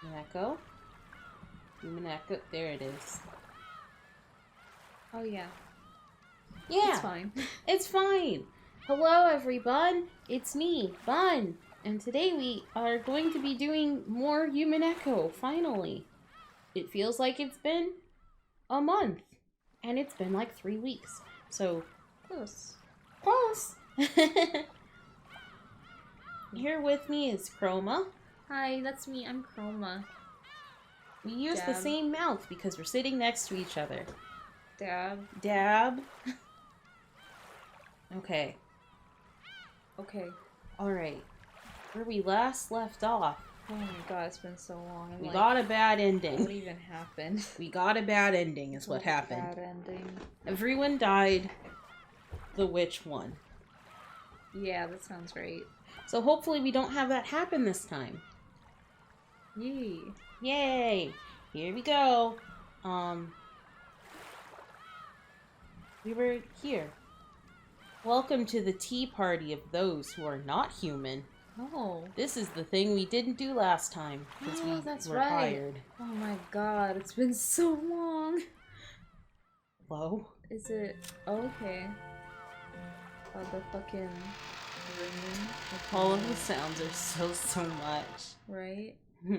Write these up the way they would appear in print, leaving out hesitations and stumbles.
Umineko. Umineko. There it is. Oh, yeah. Yeah. It's fine. It's fine. Hello, everyone. It's me, Bunn. And today we are going to be doing more Umineko, finally. It feels like it's been a month. And it's been like 3 weeks. So, Close. close. Here with me is Chroma. Hi, that's me. I'm Chroma. We use the same mouth because we're sitting next to each other. Dab. Dab. Okay. Okay. Alright. Where we last left off. Oh my god, it's been so long. We got a bad ending. What even happened? We got a bad ending is what happened. Bad ending. Everyone died. The witch won. Yeah, that sounds right. So hopefully we don't have that happen this time. Yay. Yay! Here we go. We were here. Welcome to the tea party of those who are not human. Oh. This is the thing we didn't do last time because we were tired. Oh my god, it's been so long. Hello? Is it? Oh, okay. Oh, the fucking ringing. All of the sounds are so much. Right? Oh,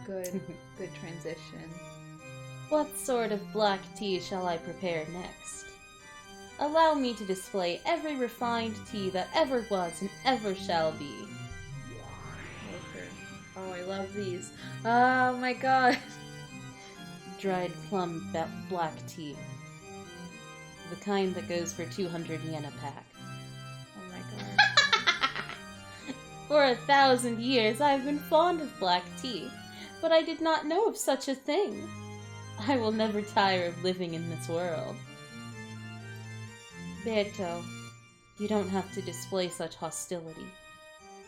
good. Good transition. What sort of black tea shall I prepare next? Allow me to display every refined tea that ever was and ever shall be. Okay. Oh, I love these. Oh my god. Dried plum black tea. The kind that goes for 200 yen a pack. Oh my god. For 1,000 years I've been fond of black tea, but I did not know of such a thing. I will never tire of living in this world. Beto, you don't have to display such hostility.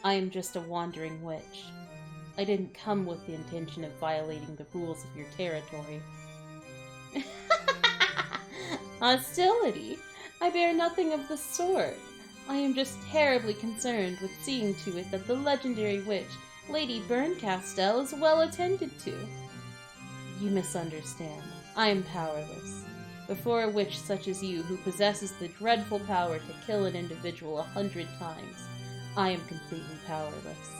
I am just a wandering witch. I didn't come with the intention of violating the rules of your territory. Hostility? I bear nothing of the sort. I am just terribly concerned with seeing to it that the legendary witch, Lady Burncastel, is well attended to. You misunderstand. I am powerless. Before a witch such as you, who possesses the dreadful power to kill an individual 100 times, I am completely powerless.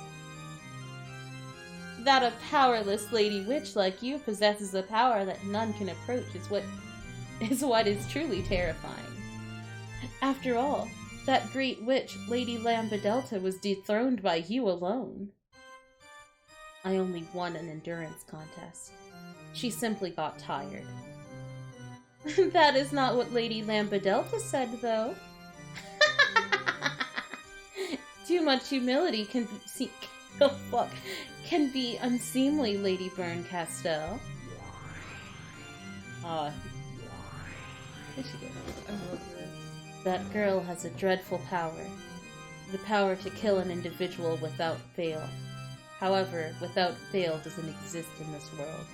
That a powerless lady witch like you possesses a power that none can approach is what is truly terrifying. After all, that great witch, Lady Lambedelta, was dethroned by you alone. I only won an endurance contest. She simply got tired. That is not what Lady Lambedelta said, though. Too much humility can be unseemly, Lady Burncastel. That girl has a dreadful power. The power to kill an individual without fail. However, without fail doesn't exist in this world.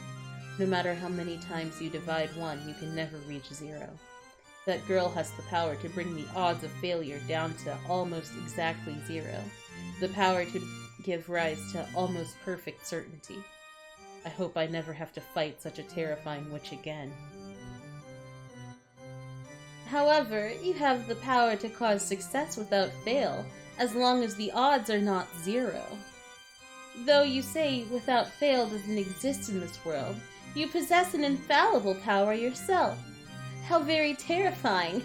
No matter how many times you divide one, you can never reach 0. That girl has the power to bring the odds of failure down to almost exactly 0. The power to give rise to almost perfect certainty. I hope I never have to fight such a terrifying witch again. However, you have the power to cause success without fail, as long as the odds are not 0. Though you say without fail doesn't exist in this world, you possess an infallible power yourself. How very terrifying!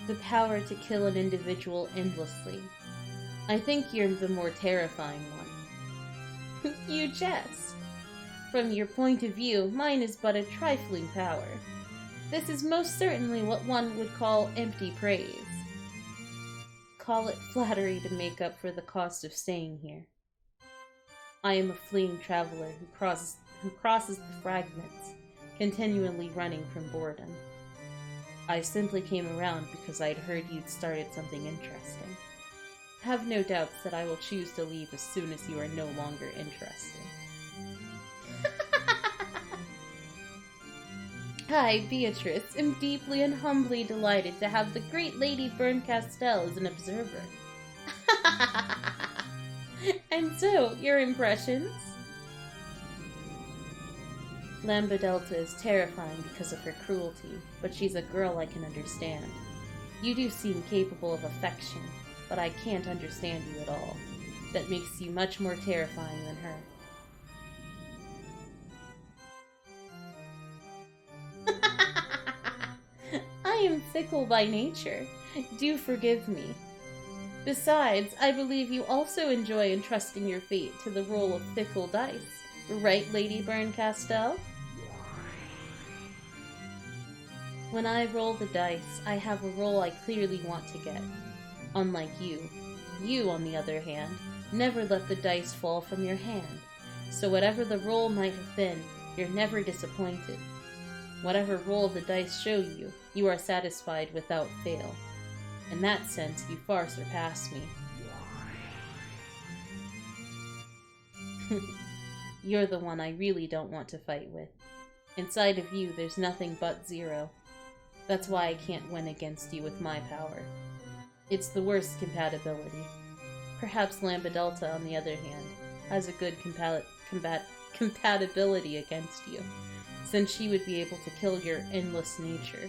The power to kill an individual endlessly. I think you're the more terrifying one. You jest. From your point of view, mine is but a trifling power. This is most certainly what one would call empty praise. Call it flattery to make up for the cost of staying here. I am a fleeing traveler who crosses the fragments, continually running from boredom. I simply came around because I'd heard you'd started something interesting. Have no doubts that I will choose to leave as soon as you are no longer interesting. I, Beatrice, am deeply and humbly delighted to have the great Lady Bunn as an observer. And so, your impressions? Lambadelta is terrifying because of her cruelty, but she's a girl I can understand. You do seem capable of affection, but I can't understand you at all. That makes you much more terrifying than her. I am fickle by nature. Do forgive me. Besides, I believe you also enjoy entrusting your fate to the role of fickle dice. Right, Lady Bunn? When I roll the dice, I have a roll I clearly want to get. Unlike you. You, on the other hand, never let the dice fall from your hand. So whatever the roll might have been, you're never disappointed. Whatever roll the dice show you, you are satisfied without fail. In that sense, you far surpass me. You're the one I really don't want to fight with. Inside of you, there's nothing but 0. That's why I can't win against you with my power. It's the worst compatibility. Perhaps Lambadelta, on the other hand, has a good compatibility against you, since she would be able to kill your endless nature.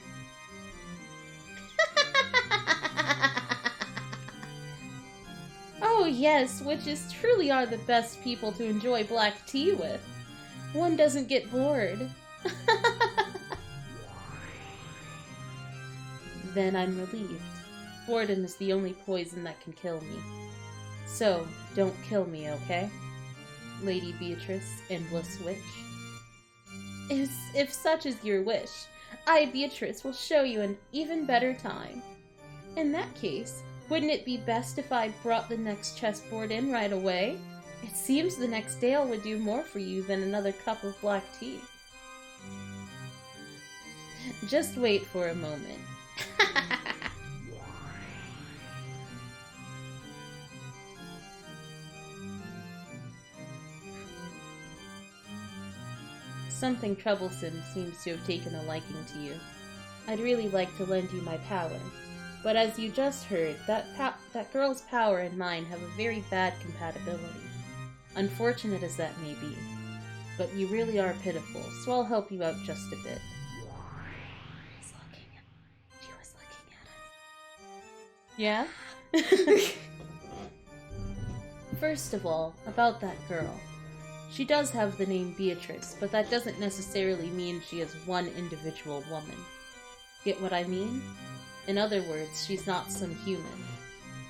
Oh yes, witches truly are the best people to enjoy black tea with. One doesn't get bored. Then I'm relieved. Boredom is the only poison that can kill me. So, don't kill me, okay? Lady Beatrice, Endless Witch. If such is your wish, I, Beatrice, will show you an even better time. In that case, wouldn't it be best if I brought the next chessboard in right away? It seems the next Dale would do more for you than another cup of black tea. Just wait for a moment. Something troublesome seems to have taken a liking to you. I'd really like to lend you my power, but as you just heard, that girl's power and mine have a very bad compatibility. Unfortunate as that may be, but you really are pitiful, so I'll help you out just a bit. She was looking at us. Yeah? First of all, about that girl. She does have the name Beatrice, but that doesn't necessarily mean she is one individual woman. Get what I mean? In other words, she's not some human.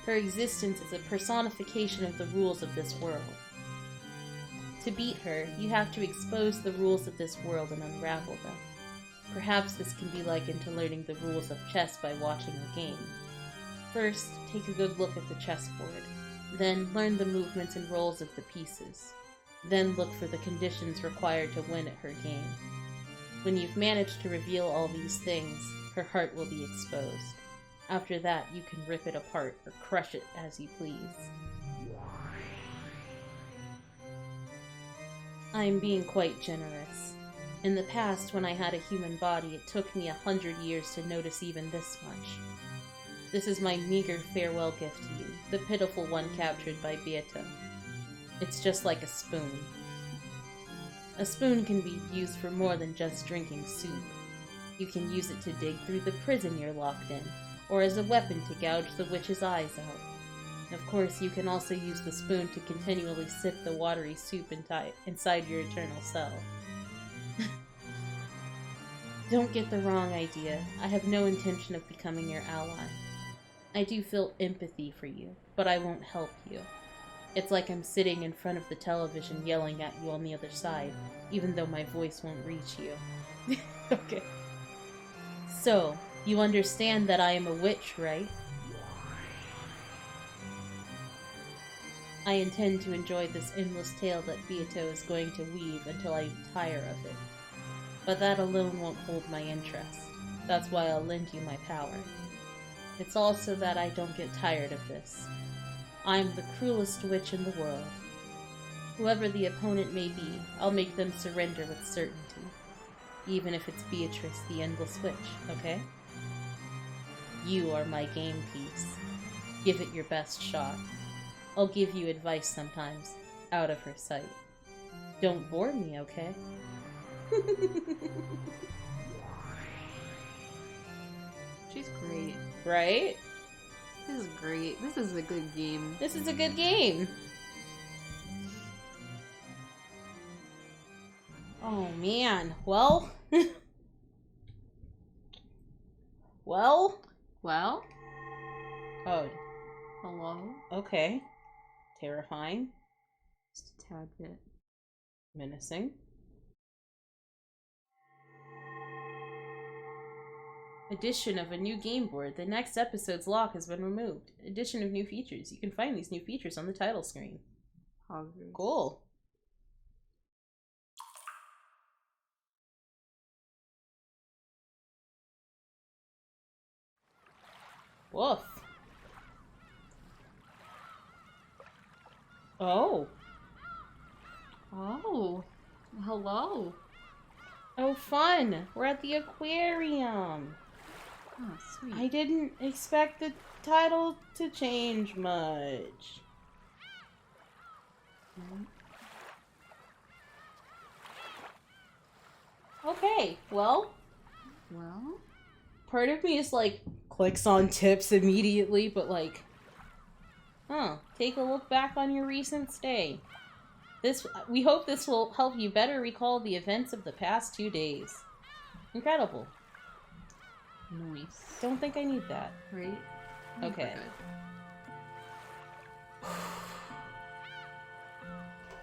Her existence is a personification of the rules of this world. To beat her, you have to expose the rules of this world and unravel them. Perhaps this can be likened to learning the rules of chess by watching a game. First, take a good look at the chessboard. Then, learn the movements and roles of the pieces. Then look for the conditions required to win at her game. When you've managed to reveal all these things, her heart will be exposed. After that, you can rip it apart or crush it as you please. I'm being quite generous. In the past, when I had a human body, it took me 100 years to notice even this much. This is my meager farewell gift to you, the pitiful one captured by Beato. It's just like a spoon. A spoon can be used for more than just drinking soup. You can use it to dig through the prison you're locked in, or as a weapon to gouge the witch's eyes out. Of course, you can also use the spoon to continually sip the watery soup inside your eternal cell. Don't get the wrong idea. I have no intention of becoming your ally. I do feel empathy for you, but I won't help you. It's like I'm sitting in front of the television yelling at you on the other side, even though my voice won't reach you. Okay. So, you understand that I am a witch, right? I intend to enjoy this endless tale that Beato is going to weave until I tire of it. But that alone won't hold my interest. That's why I'll lend you my power. It's also that I don't get tired of this. I'm the cruelest witch in the world. Whoever the opponent may be, I'll make them surrender with certainty. Even if it's Beatrice, the Endless Witch, okay? You are my game piece. Give it your best shot. I'll give you advice sometimes, out of her sight. Don't bore me, okay? She's great. Right? This is great. This is a good game. This is a good game. Oh man. Well. Well? Well? Oh. Hello? Okay. Terrifying. Just a tad bit. Menacing. Addition of a new game board. The next episode's lock has been removed. Addition of new features. You can find these new features on the title screen. Hoggers. Cool. Woof. Oh. Oh. Hello. Oh, fun. We're at the aquarium. Oh, sweet. I didn't expect the title to change much. Okay, well, part of me is like, clicks on tips immediately, but like, take a look back on your recent stay. We hope this will help you better recall the events of the past 2 days. Incredible. Nice. Don't think I need that. Right? Okay.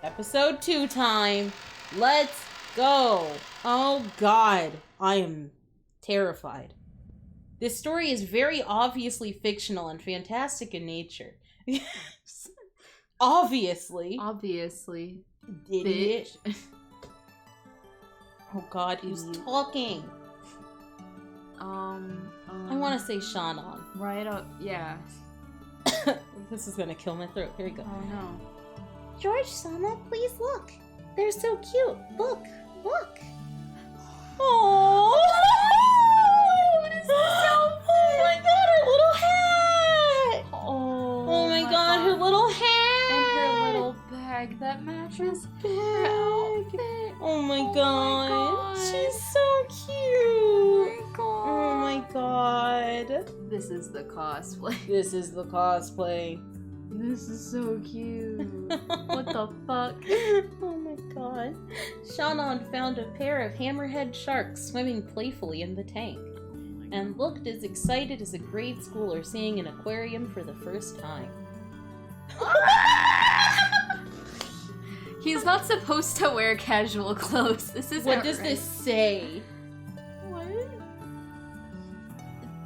Episode 2 time. Let's go. Oh god. I am terrified. This story is very obviously fictional and fantastic in nature. Obviously. Idiot. Oh god, who's talking? I want to say Shannon. Right up, yeah. This is gonna kill my throat. Here we go. Oh no. George-sama, please look. They're so cute. Look, look. Oh, This is so oh my god, her little hat! Oh my god, her little hat! And her little bag that matches her outfit. Oh my Oh my god. God. She's so cute! Oh my Oh my god. This is the cosplay. This is the cosplay. This is so cute. What the fuck? Oh my god. Shannon found a pair of hammerhead sharks swimming playfully in the tank, and looked as excited as a grade schooler seeing an aquarium for the first time. He's not supposed to wear casual clothes. This is What does this say? What?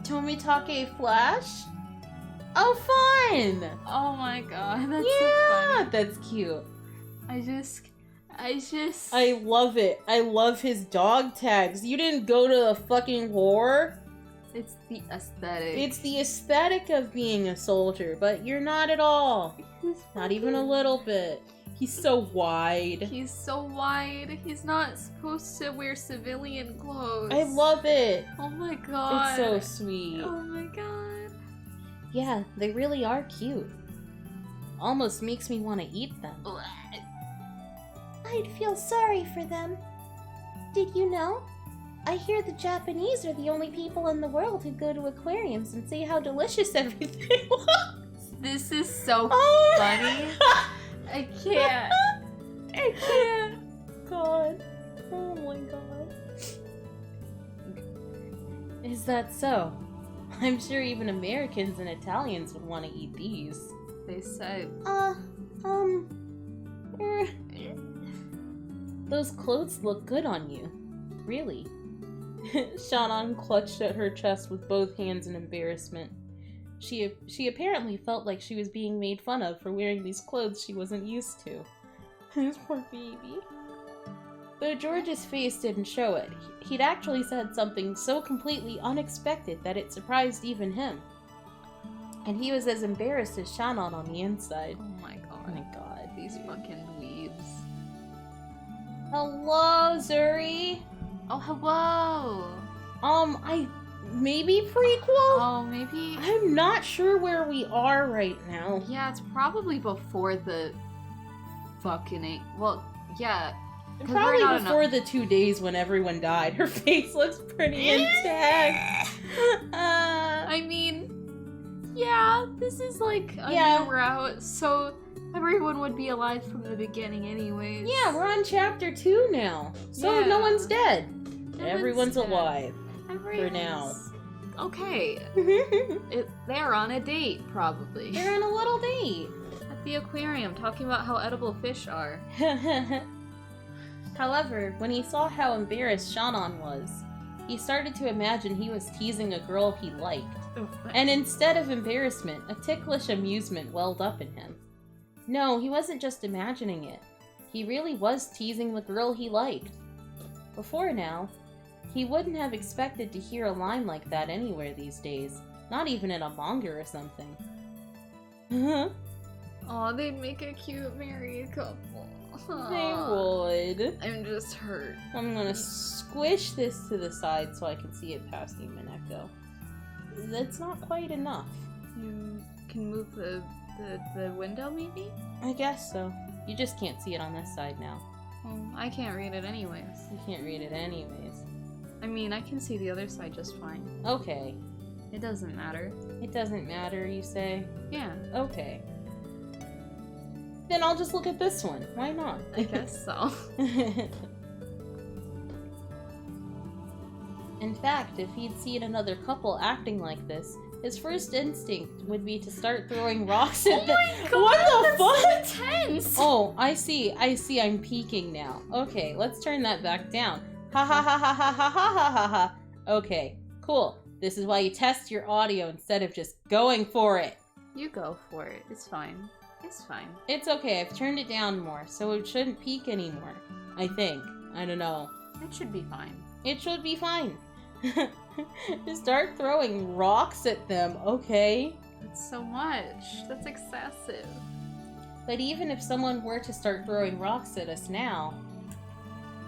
Tomitake Flash? Oh, fun! Oh my god, that's so funny. That's cute. I just I love it. I love his dog tags. You didn't go to a fucking war. It's the aesthetic. It's the aesthetic of being a soldier, but you're not at all. Not even a little bit. He's so wide. He's so wide. He's not supposed to wear civilian clothes. I love it. Oh my god. It's so sweet. Oh my god. Yeah, they really are cute. Almost makes me want to eat them. I'd feel sorry for them. Did you know? I hear the Japanese are the only people in the world who go to aquariums and say how delicious everything looks. This is so Oh funny. I can't. I can't. God. Oh my god. Is that so? I'm sure even Americans and Italians would want to eat these. They said. Those clothes look good on you. Really. Shannon clutched at her chest with both hands in embarrassment. She apparently felt like she was being made fun of for wearing these clothes she wasn't used to. This poor baby. Though George's face didn't show it, he'd actually said something so completely unexpected that it surprised even him. And he was as embarrassed as Shannon on the inside. Oh my god. Oh my god. These fucking weebs. Hello, Zuri. Oh, hello! Maybe prequel? Oh, maybe... I'm not sure where we are right now. Yeah, it's probably before the fucking... Well, yeah. Probably before the 2 days when everyone died. Her face looks pretty intact. I mean, yeah, this is like a new route, so everyone would be alive from the beginning anyways. Yeah, we're on chapter 2 now. So no one's dead. Everyone's alive. For now. Okay. They're on a date, probably. They're on a little date. At the aquarium, talking about how edible fish are. However, when he saw how embarrassed Shannon was, he started to imagine he was teasing a girl he liked. And instead of embarrassment, a ticklish amusement welled up in him. No, he wasn't just imagining it. He really was teasing the girl he liked. Before now, he wouldn't have expected to hear a line like that anywhere these days. Not even in a manga or something. Aw, they'd make a cute married couple. They would. I'm just hurt. I'm gonna squish this to the side so I can see it past Umineko. That's not quite enough. You can move the window, maybe? I guess so. You just can't see it on this side now. Well, I can't read it anyways. You can't read it anyways. I mean, I can see the other side just fine. Okay. It doesn't matter. It doesn't matter, you say? Yeah. Okay. Then I'll just look at this one. Why not? I guess so. In fact, if he'd seen another couple acting like this, his first instinct would be to start throwing rocks at them. Oh my god! What the fuck? So intense! Oh, I see, I'm peeking now. Okay, let's turn that back down. Ha ha ha ha ha ha ha ha ha ha. Okay, cool. This is why you test your audio instead of just going for it. You go for it. It's fine. It's fine. It's okay, I've turned it down more, so it shouldn't peak anymore. I think. I don't know. It should be fine. It should be fine. Just start throwing rocks at them, okay? That's so much. That's excessive. But even if someone were to start throwing rocks at us now,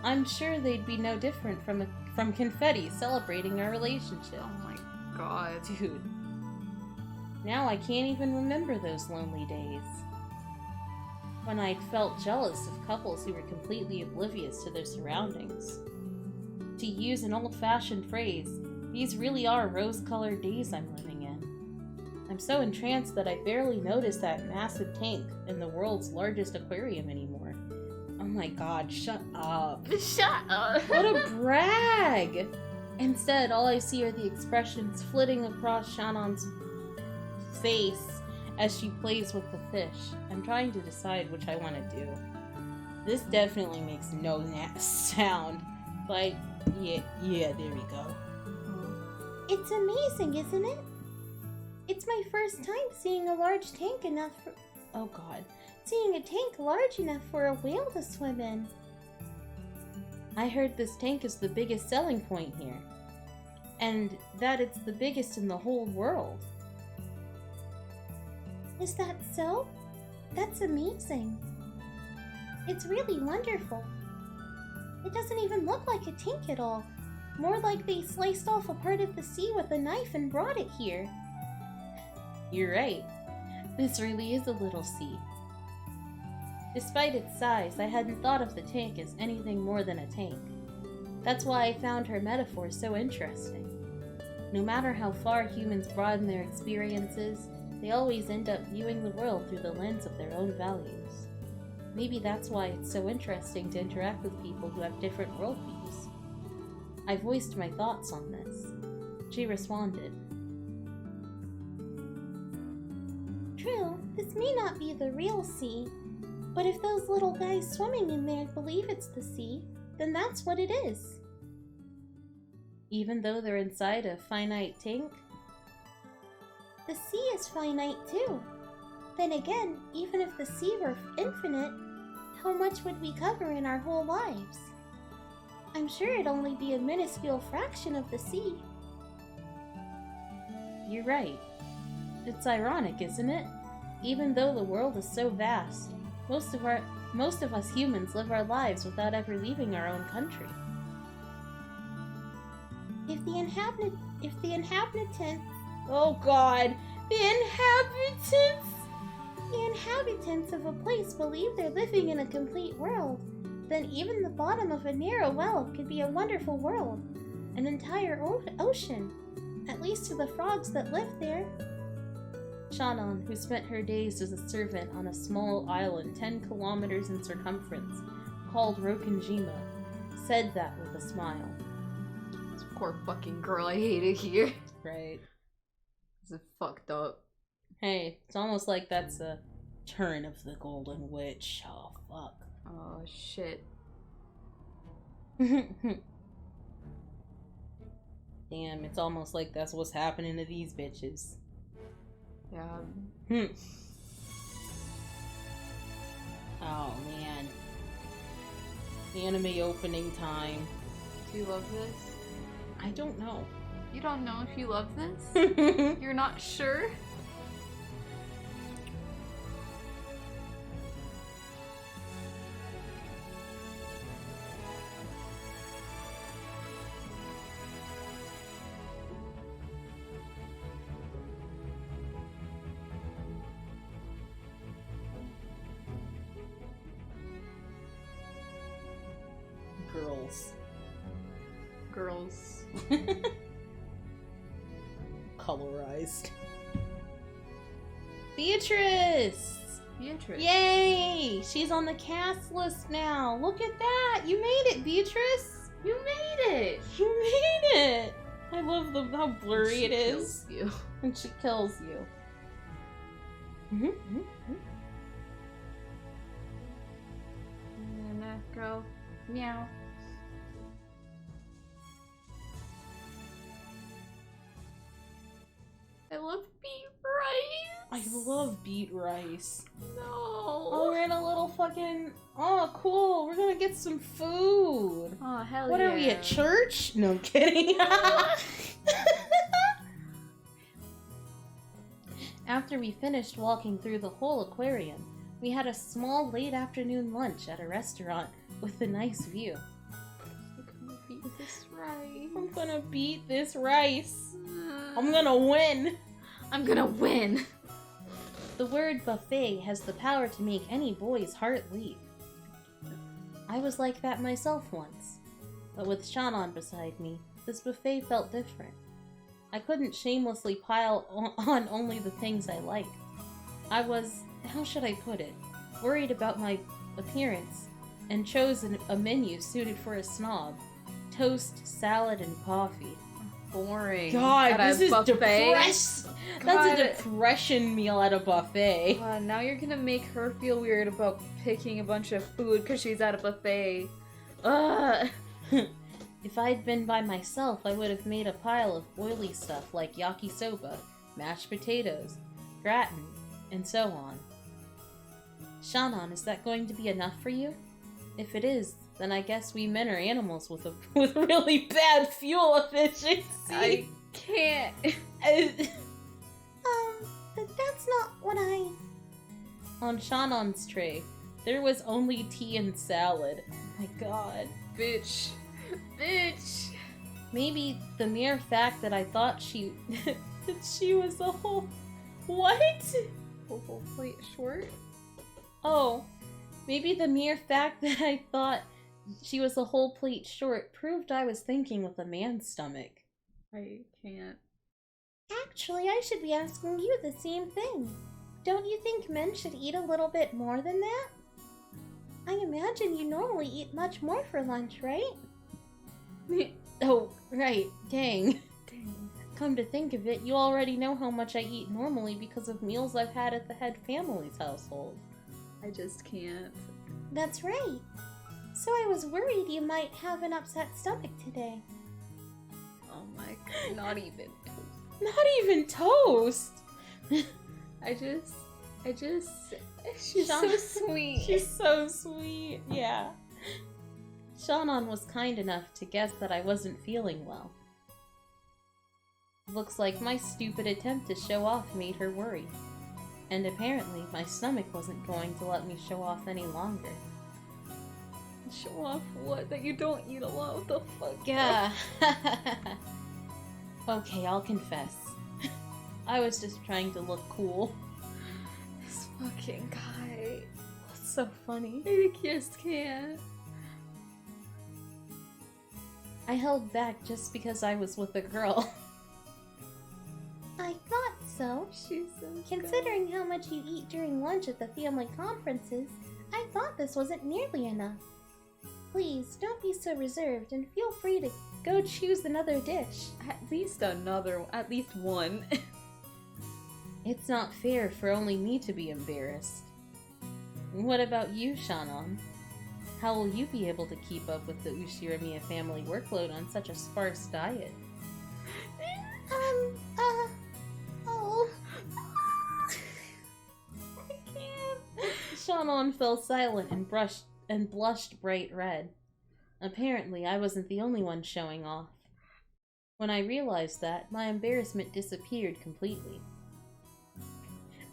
I'm sure they'd be no different from confetti celebrating our relationship. Oh my god. Dude. Now I can't even remember those lonely days. When I'd felt jealous of couples who were completely oblivious to their surroundings. To use an old-fashioned phrase, these really are rose-colored days I'm living in. I'm so entranced that I barely notice that massive tank in the world's largest aquarium anymore. Oh my god, shut up. Shut up! What a brag! Instead, all I see are the expressions flitting across Shannon's face as she plays with the fish. I'm trying to decide which I want to do. This definitely makes no sound. Like, yeah, there we go. It's amazing, isn't it? It's my first time seeing a large tank enough for... Oh god. Seeing a tank large enough for a whale to swim in. I heard this tank is the biggest selling point here. And that it's the biggest in the whole world. Is that so? That's amazing. It's really wonderful. It doesn't even look like a tank at all. More like they sliced off a part of the sea with a knife and brought it here. You're right. This really is a little sea. Despite its size, I hadn't thought of the tank as anything more than a tank. That's why I found her metaphor so interesting. No matter how far humans broaden their experiences, they always end up viewing the world through the lens of their own values. Maybe that's why it's so interesting to interact with people who have different worldviews. I voiced my thoughts on this. She responded. True, this may not be the real sea, but if those little guys swimming in there believe it's the sea, then that's what it is. Even though they're inside a finite tank? The sea is finite too. Then again, even if the sea were infinite, how much would we cover in our whole lives? I'm sure it'd only be a minuscule fraction of the sea. You're right. It's ironic, isn't it? Even though the world is so vast, most of us humans live our lives without ever leaving our own country. If the inhabitants... Oh god! The inhabitants of a place believe they're living in a complete world, then even the bottom of a narrow well could be a wonderful world. An entire ocean. At least to the frogs that live there. Shannon, who spent her days as a servant on a small island 10 kilometers in circumference, called Rokenjima, said that with a smile. This poor fucking girl, I hate it here. Right. This is fucked up. Hey, it's almost like that's a turn of the Golden Witch. Oh, fuck. Oh, shit. Damn, it's almost like that's what's happening to these bitches. Yeah. Oh, man. Anime opening time. Do you love this? I don't know. You don't know if you love this? You're not sure? Girls. Colorized. Beatrice! Beatrice. Yay! She's on the cast list now. Look at that! You made it, Beatrice! You made it! You made it! I love how blurry it is. Kills you. And she kills you. Go. Meow. I love beet rice. I love beet rice. No. Oh, we're in a little fucking... Oh, cool. We're gonna get some food. Oh, hell What yeah. are we, at church? No, I'm kidding. After we finished walking through the whole aquarium, we had a small late afternoon lunch at a restaurant with a nice view. I'm gonna beat this rice. I'm gonna beat this rice. I'm gonna win. I'm gonna win. The word buffet has the power to make any boy's heart leap. I was like that myself once, but with Shannon beside me, this buffet felt different. I couldn't shamelessly pile on only the things I liked. I was, how should I put it, worried about my appearance, and chose a menu suited for a snob. Toast, salad, and coffee. Boring. God, At this a is buffet? That's a depression meal at a buffet. Now you're gonna make her feel weird about picking a bunch of food because she's at a buffet. Ugh. If I'd been by myself, I would have made a pile of oily stuff like yakisoba, mashed potatoes, gratin, and so on. Shannon, is that going to be enough for you? If it is, then I guess we men are animals with really bad fuel efficiency. I can't. But that's not what I... On Shannon's tray, there was only tea and salad. Oh my god. Bitch. Bitch. Maybe the mere fact that I thought she was a whole... What? A whole plate short? Oh, maybe the mere fact that I thought she was a whole plate short proved I was thinking with a man's stomach. I can't. Actually, I should be asking you the same thing. Don't you think men should eat a little bit more than that? I imagine you normally eat much more for lunch, right? Oh, right. Dang. Dang. Come to think of it, you already know how much I eat normally because of meals I've had at the head family's household. I just can't. That's right. So I was worried you might have an upset stomach today. Oh my god. Not even. Not even toast! I just. She's so sweet. She's so sweet, yeah. Shannon was kind enough to guess that I wasn't feeling well. Looks like my stupid attempt to show off made her worry. And apparently, my stomach wasn't going to let me show off any longer. Show off what? That you don't eat a lot? What the fuck? Yeah. Okay, I'll confess. I was just trying to look cool. This fucking guy. That's so funny. I just can't. I held back just because I was with a girl. I thought so. She's so Considering how much you eat during lunch at the family conferences, I thought this wasn't nearly enough. Please, don't be so reserved and feel free to go choose another dish. At least one. It's not fair for only me to be embarrassed. What about you, Shannon? How will you be able to keep up with the Ushiramiya family workload on such a sparse diet? Oh. I can't. Shannon fell silent and blushed bright red. Apparently, I wasn't the only one showing off. When I realized that, my embarrassment disappeared completely.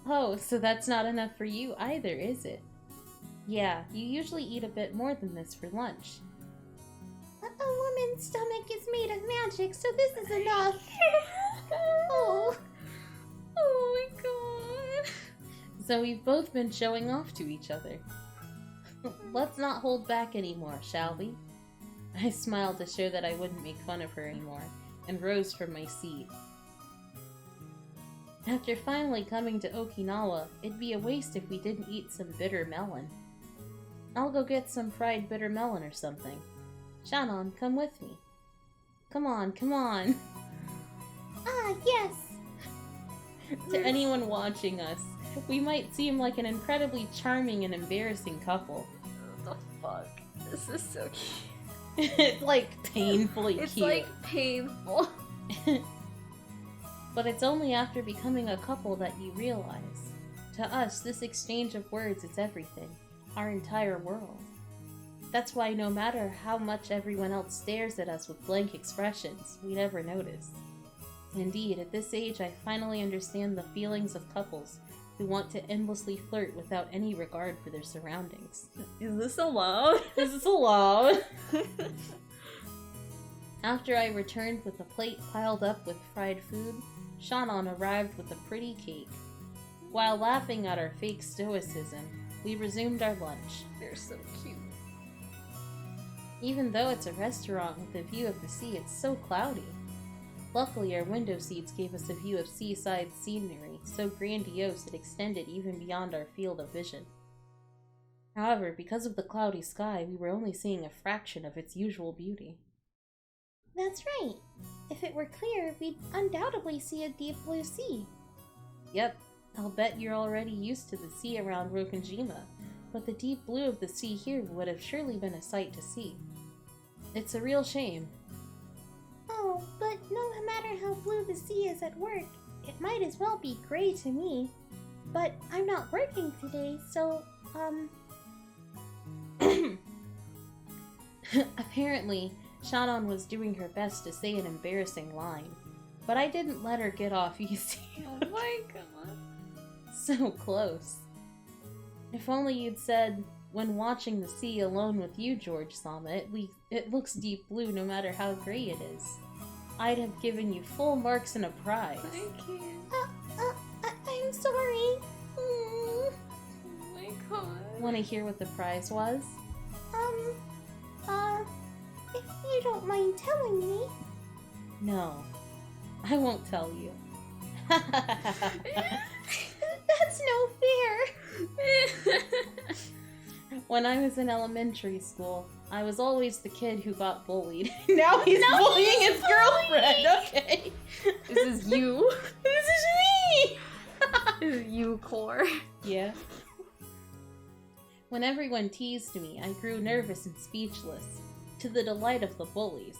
Oh, so that's not enough for you either, is it? Yeah, you usually eat a bit more than this for lunch. A woman's stomach is made of magic, so this is enough. Oh. Oh my god. So we've both been showing off to each other. Let's not hold back anymore, shall we? I smiled to show that I wouldn't make fun of her anymore, and rose from my seat. After finally coming to Okinawa, it'd be a waste if we didn't eat some bitter melon. I'll go get some fried bitter melon or something. Shannon, come with me. Come on, come on. Ah, yes. To anyone watching us, we might seem like an incredibly charming and embarrassing couple. What the fuck? This is so cute. It's like painfully It's cute. like painful. But it's only after becoming a couple that you realize. To us, this exchange of words is everything. Our entire world. That's why no matter how much everyone else stares at us with blank expressions, we never notice. Indeed, at this age I finally understand the feelings of couples who want to endlessly flirt without any regard for their surroundings. Is this allowed? Is this allowed? After I returned with a plate piled up with fried food, Shannon arrived with a pretty cake. While laughing at our fake stoicism, we resumed our lunch. They're so cute. Even though it's a restaurant with a view of the sea, it's so cloudy. Luckily, our window seats gave us a view of seaside scenery, so grandiose it extended even beyond our field of vision. However, because of the cloudy sky, we were only seeing a fraction of its usual beauty. That's right. If it were clear, we'd undoubtedly see a deep blue sea. Yep, I'll bet you're already used to the sea around Rokujima, but the deep blue of the sea here would have surely been a sight to see. It's a real shame. Oh, but no matter how blue the sea is at work, it might as well be gray to me. But I'm not working today, so, Apparently, Shannon was doing her best to say an embarrassing line, but I didn't let her get off easy. Oh my god. So close. If only you'd said, when watching the sea alone with you, George Sama, it looks deep blue no matter how gray it is. I'd have given you full marks and a prize. I can't. I'm sorry. Oh my god. Want to hear what the prize was? If you don't mind telling me. No, I won't tell you. That's no fair. When I was in elementary school, I was always the kid who got bullied. Now he's bullying his girlfriend, okay? This is you. This is me! This is you, Core. Yeah. When everyone teased me, I grew nervous and speechless, to the delight of the bullies.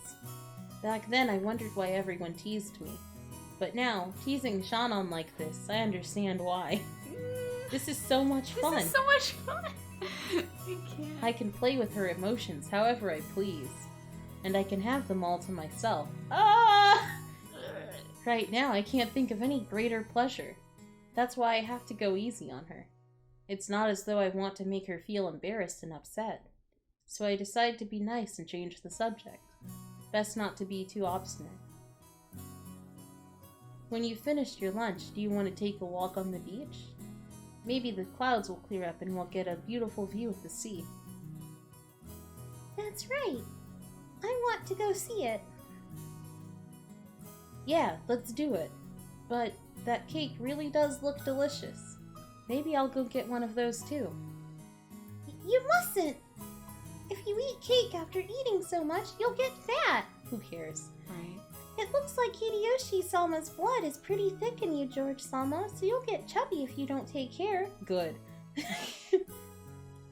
Back then, I wondered why everyone teased me. But now, teasing Shannon like this, I understand why. This is so much fun. This is so much fun. I can't. I can play with her emotions however I please. And I can have them all to myself. Ah! Right now, I can't think of any greater pleasure. That's why I have to go easy on her. It's not as though I want to make her feel embarrassed and upset. So I decide to be nice and change the subject. Best not to be too obstinate. When you've finished your lunch, do you want to take a walk on the beach? Maybe the clouds will clear up and we'll get a beautiful view of the sea. That's right. I want to go see it. Yeah, let's do it. But that cake really does look delicious. Maybe I'll go get one of those too. You mustn't! If you eat cake after eating so much, you'll get fat! Who cares? Right. It looks like Hideyoshi-sama's blood is pretty thick in you, George-sama, so you'll get chubby if you don't take care. Good.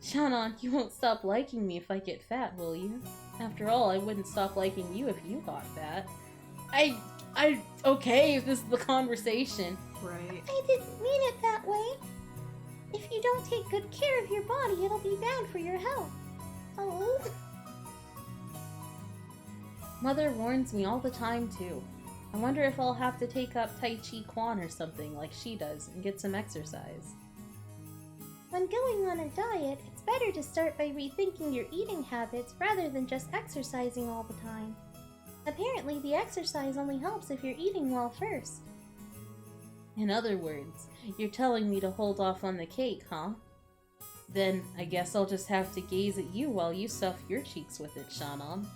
Shannon, you won't stop liking me if I get fat, will you? After all, I wouldn't stop liking you if you got fat. Okay, if this is the conversation. Right. I didn't mean it that way. If you don't take good care of your body, it'll be bad for your health. Oh. Mother warns me all the time, too. I wonder if I'll have to take up Tai Chi Quan or something like she does and get some exercise. When going on a diet, it's better to start by rethinking your eating habits rather than just exercising all the time. Apparently, the exercise only helps if you're eating well first. In other words, you're telling me to hold off on the cake, huh? Then I guess I'll just have to gaze at you while you stuff your cheeks with it, Shannon.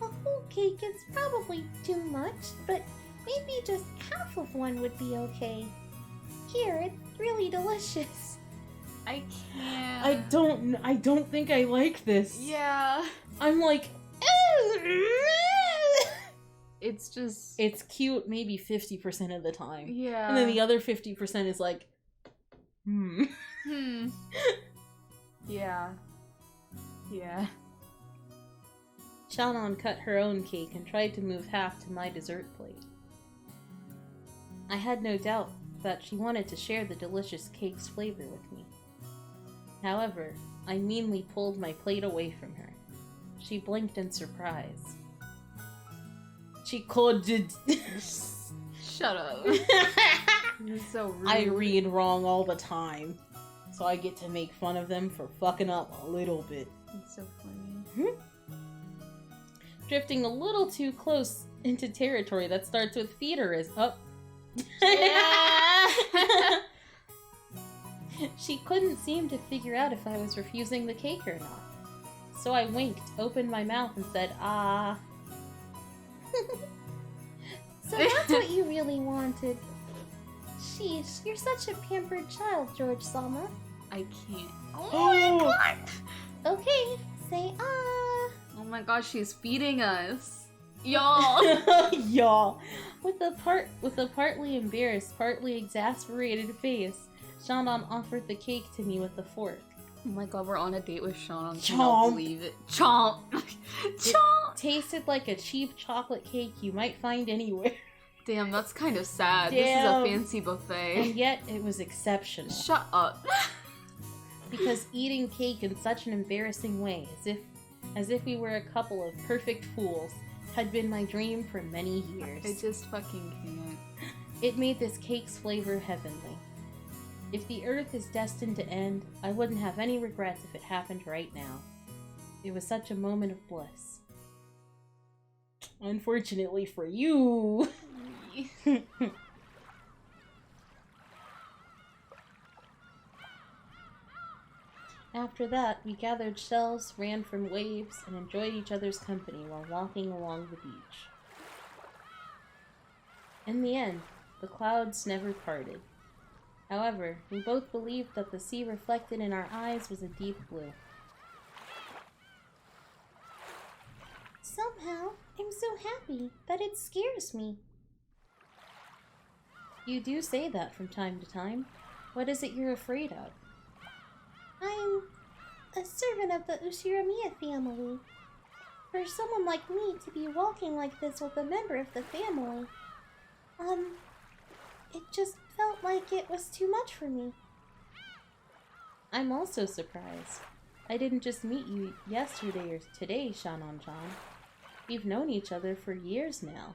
A whole cake is probably too much, but maybe just half of one would be okay. Here, it's really delicious. I can't. I don't think I like this. Yeah. I'm like, it's cute maybe 50% of the time. Yeah. And then the other 50% is like, Yeah. Yeah. Shannon cut her own cake and tried to move half to my dessert plate. I had no doubt that she wanted to share the delicious cake's flavor with me. However, I meanly pulled my plate away from her. She blinked in surprise. She called it. Shut up. You're so rude. I read wrong all the time, so I get to make fun of them for fucking up a little bit. It's so funny. Drifting a little too close into territory that starts with feeder is up. Yeah. She couldn't seem to figure out if I was refusing the cake or not. So I winked, opened my mouth, and said, ah. So that's what you really wanted. Sheesh, you're such a pampered child, George-sama. I can't. Oh my god! Okay, say ah. Oh my gosh, she's feeding us. Y'all. Y'all. With a partly embarrassed, partly exasperated face, Shannon offered the cake to me with a fork. Oh my god, we're on a date with Sean. I Chomp. cannot believe it. Chomp! Chomp! Tasted like a cheap chocolate cake you might find anywhere. Damn, that's kind of sad. Damn. This is a fancy buffet. And yet, it was exceptional. Shut up. Because eating cake in such an embarrassing way, as if we were a couple of perfect fools, had been my dream for many years. I just fucking can't. It made this cake's flavor heavenly. If the earth is destined to end, I wouldn't have any regrets if it happened right now. It was such a moment of bliss. Unfortunately for you. After that, we gathered shells, ran from waves, and enjoyed each other's company while walking along the beach. In the end, the clouds never parted. However, we both believed that the sea reflected in our eyes was a deep blue. Somehow, I'm so happy that it scares me. You do say that from time to time. What is it you're afraid of? I'm a servant of the Ushiramiya family. For someone like me to be walking like this with a member of the family, it just felt like it was too much for me. I'm also surprised. I didn't just meet you yesterday or today, Shannon-chan. We've known each other for years now.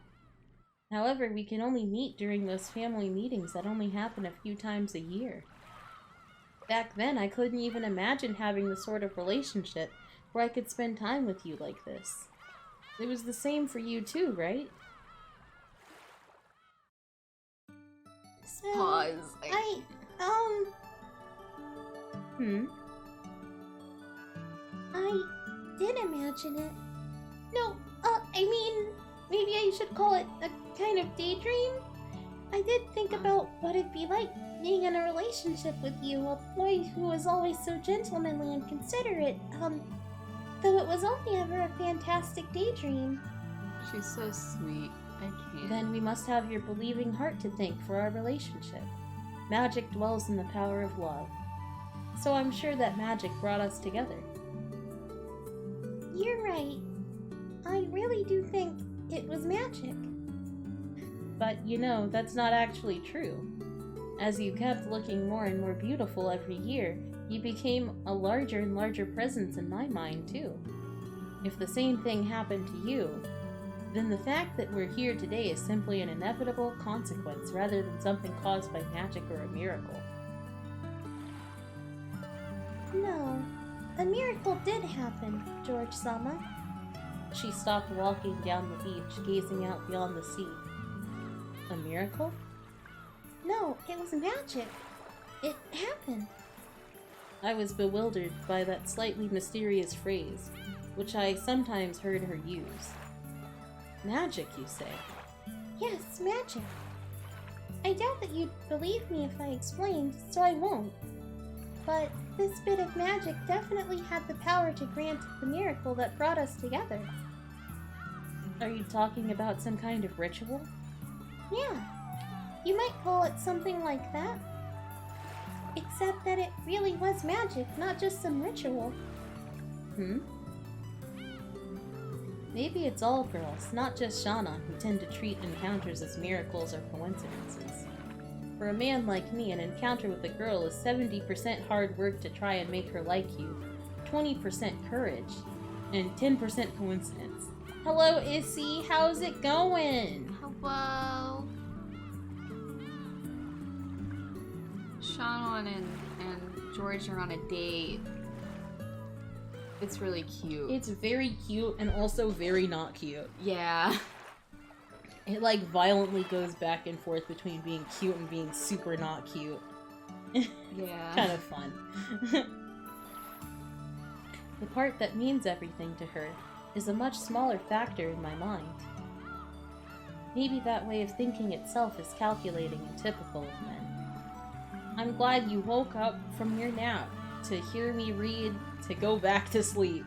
However, we can only meet during those family meetings that only happen a few times a year. Back then, I couldn't even imagine having the sort of relationship where I could spend time with you like this. It was the same for you too, right? So, Pause. I did imagine it. No, I mean, maybe I should call it a kind of daydream? I did think about what it'd be like being in a relationship with you, a boy who was always so gentlemanly and considerate, though it was only ever a fantastic daydream. She's so sweet. I can't. Then we must have your believing heart to thank for our relationship. Magic dwells in the power of love. So I'm sure that magic brought us together. You're right. I really do think it was magic. But, you know, that's not actually true. As you kept looking more and more beautiful every year, you became a larger and larger presence in my mind, too. If the same thing happened to you, then the fact that we're here today is simply an inevitable consequence rather than something caused by magic or a miracle. No, a miracle did happen, George-sama. She stopped walking down the beach, gazing out beyond the sea. A miracle? No, it was magic. It happened. I was bewildered by that slightly mysterious phrase, which I sometimes heard her use. Magic, you say? Yes, magic. I doubt that you'd believe me if I explained, so I won't. But this bit of magic definitely had the power to grant the miracle that brought us together. Are you talking about some kind of ritual? Yeah, you might call it something like that. Except that it really was magic, not just some ritual. Maybe it's all girls, not just Shauna, who tend to treat encounters as miracles or coincidences. For a man like me, an encounter with a girl is 70% hard work to try and make her like you, 20% courage, and 10% coincidence. Hello, Issy, how's it going? Hello. Shauna and George are on a date. It's really cute. It's very cute and also very not cute. Yeah. It like violently goes back and forth between being cute and being super not cute. Yeah. Kind of fun. The part that means everything to her is a much smaller factor in my mind. Maybe that way of thinking itself is calculating and typical of men. I'm glad you woke up from your nap to hear me read to go back to sleep.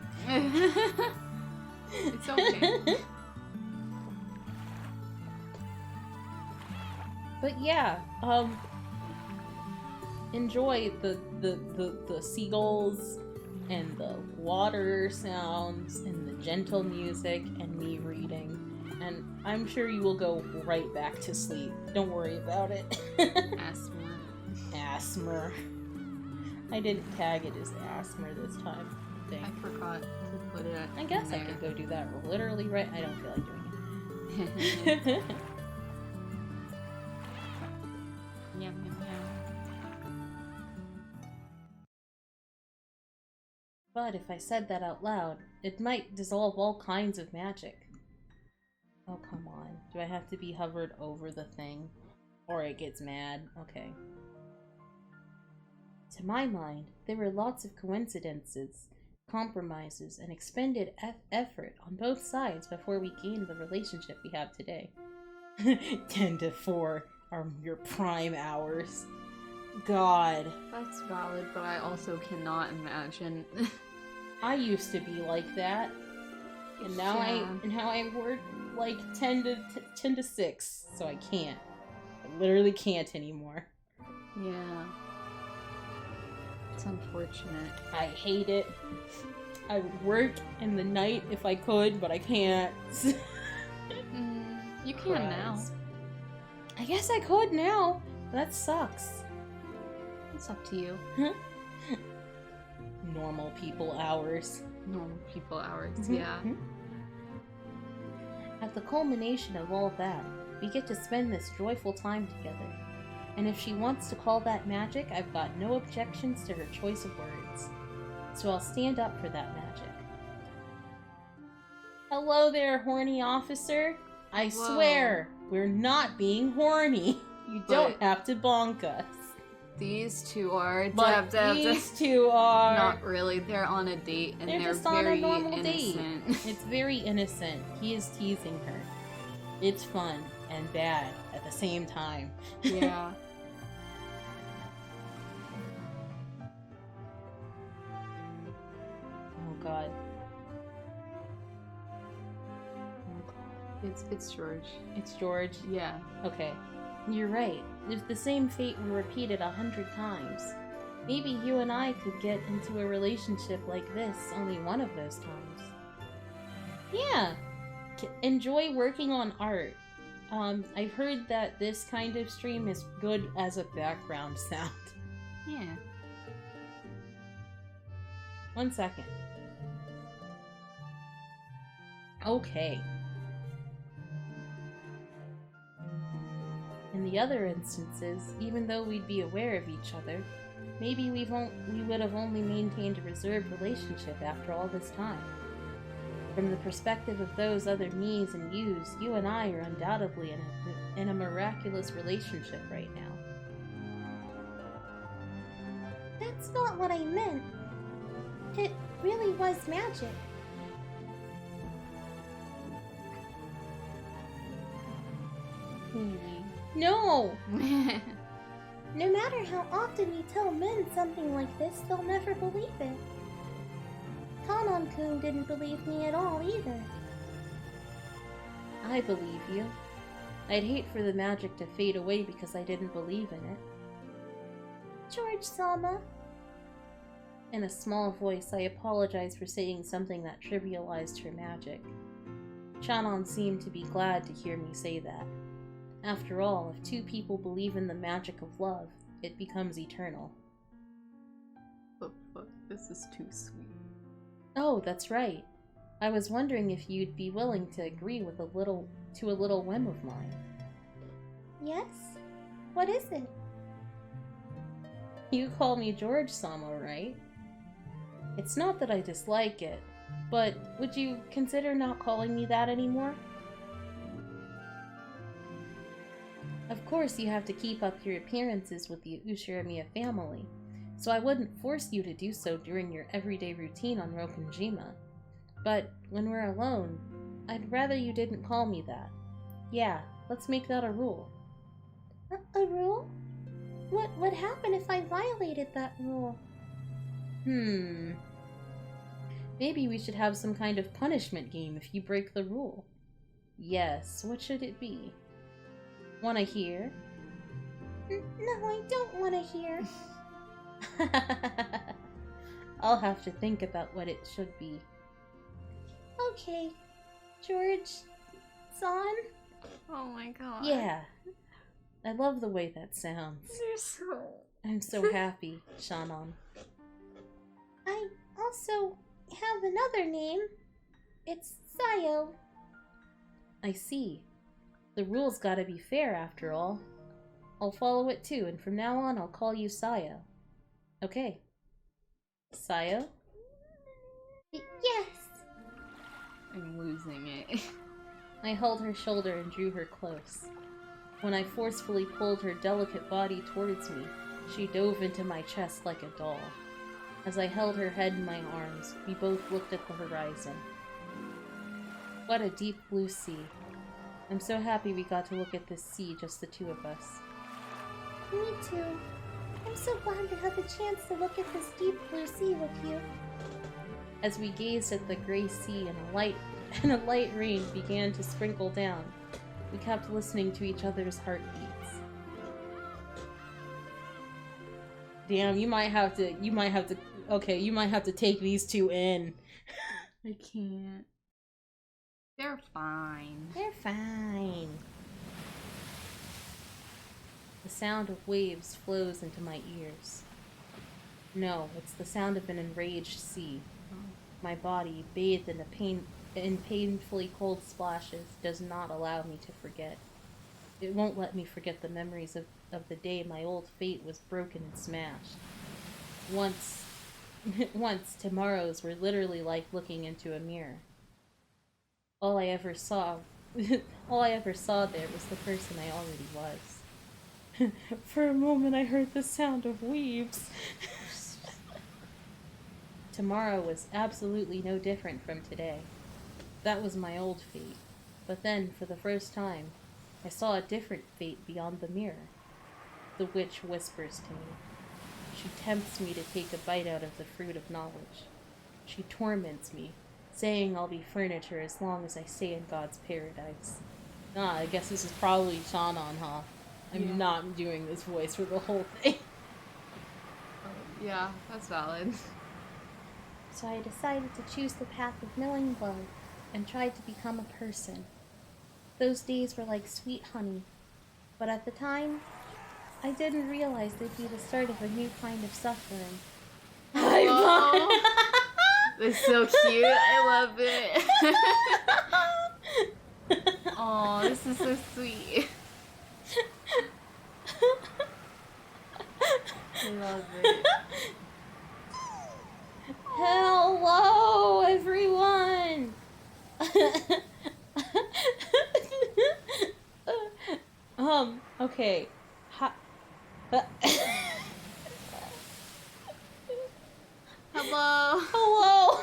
It's okay. But yeah, enjoy the seagulls and the water sounds and the gentle music and me reading. And I'm sure you will go right back to sleep. Don't worry about it. Asthma. I didn't tag it as asthma this time. Dang. I forgot to put it I guess in I there. could go do that literally right. I don't feel like doing it. Yum, yum, yum. But if I said that out loud, it might dissolve all kinds of magic. Oh, come on. Do I have to be hovered over the thing? Or it gets mad? Okay. To my mind, there were lots of coincidences, compromises, and expended effort on both sides before we gained the relationship we have today. 10 to 4 are your prime hours. God. That's valid, but I also cannot imagine. I used to be like that. And now I work like 10 to 6, so I can't. I literally can't anymore. Yeah. It's unfortunate. I hate it. I would work in the night if I could, but I can't. You can now. I guess I could now. That sucks. It's up to you. Normal people hours. Normal people hours, yeah. At the culmination of all that, we get to spend this joyful time together. And if she wants to call that magic, I've got no objections to her choice of words. So I'll stand up for that magic. Hello there, horny officer. I swear, we're not being horny. You don't have to bonk us. These two are. But these two are. Not really. They're on a date, and they're just on a very normal innocent. date. It's very innocent. He is teasing her. It's fun and bad at the same time. Yeah. Oh god. It's George. It's George? Yeah. Okay. You're right. If the same fate were repeated 100 times, maybe you and I could get into a relationship like this only one of those times. Yeah. Enjoy working on art. I've heard that this kind of stream is good as a background sound. Yeah. 1 second. Okay. In the other instances, even though we'd be aware of each other, maybe we would have only maintained a reserved relationship after all this time. From the perspective of those other me's and you's, you and I are undoubtedly in a miraculous relationship right now. That's not what I meant. It really was magic. No! No matter how often you tell men something like this, they'll never believe it. Kanon-kun didn't believe me at all either. I believe you. I'd hate for the magic to fade away because I didn't believe in it. George-sama. In a small voice, I apologized for saying something that trivialized her magic. Shannon seemed to be glad to hear me say that. After all, if two people believe in the magic of love, it becomes eternal. The fuck? This is too sweet. Oh, that's right. I was wondering if you'd be willing to agree with a little whim of mine. Yes? What is it? You call me George-sama, right? It's not that I dislike it, but would you consider not calling me that anymore? Of course, you have to keep up your appearances with the Ushiromiya family, so I wouldn't force you to do so during your everyday routine on Rokunjima. But when we're alone, I'd rather you didn't call me that. Yeah, let's make that a rule. A rule? What would happen if I violated that rule? Maybe we should have some kind of punishment game if you break the rule. Yes, what should it be? Wanna hear? No, I don't want to hear. I'll have to think about what it should be. Okay, George-san? Oh my god. Yeah. I love the way that sounds. I'm so happy, Shannon. I also have another name. It's Sayo. I see. The rule's gotta be fair after all. I'll follow it too, and from now on I'll call you Sayo. Okay. Sayo? Yes! I'm losing it. I held her shoulder and drew her close. When I forcefully pulled her delicate body towards me, she dove into my chest like a doll. As I held her head in my arms, we both looked at the horizon. What a deep blue sea. I'm so happy we got to look at this sea, just the two of us. Me too. I'm so glad to have the chance to look at this deep blue sea with you. As we gazed at the gray sea and a light rain began to sprinkle down, we kept listening to each other's heartbeats. Damn, you might have to take these two in. I can't. They're fine. They're fine. The sound of waves flows into my ears. No, it's the sound of an enraged sea. My body, bathed in a in painfully cold splashes does not allow me to forget. It won't let me forget the memories of the day my old fate was broken and smashed. Once, tomorrows were literally like looking into a mirror. All I ever saw there was the person I already was. For a moment I heard the sound of weebs. Tomorrow was absolutely no different from today. That was my old fate. But then, for the first time, I saw a different fate beyond the mirror. The witch whispers to me. She tempts me to take a bite out of the fruit of knowledge. She torments me, saying I'll be furniture as long as I stay in God's paradise. I guess this is probably Shannon, huh? I'm not doing this voice for the whole thing. Yeah, that's valid. So I decided to choose the path of knowing love and tried to become a person. Those days were like sweet honey, but at the time, I didn't realize they'd be the start of a new kind of suffering. Hello. It's so cute. I love it. Oh, this is so sweet. I love it. Hello, everyone! Okay. Hello. Hello!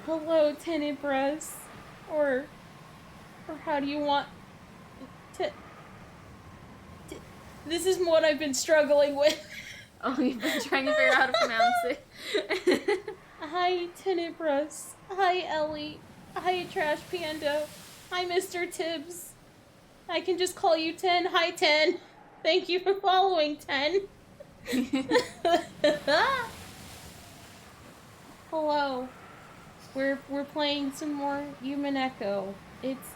Hello, Tenebras. Or how do you want to... This is what I've been struggling with. Oh, you've been trying to figure out how to pronounce it. Hi, Tenebras. Hi, Ellie. Hi, Trash Panda. Hi, Mr. Tibbs. I can just call you 10. Hi, 10. Thank you for following, 10. Hello. We're playing some more Umineko. It's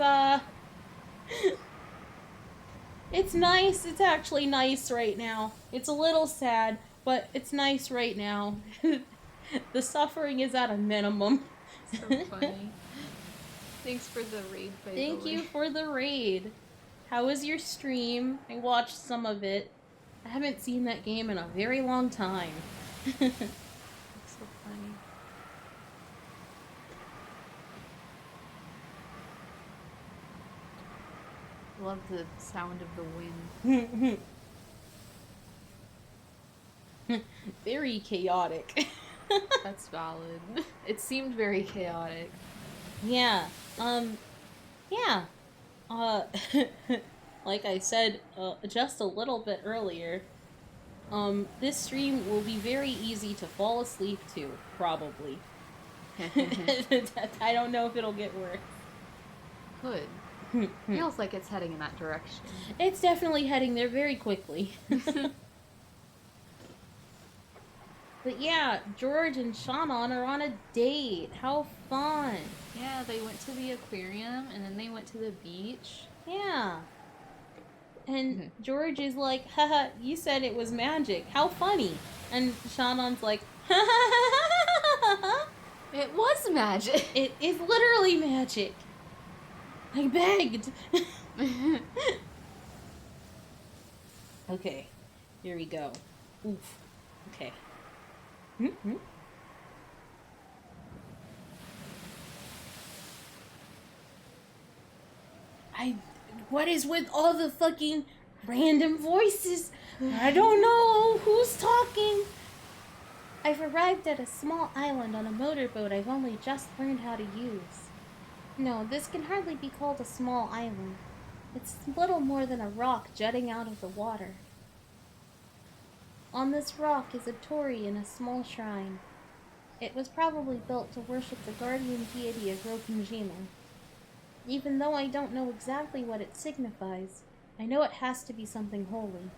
nice. It's actually nice right now. It's a little sad, but it's nice right now. The suffering is at a minimum. So funny. Thanks for the raid, by the way. Thank you for the raid. How was your stream? I watched some of it. I haven't seen that game in a very long time. It's so funny. Love the sound of the wind. Very chaotic. That's valid. It seemed very chaotic. Yeah. Yeah. Like I said just a little bit earlier, this stream will be very easy to fall asleep to, probably. I don't know if it'll get worse. Could. Feels like it's heading in that direction. It's definitely heading there very quickly. But yeah, George and Shannon are on a date. How fun. Yeah, they went to the aquarium and then they went to the beach. Yeah. And George is like, haha, you said it was magic. How funny. And Shannon's like, ha ha ha ha ha. It was magic. It is literally magic. I begged. Okay, here we go. Oof. Okay. Mm-hmm. What is with all the fucking random voices? I don't know who's talking. I've arrived at a small island on a motorboat I've only just learned how to use. No, this can hardly be called a small island. It's little more than a rock jutting out of the water. On this rock is a torii and a small shrine. It was probably built to worship the guardian deity of Rokunjima. Even though I don't know exactly what it signifies, I know it has to be something holy.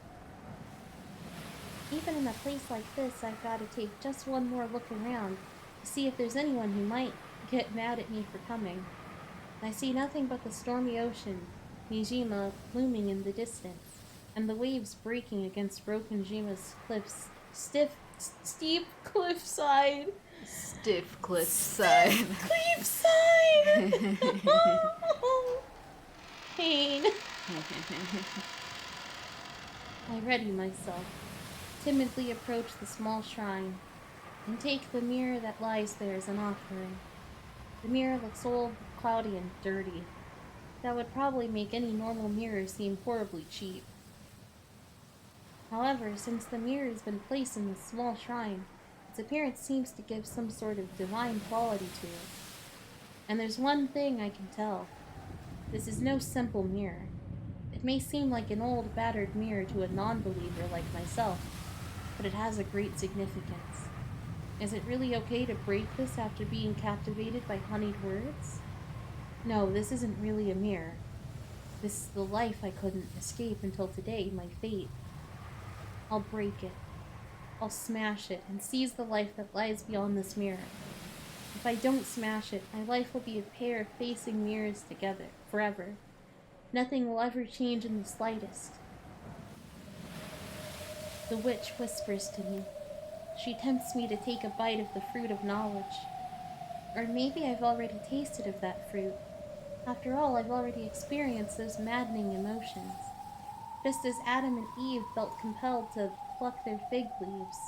Even in a place like this, I've got to take just one more look around to see if there's anyone who might get mad at me for coming. I see nothing but the stormy ocean, Nijima, looming in the distance. and the waves breaking against Rokunjima's steep cliffside. Stiff cliffside. Cliffside! Pain. I ready myself, timidly approach the small shrine, and take the mirror that lies there as an offering. The mirror looks old, cloudy, and dirty. That would probably make any normal mirror seem horribly cheap. However, since the mirror has been placed in this small shrine, its appearance seems to give some sort of divine quality to it. And there's one thing I can tell. This is no simple mirror. It may seem like an old, battered mirror to a non-believer like myself, but it has a great significance. Is it really okay to break this after being captivated by honeyed words? No, this isn't really a mirror. This is the life I couldn't escape until today, my fate. I'll break it. I'll smash it and seize the life that lies beyond this mirror. If I don't smash it, my life will be a pair of facing mirrors together, forever. Nothing will ever change in the slightest. The witch whispers to me. She tempts me to take a bite of the fruit of knowledge. Or maybe I've already tasted of that fruit. After all, I've already experienced those maddening emotions. Just as Adam and Eve felt compelled to pluck their fig leaves.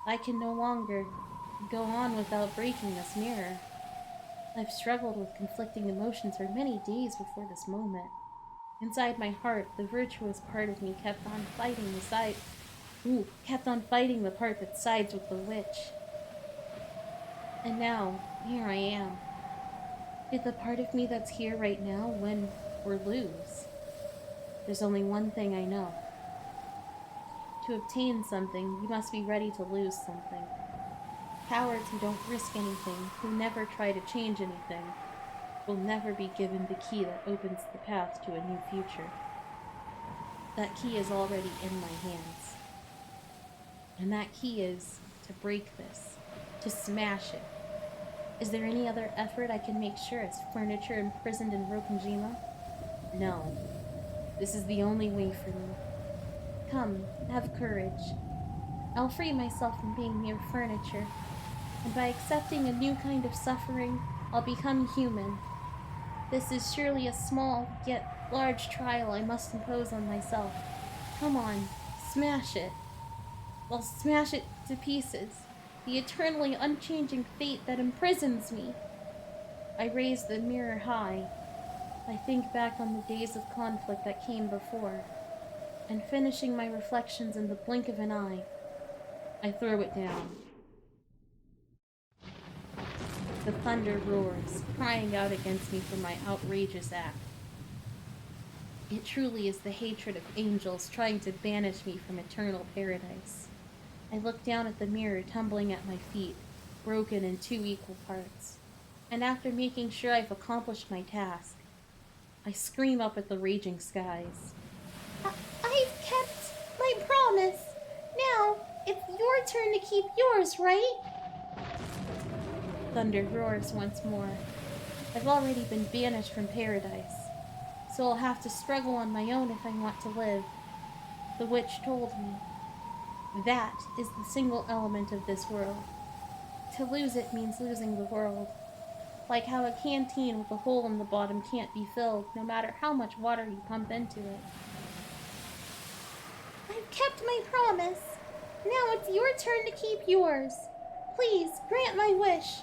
I can no longer go on without breaking this mirror. I've struggled with conflicting emotions for many days before this moment. Inside my heart, the virtuous part of me kept on fighting the part that sides with the witch. And now, here I am. Did the part of me that's here right now win or lose? There's only one thing I know. To obtain something, you must be ready to lose something. Cowards who don't risk anything, who never try to change anything, will never be given the key that opens the path to a new future. That key is already in my hands. And that key is to break this, to smash it. Is there any other effort I can make sure it's furniture imprisoned in Rokunjima? No. This is the only way for me. Come, have courage. I'll free myself from being mere furniture, and by accepting a new kind of suffering, I'll become human. This is surely a small, yet large trial I must impose on myself. Come on, smash it. I'll smash it to pieces. The eternally unchanging fate that imprisons me. I raise the mirror high. I think back on the days of conflict that came before, and finishing my reflections in the blink of an eye, I throw it down. The thunder roars, crying out against me for my outrageous act. It truly is the hatred of angels trying to banish me from eternal paradise. I look down at the mirror tumbling at my feet, broken in 2 equal parts, and after making sure I've accomplished my task, I scream up at the raging skies. I've kept my promise. Now, it's your turn to keep yours, right? Thunder roars once more. I've already been banished from paradise, so I'll have to struggle on my own if I want to live. The witch told me. That is the single element of this world. To lose it means losing the world. Like how a canteen with a hole in the bottom can't be filled, no matter how much water you pump into it. I've kept my promise. Now it's your turn to keep yours. Please, grant my wish.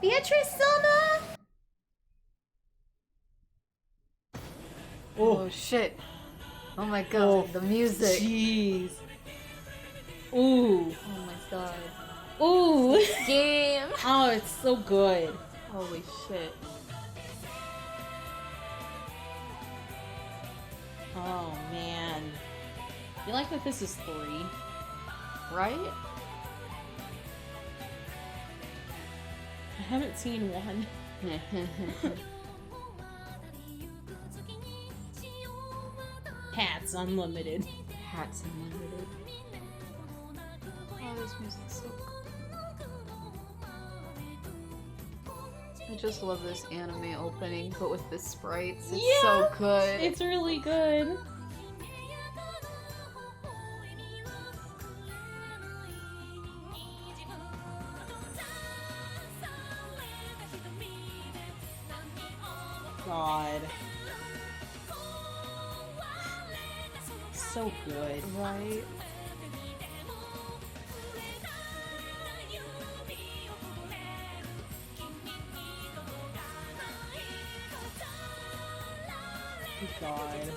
Beatrice-sama! Oh shit. Oh my god, the music. Jeez. Ooh. Oh my god. Ooh. Game. Oh, it's so good. Holy shit. Oh, man. You like that this is 3? Right? I haven't seen 1. Hats Unlimited. Hats Unlimited. Oh, this music's so cool. I just love this anime opening, but with the sprites. It's so good. It's really good. God. So good. Right? God.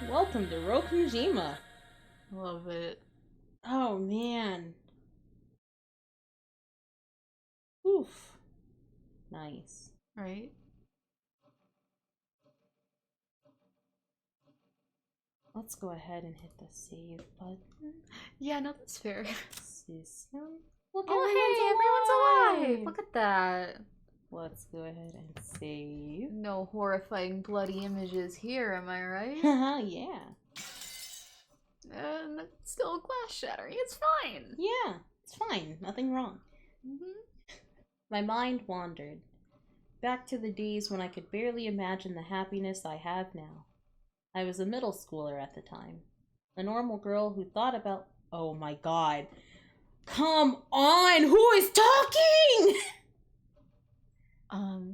Welcome to Rokunjima. Love it. Oh man. Oof. Nice. Right? Let's go ahead and hit the save button. Yeah, no, that's fair. System. Look, Oh, hey, everyone's alive! Look at that. Let's go ahead and save. No horrifying bloody images here, am I right? Haha, yeah. And it's still glass shattering. It's fine. Yeah, it's fine. Nothing wrong. My mind wandered. Back to the days when I could barely imagine the happiness I have now. I was a middle schooler at the time. A normal girl who thought about... Oh my god. Come on! Who is talking?!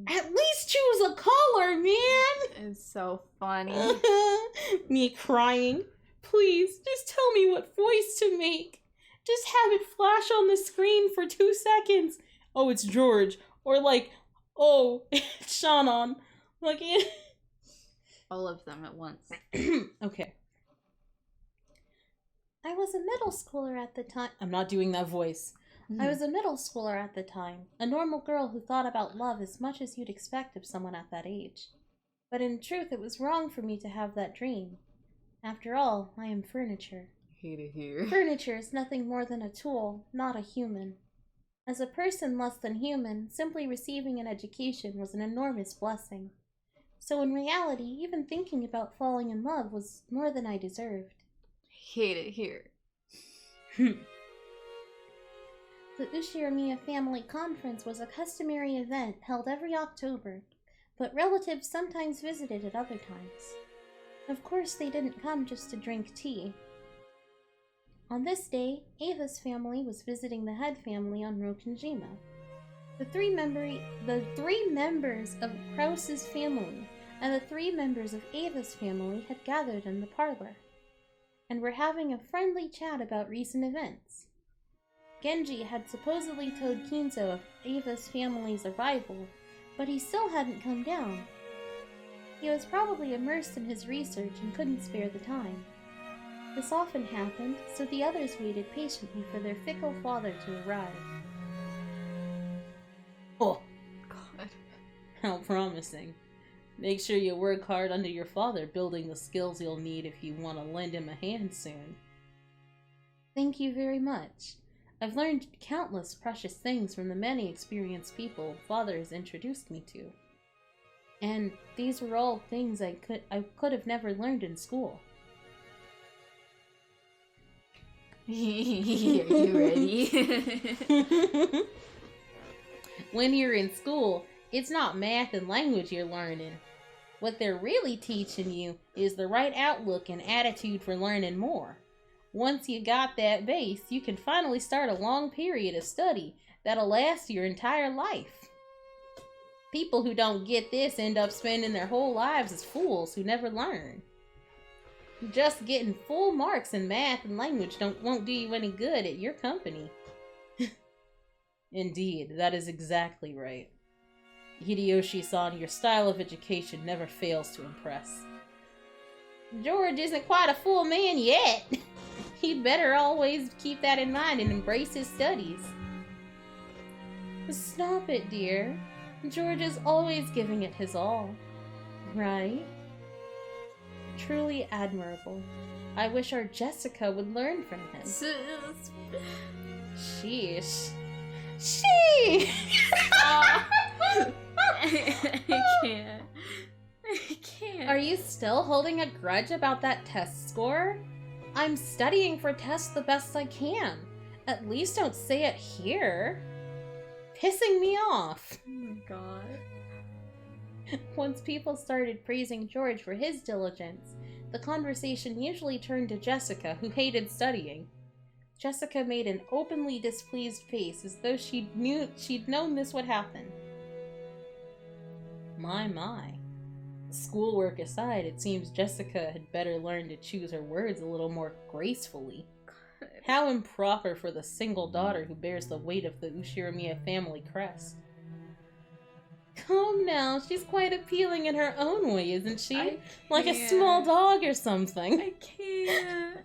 At least choose a color, man! It's so funny. Me crying. Please, just tell me what voice to make. Just have it flash on the screen for 2 seconds. Oh, it's George. Or like, oh, it's Shannon. Like, All of them at once. Okay. I was a middle schooler at the time. I'm not doing that voice. I was a middle schooler at the time, a normal girl who thought about love as much as you'd expect of someone at that age. But in truth, it was wrong for me to have that dream. After all, I am furniture. Hate it here. Furniture is nothing more than a tool, not a human. As a person less than human, simply receiving an education was an enormous blessing. So in reality, even thinking about falling in love was more than I deserved. Hate it here. The Ushiramiya Family Conference was a customary event held every October, but relatives sometimes visited at other times. Of course, they didn't come just to drink tea. On this day, Ava's family was visiting the head family on Rokunjima. The three members of Krause's family and the 3 members of Ava's family had gathered in the parlor, and were having a friendly chat about recent events. Genji had supposedly told Kinzo of Ava's family's arrival, but he still hadn't come down. He was probably immersed in his research and couldn't spare the time. This often happened, so the others waited patiently for their fickle father to arrive. Oh, God. how promising. Make sure you work hard under your father, building the skills you'll need if you want to lend him a hand soon. Thank you very much. I've learned countless precious things from the many experienced people Father has introduced me to. And these were all things I could have never learned in school. Are you ready? When you're in school, it's not math and language you're learning. What they're really teaching you is the right outlook and attitude for learning more. Once you got that base, you can finally start a long period of study that'll last your entire life. People who don't get this end up spending their whole lives as fools who never learn. Just getting full marks in math and language won't do you any good at your company. Indeed, that is exactly right. Hideyoshi-san, your style of education never fails to impress. George isn't quite a full man yet. He'd better always keep that in mind and embrace his studies. Stop it, dear. George is always giving it his all. Right? Truly admirable. I wish our Jessica would learn from him. Sheesh. Sheesh! I can't. I can't. Are you still holding a grudge about that test score? I'm studying for tests the best I can. At least don't say it here. Pissing me off. Oh my god. Once people started praising George for his diligence, the conversation usually turned to Jessica, who hated studying. Jessica made an openly displeased face, as though she'd known this would happen. My. Schoolwork aside, it seems Jessica had better learn to choose her words a little more gracefully. How improper for the single daughter who bears the weight of the Ushiramiya family crest. Come now, she's quite appealing in her own way, isn't she? Like a small dog or something. I can't.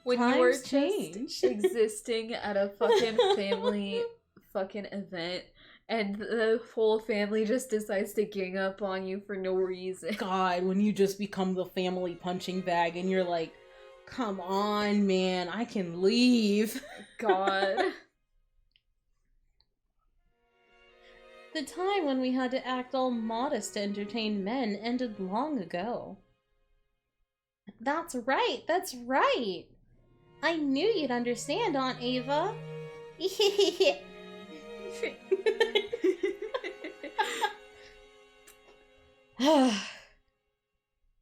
When Times you were change. just existing at a fucking family fucking event, and the whole family just decides to gang up on you for no reason. God, when you just become the family punching bag and you're like, come on, man, I can leave. God. The time when we had to act all modest to entertain men ended long ago. That's right. I knew you'd understand, Aunt Ava.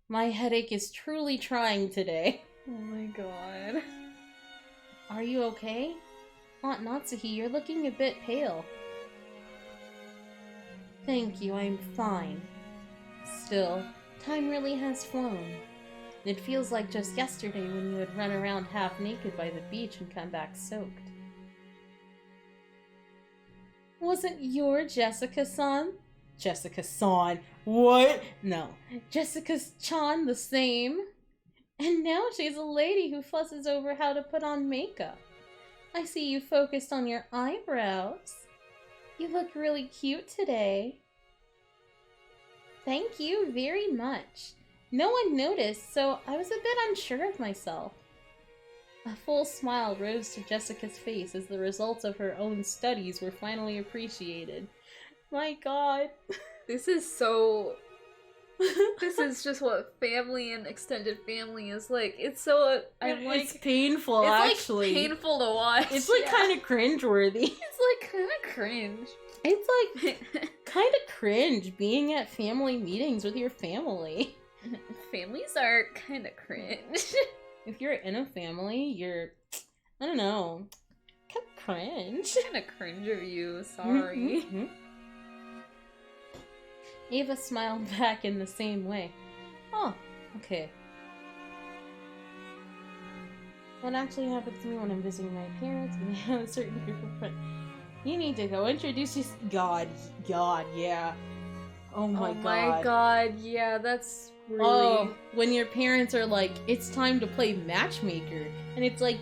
My headache is truly trying today. Oh my god. Are you okay? Aunt Natsuhi, you're looking a bit pale. Thank you, I'm fine. Still, time really has flown. It feels like just yesterday when you had run around half naked by the beach and come back soaked. Wasn't your Jessica-san? Jessica-san? What? No. Jessica-chan the same? And now she's a lady who fusses over how to put on makeup. I see you focused on your eyebrows. You look really cute today. Thank you very much. No one noticed, so I was a bit unsure of myself. A full smile rose to Jessica's face as the results of her own studies were finally appreciated. My god. This is so... This is just what family and extended family is like. It's so... It's painful, actually. It's like painful to watch. It's like kind of cringeworthy. It's like kind of cringe. It's like kind of cringe being at family meetings with your family. Families are kind of cringe. If you're in a family, you're, I don't know, kind of cringe. Kind of cringe of you, sorry. Ava smiled back in the same way. Oh, okay. What actually happens to me when I'm visiting my parents and they have a certain group of friends? You need to go introduce yourself. God, yeah. Oh my god, yeah, that's really... Oh, when your parents are like, it's time to play matchmaker, and it's like,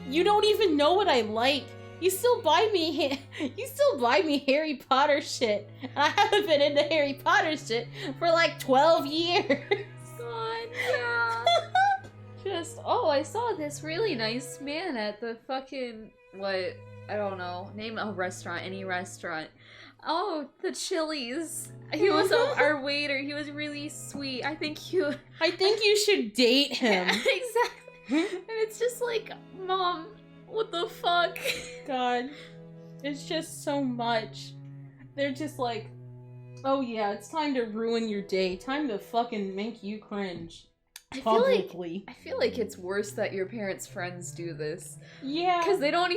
you don't even know what I like. You still buy me Harry Potter shit, and I haven't been into Harry Potter shit for like 12 years. God, yeah. Just, oh, I saw this really nice man at the fucking, what, I don't know, name a restaurant, any restaurant. Oh, the Chili's. He was our waiter. He was really sweet. I think you should date him. Exactly. And it's just like, Mom, what the fuck? God. It's just so much. They're just like, oh yeah, it's time to ruin your day. Time to fucking make you cringe. Publicly. I feel like it's worse that your parents' friends do this. Yeah. Because they know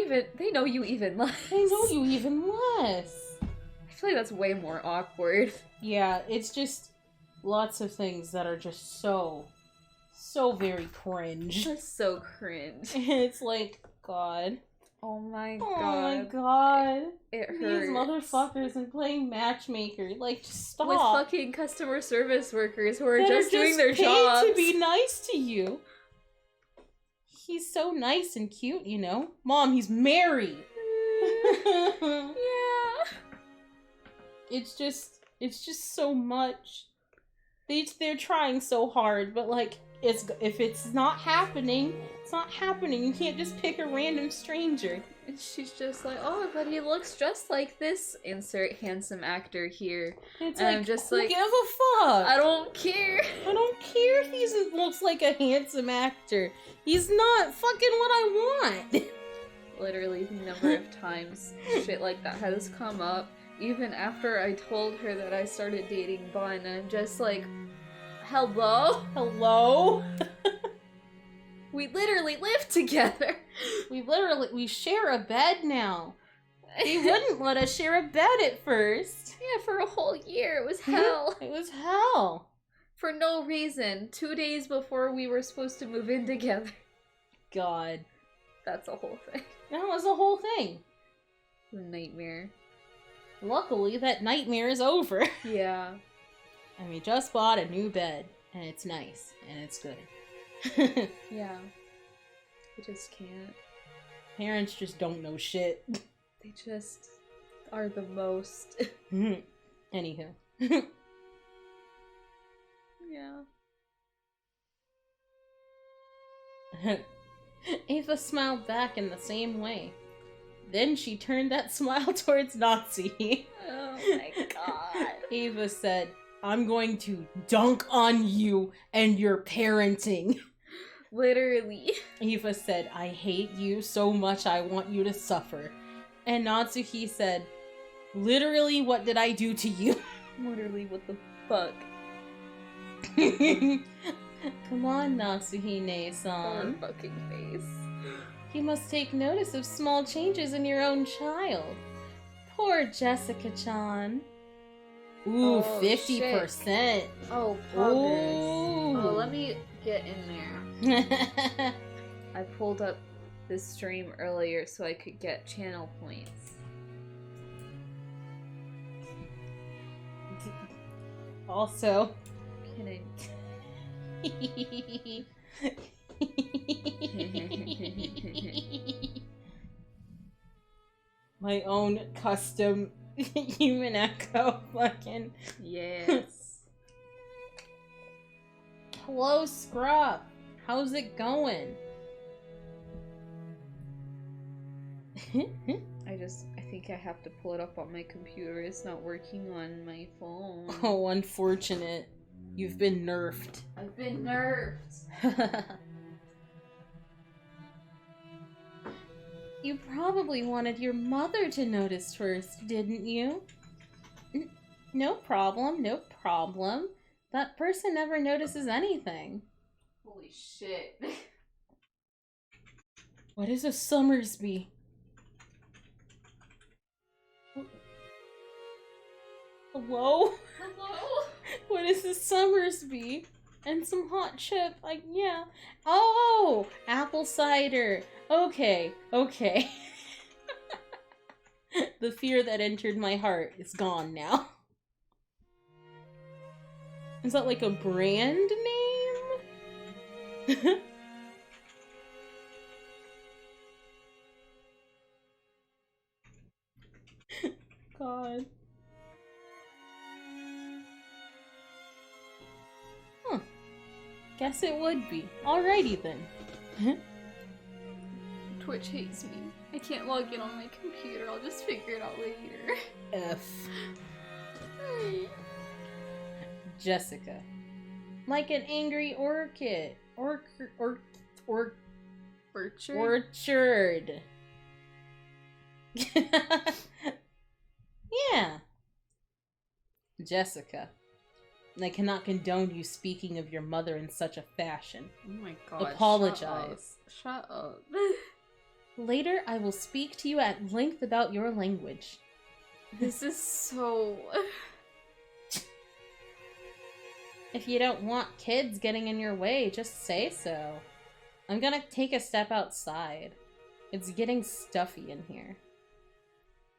you even less. They know you even less. I feel like that's way more awkward. Yeah, it's just lots of things that are just so very cringe. Just so cringe. It's like, God. Oh my god. Oh my god. It hurts. These motherfuckers and playing matchmaker. Like, just stop. With fucking customer service workers who are that just doing their paid jobs. To be nice to you. He's so nice and cute, you know? Mom, he's married. Yeah. It's just so much. They're trying so hard, but like, if it's not happening, it's not happening. You can't just pick a random stranger. And she's just like, oh, but he looks just like this. Insert handsome actor here. It's and like, I'm just who like, give a fuck? I don't care. I don't care if he looks like a handsome actor. He's not fucking what I want. Literally the number of times shit like that has come up. Even after I told her that I started dating Bunn, I'm just like, hello? Hello? We literally live together. We share a bed now. He wouldn't let us share a bed at first. Yeah, for a whole year. It was hell. It was hell. For no reason. 2 days before we were supposed to move in together. God. That's a whole thing. That was the whole thing. A nightmare. Luckily, that nightmare is over. Yeah. And we just bought a new bed. And it's nice. And it's good. Yeah. I just can't. Parents just don't know shit. They just are the most. Anywho. Yeah. Ava smiled back in the same way. Then she turned that smile towards Nazi. Oh my god. Ava said, I'm going to dunk on you and your parenting. Literally. Eva said, I hate you so much I want you to suffer. And Natsuki said, literally, what did I do to you? Literally, what the fuck? Come on, Natsuhine-san. Her fucking face. You must take notice of small changes in your own child. Poor Jessica-chan. Ooh, Oh, 50%. Oh, progress. Ooh. Oh, let me get in there. I pulled up this stream earlier so I could get channel points. Also. Can I... My own custom Umineko fucking. Yes. Hello, Scrub. How's it going? I think I have to pull it up on my computer. It's not working on my phone. Oh, unfortunate. You've been nerfed. I've been nerfed. You probably wanted your mother to notice first, didn't you? No problem, no problem. That person never notices anything. Holy shit. What is a Summersby? Hello? Hello? What is a Summersby? And some hot chip, like, yeah. Oh! Apple cider. Okay, okay. The fear that entered my heart is gone now. Is that like a brand name? God. Huh. Guess it would be. Alrighty then. Twitch hates me. I can't log in on my computer. I'll just figure it out later. F. Jessica. Like an angry orchid. Orchard. Yeah. Jessica. I cannot condone you speaking of your mother in such a fashion. Oh my god. Apologize. Shut up. Later, I will speak to you at length about your language. This is so... If you don't want kids getting in your way, just say so. I'm gonna take a step outside. It's getting stuffy in here.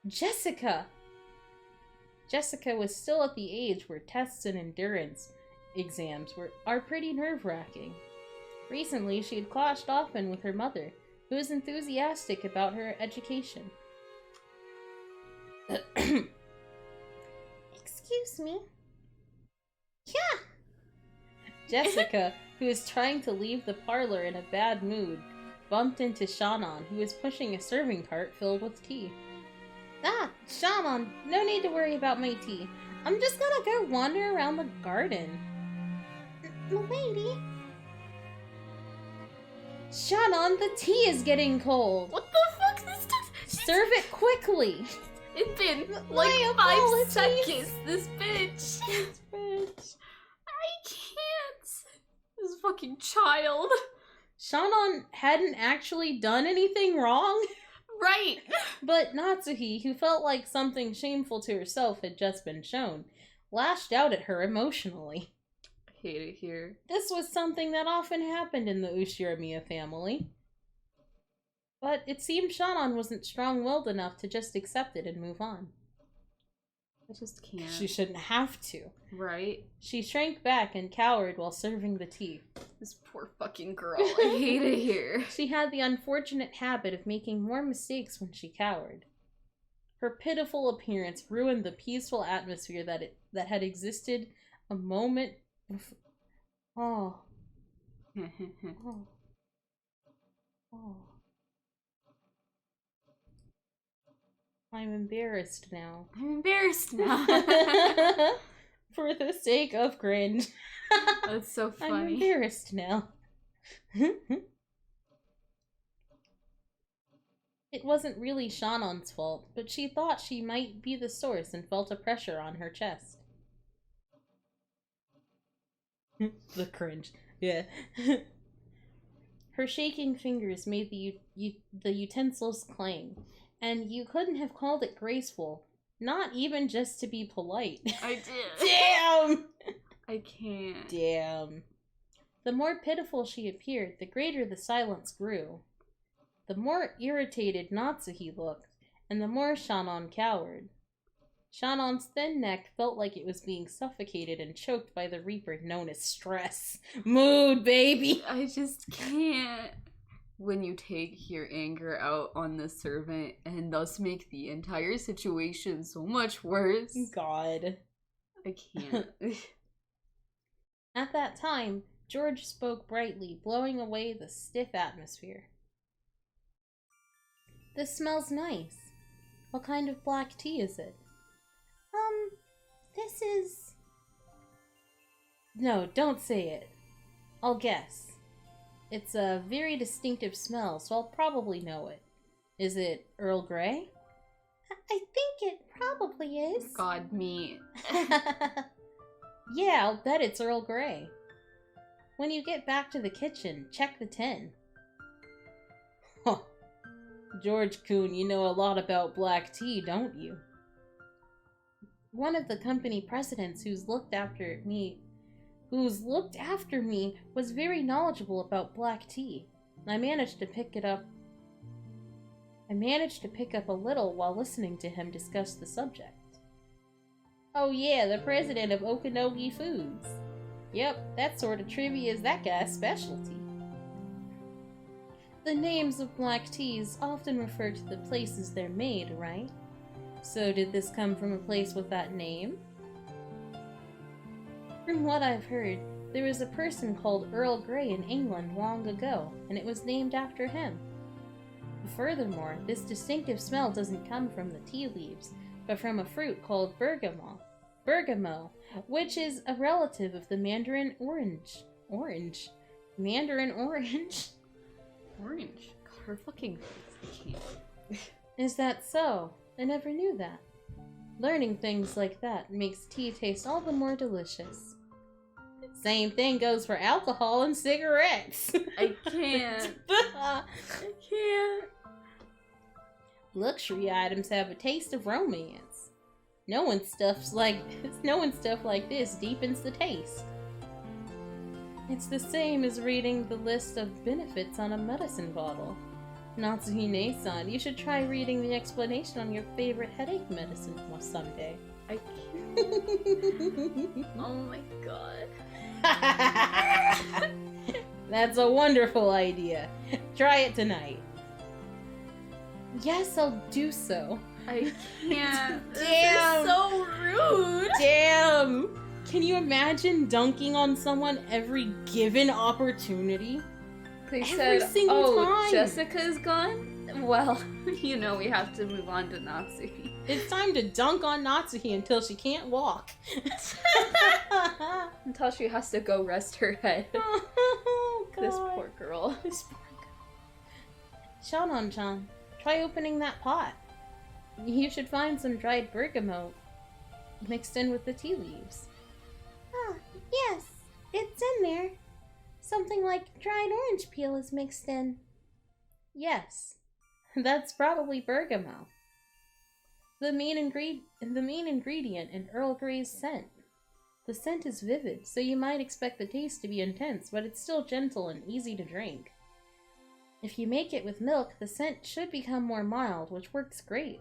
Jessica! Jessica was still at the age where tests and endurance exams are pretty nerve-wracking. Recently, she had clashed often with her mother, who was enthusiastic about her education. Excuse me. Yeah! Jessica, who was trying to leave the parlor in a bad mood, bumped into Shannon, who was pushing a serving cart filled with tea. Ah, Shannon, no need to worry about my tea. I'm just gonna go wander around the garden. Lady. Shannon, the tea is getting cold. What the fuck? This took... Serve it quickly. It's been My like 5 apologies. seconds. This bitch. This bitch. I can't. This fucking child. Shannon hadn't actually done anything wrong. Right! But Natsuhi, who felt like something shameful to herself had just been shown, lashed out at her emotionally. I hate it here. This was something that often happened in the Ushiramiya family. But it seemed Shannon wasn't strong-willed enough to just accept it and move on. I just can't. She shouldn't have to. Right? She shrank back and cowered while serving the tea. This poor fucking girl. I hate it here. She had the unfortunate habit of making more mistakes when she cowered. Her pitiful appearance ruined the peaceful atmosphere that had existed a moment before. Oh. Oh. Oh. I'm embarrassed now. I'm embarrassed now. For the sake of cringe. That's so funny. I'm embarrassed now. It wasn't really Shannon's fault, but she thought she might be the source and felt a pressure on her chest. The cringe. Yeah. Her shaking fingers made the utensils clang, and you couldn't have called it graceful, not even just to be polite. I did. Damn! I can't. Damn. The more pitiful she appeared, the greater the silence grew. The more irritated Natsuhi looked, and the more Shannon cowered. Shannon's thin neck felt like it was being suffocated and choked by the reaper known as stress. Mood, baby! I just can't. When you take your anger out on the servant and thus make the entire situation so much worse. God. I can't. At that time, George spoke brightly, blowing away the stiff atmosphere. This smells nice. What kind of black tea is it? This is... No, don't say it. I'll guess. It's a very distinctive smell, so I'll probably know it. Is it Earl Grey? I think it probably is. God, me. Yeah, I'll bet it's Earl Grey. When you get back to the kitchen, check the tin. Huh. George-kun, you know a lot about black tea, don't you? One of the company presidents who's looked after me was very knowledgeable about black tea. I managed to pick up a little while listening to him discuss the subject. Oh yeah, the president of Okanogi Foods. Yep, that sort of trivia is that guy's specialty. The names of black teas often refer to the places they're made, right? So did this come from a place with that name? From what I've heard, there was a person called Earl Grey in England long ago, and it was named after him. Furthermore, this distinctive smell doesn't come from the tea leaves, but from a fruit called bergamot, which is a relative of the mandarin orange. Mandarin orange? Orange. God, her fucking face. I can't. Is that so? I never knew that. Learning things like that makes tea taste all the more delicious. Same thing goes for alcohol and cigarettes. I can't. I can't. Luxury items have a taste of romance. Knowing stuff like this deepens the taste. It's the same as reading the list of benefits on a medicine bottle. Natsuhine-san, you should try reading the explanation on your favorite headache medicine someday. I can't. Oh my god. That's a wonderful idea. Try it tonight. Yes, I'll do so. I can't. Damn. This is so rude. Damn. Can you imagine dunking on someone every given opportunity? They Every said, single "Oh, time." Jessica's gone." Well, you know we have to move on to Natsuhi. It's time to dunk on Natsuhi until she can't walk. Until she has to go rest her head. Oh, God. This poor girl. This poor girl. Shannon-chan, try opening that pot. You should find some dried bergamot mixed in with the tea leaves. Ah, yes, it's in there. Something like dried orange peel is mixed in. Yes, that's probably bergamot. The main ingredient in Earl Grey's scent. The scent is vivid, so you might expect the taste to be intense, but it's still gentle and easy to drink. If you make it with milk, the scent should become more mild, which works great.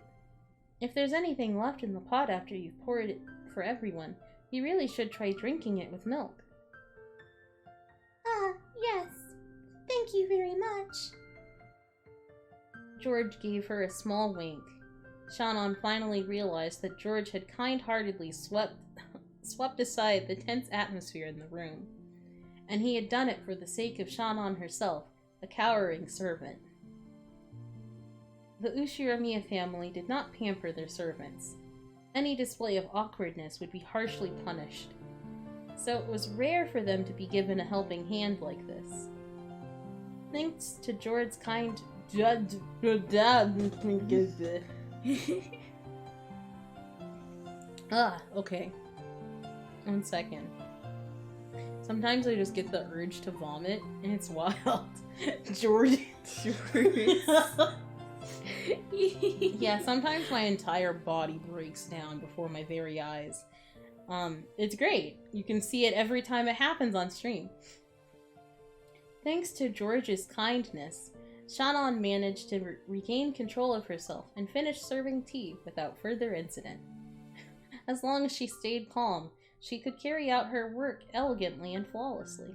If there's anything left in the pot after you've poured it for everyone, you really should try drinking it with milk. Ah, yes. Thank you very much. George gave her a small wink. Shannon finally realized that George had kind-heartedly swept aside the tense atmosphere in the room, and he had done it for the sake of Shannon herself, a cowering servant. The Ushiramiya family did not pamper their servants. Any display of awkwardness would be harshly punished, so it was rare for them to be given a helping hand like this. Thanks to George's kind okay. 1 second. Sometimes I just get the urge to vomit, and it's wild. George. Yeah, sometimes my entire body breaks down before my very eyes. It's great. You can see it every time it happens on stream. Thanks to George's kindness, Shannon managed to regain control of herself and finish serving tea without further incident. As long as she stayed calm, she could carry out her work elegantly and flawlessly.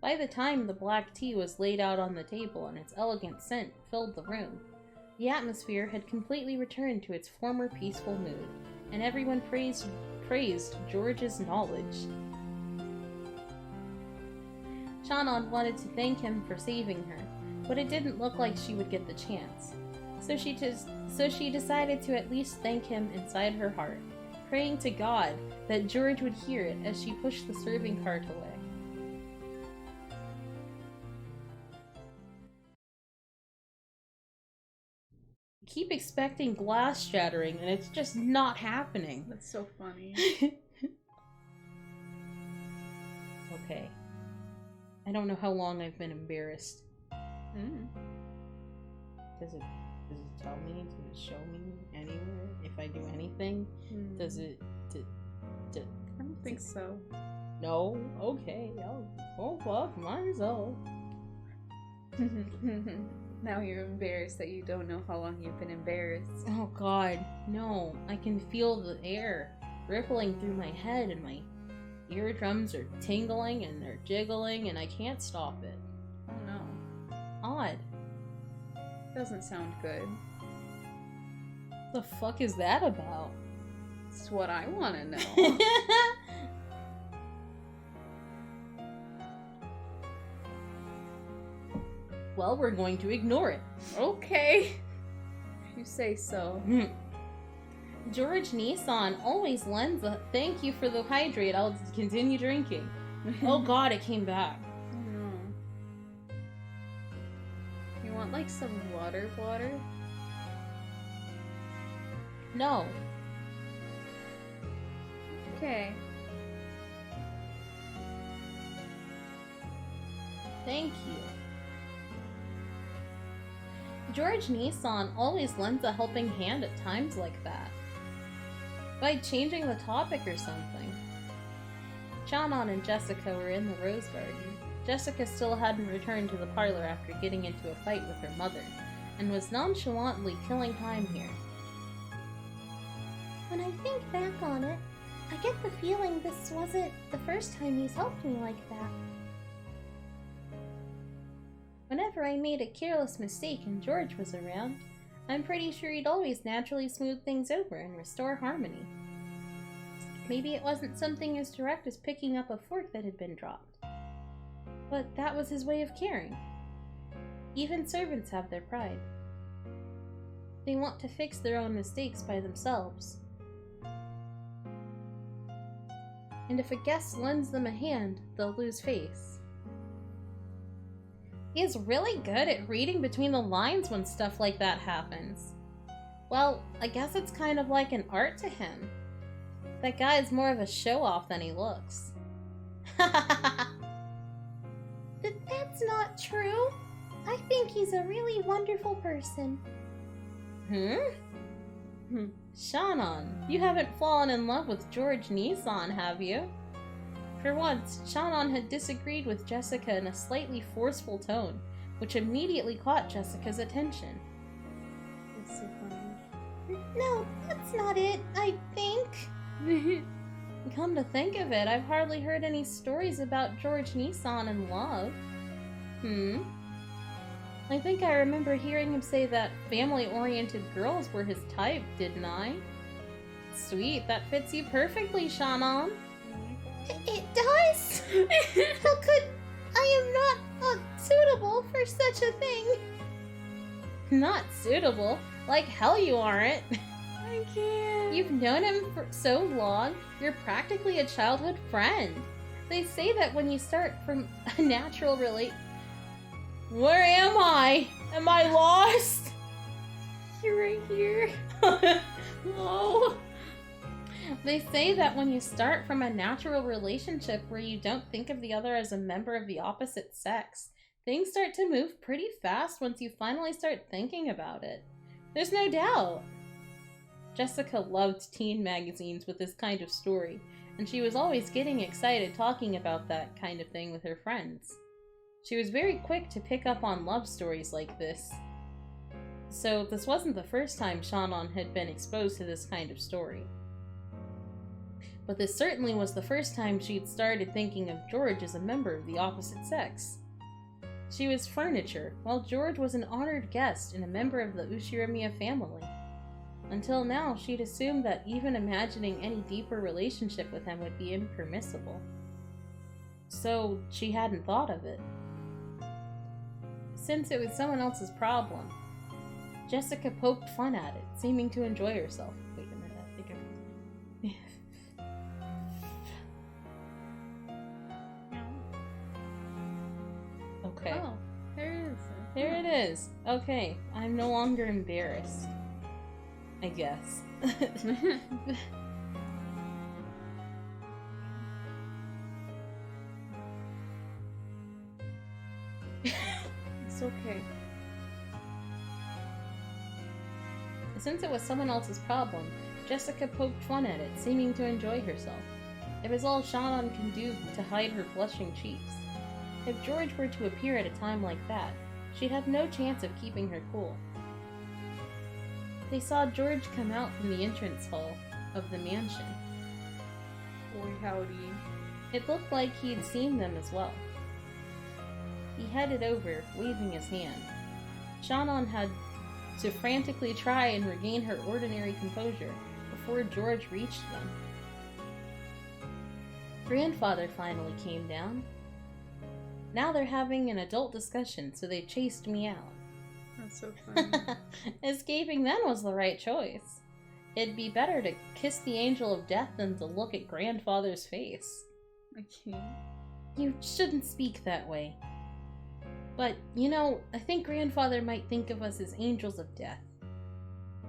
By the time the black tea was laid out on the table and its elegant scent filled the room, the atmosphere had completely returned to its former peaceful mood, and everyone praised George's knowledge. Shannon wanted to thank him for saving her, but it didn't look like she would get the chance. So she decided to at least thank him inside her heart, praying to God that George would hear it as she pushed the serving cart away. I keep expecting glass shattering, and it's just not happening. That's so funny. Okay. I don't know how long I've been embarrassed. Does it tell me? Does it show me anywhere if I do anything? Does it? I don't think so. No. Okay. Oh fuck. Mine's all. Now you're embarrassed that you don't know how long you've been embarrassed. Oh god, no. I can feel the air rippling through my head, and my eardrums are tingling and they're jiggling, and I can't stop it. Oh no. Odd. Doesn't sound good. The fuck is that about? It's what I want to know. Well, we're going to ignore it. Okay. If you say so. George Nissan always lends a thank you for the hydrate. I'll continue drinking. Oh god, it came back. Oh no. You want like some water? No. Okay. Thank you. George Nissan always lends a helping hand at times like that. By changing the topic or something. Shannon and Jessica were in the rose garden. Jessica still hadn't returned to the parlor after getting into a fight with her mother, and was nonchalantly killing time here. When I think back on it, I get the feeling this wasn't the first time he's helped me like that. Whenever I made a careless mistake and George was around, I'm pretty sure he'd always naturally smooth things over and restore harmony. Maybe it wasn't something as direct as picking up a fork that had been dropped. But that was his way of caring. Even servants have their pride. They want to fix their own mistakes by themselves. And if a guest lends them a hand, they'll lose face. He is really good at reading between the lines when stuff like that happens. Well, I guess it's kind of like an art to him. That guy is more of a show-off than he looks. That's not true. I think he's a really wonderful person. Shannon, you haven't fallen in love with George Nissan, have you? For once, Shannon had disagreed with Jessica in a slightly forceful tone, which immediately caught Jessica's attention. It's so funny. No, that's not it, I think. Come to think of it, I've hardly heard any stories about George Nissan in love. I think I remember hearing him say that family-oriented girls were his type, didn't I? Sweet, that fits you perfectly, Shannon. It does? How could... I am not suitable for such a thing. Not suitable? Like hell you aren't. I can't. You've known him for so long, you're practically a childhood friend. They say that when you start from a natural Where am I? Am I lost? You're right here. Oh. They say that when you start from a natural relationship where you don't think of the other as a member of the opposite sex, things start to move pretty fast once you finally start thinking about it. There's no doubt. Jessica loved teen magazines with this kind of story, and she was always getting excited talking about that kind of thing with her friends. She was very quick to pick up on love stories like this. So this wasn't the first time Shannon had been exposed to this kind of story. But this certainly was the first time she'd started thinking of George as a member of the opposite sex. She was furniture, while George was an honored guest and a member of the Ushirimiya family. Until now, she'd assumed that even imagining any deeper relationship with him would be impermissible. So she hadn't thought of it. Since it was someone else's problem, Jessica poked fun at it, seeming to enjoy herself. Wait a minute, I think Okay. Oh, there it is. There it is. Okay, I'm no longer embarrassed. I guess. It's okay. Since it was someone else's problem, Jessica poked fun at it, seeming to enjoy herself. It was all Shannon can do to hide her blushing cheeks. If George were to appear at a time like that, she'd have no chance of keeping her cool. They saw George come out from the entrance hall of the mansion. Boy, howdy. It looked like he'd seen them as well. He headed over, waving his hand. Shannon had to frantically try and regain her ordinary composure before George reached them. Grandfather finally came down. Now they're having an adult discussion, so they chased me out. That's so funny. Escaping then was the right choice. It'd be better to kiss the angel of death than to look at Grandfather's face. I can't. You shouldn't speak that way. But, you know, I think Grandfather might think of us as angels of death.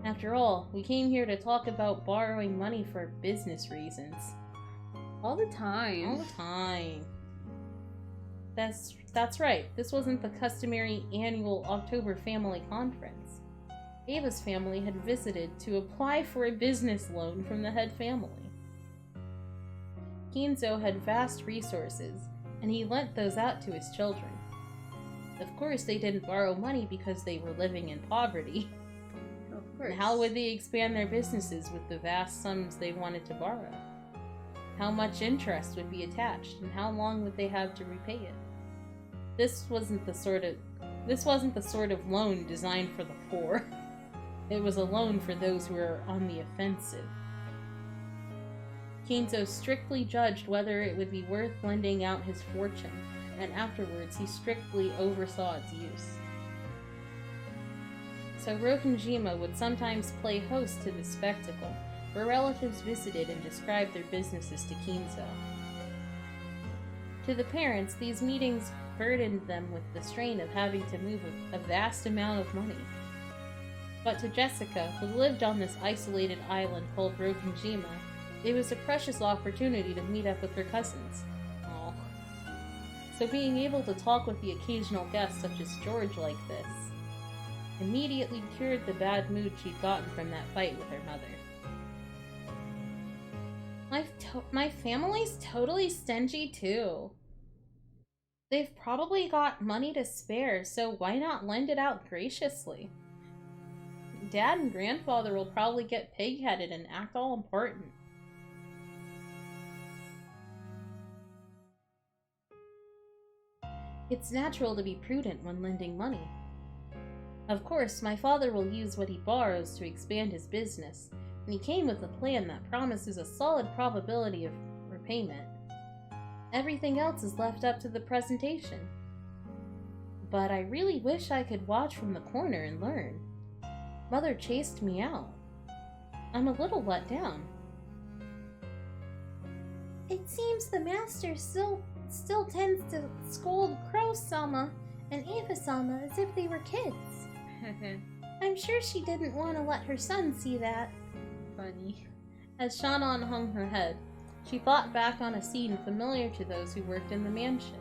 After all, we came here to talk about borrowing money for business reasons. All the time. All the time. That's right. This wasn't the customary annual October family conference. Ava's family had visited to apply for a business loan from the head family. Kinzo had vast resources, and he lent those out to his children. Of course, they didn't borrow money because they were living in poverty. Of course. And how would they expand their businesses with the vast sums they wanted to borrow? How much interest would be attached, and how long would they have to repay it? This wasn't the sort of loan designed for the poor. It was a loan for those who were on the offensive. Kinzo strictly judged whether it would be worth lending out his fortune, and afterwards he strictly oversaw its use. So Rokenjima would sometimes play host to this spectacle, where relatives visited and described their businesses to Kinzo. To the parents, these meetings burdened them with the strain of having to move a vast amount of money. But to Jessica, who lived on this isolated island called Rokenjima, it was a precious opportunity to meet up with her cousins. Aww. so being able to talk with the occasional guest such as George like this immediately cured the bad mood she'd gotten from that fight with her mother. My family's totally stingy too. They've probably got money to spare, so why not lend it out graciously? Dad and grandfather will probably get pig-headed and act all important. It's natural to be prudent when lending money. Of course, my father will use what he borrows to expand his business, and he came with a plan that promises a solid probability of repayment. Everything else is left up to the presentation. But I really wish I could watch from the corner and learn. Mother chased me out. I'm a little let down. It seems the master still tends to scold Crow-sama and Ava-sama as if they were kids. I'm sure she didn't want to let her son see that. Funny. As Shannon hung her head, she thought back on a scene familiar to those who worked in the mansion.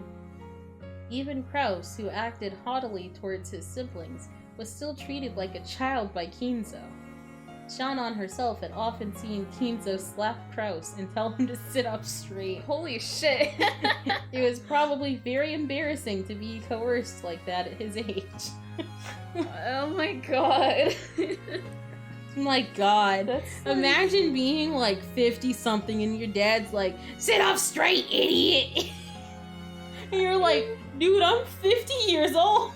Even Kraus, who acted haughtily towards his siblings, was still treated like a child by Kinzo. Shannon herself had often seen Kinzo slap Kraus and tell him to sit up straight. Holy shit! It was probably very embarrassing to be coerced like that at his age. Oh my god. My god. Imagine being like 50-something and your dad's like, sit up straight, idiot! And you're like, dude, I'm 50 years old!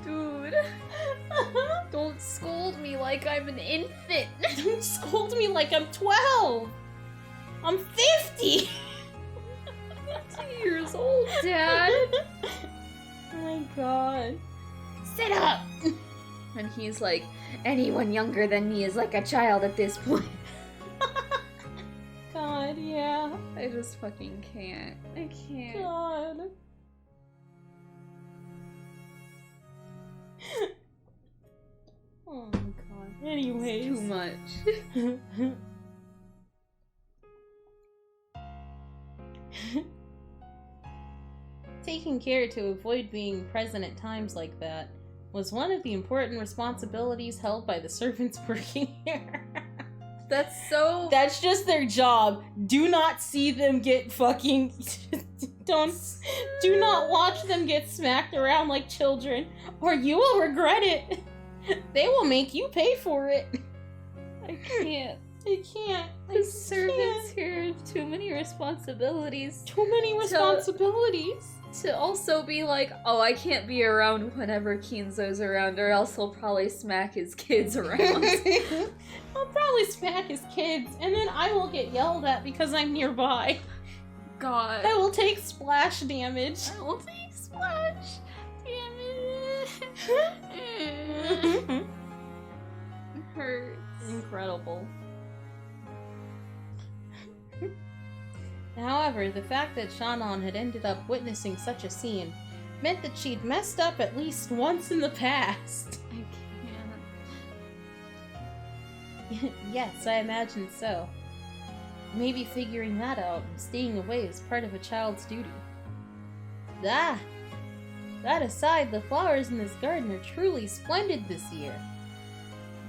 Dude. Don't scold me like I'm an infant. Don't scold me like I'm 12! I'm 50! 50 years old, Dad. Oh my god. Sit up! And he's like, anyone younger than me is like a child at this point. God, yeah. I just fucking can't. I can't. God. Oh my god. Anyways. Too much. Taking care to avoid being present at times like that was one of the important responsibilities held by the servants working here. That's just their job. Do not see them get fucking... Do not watch them get smacked around like children, or you will regret it. They will make you pay for it. I can't. I can't. The servants here have too many responsibilities. Too many responsibilities. To also be like, oh, I can't be around whenever Kinzo's around, or else he'll probably smack his kids around. I'll probably smack his kids, and then I will get yelled at because I'm nearby. God. I will take splash damage. I will take splash damage. It hurts. Incredible. However, the fact that Shannon had ended up witnessing such a scene meant that she'd messed up at least once in the past. I can't. Yes, I imagine so. Maybe figuring that out and staying away is part of a child's duty. Ah! That aside, the flowers in this garden are truly splendid this year.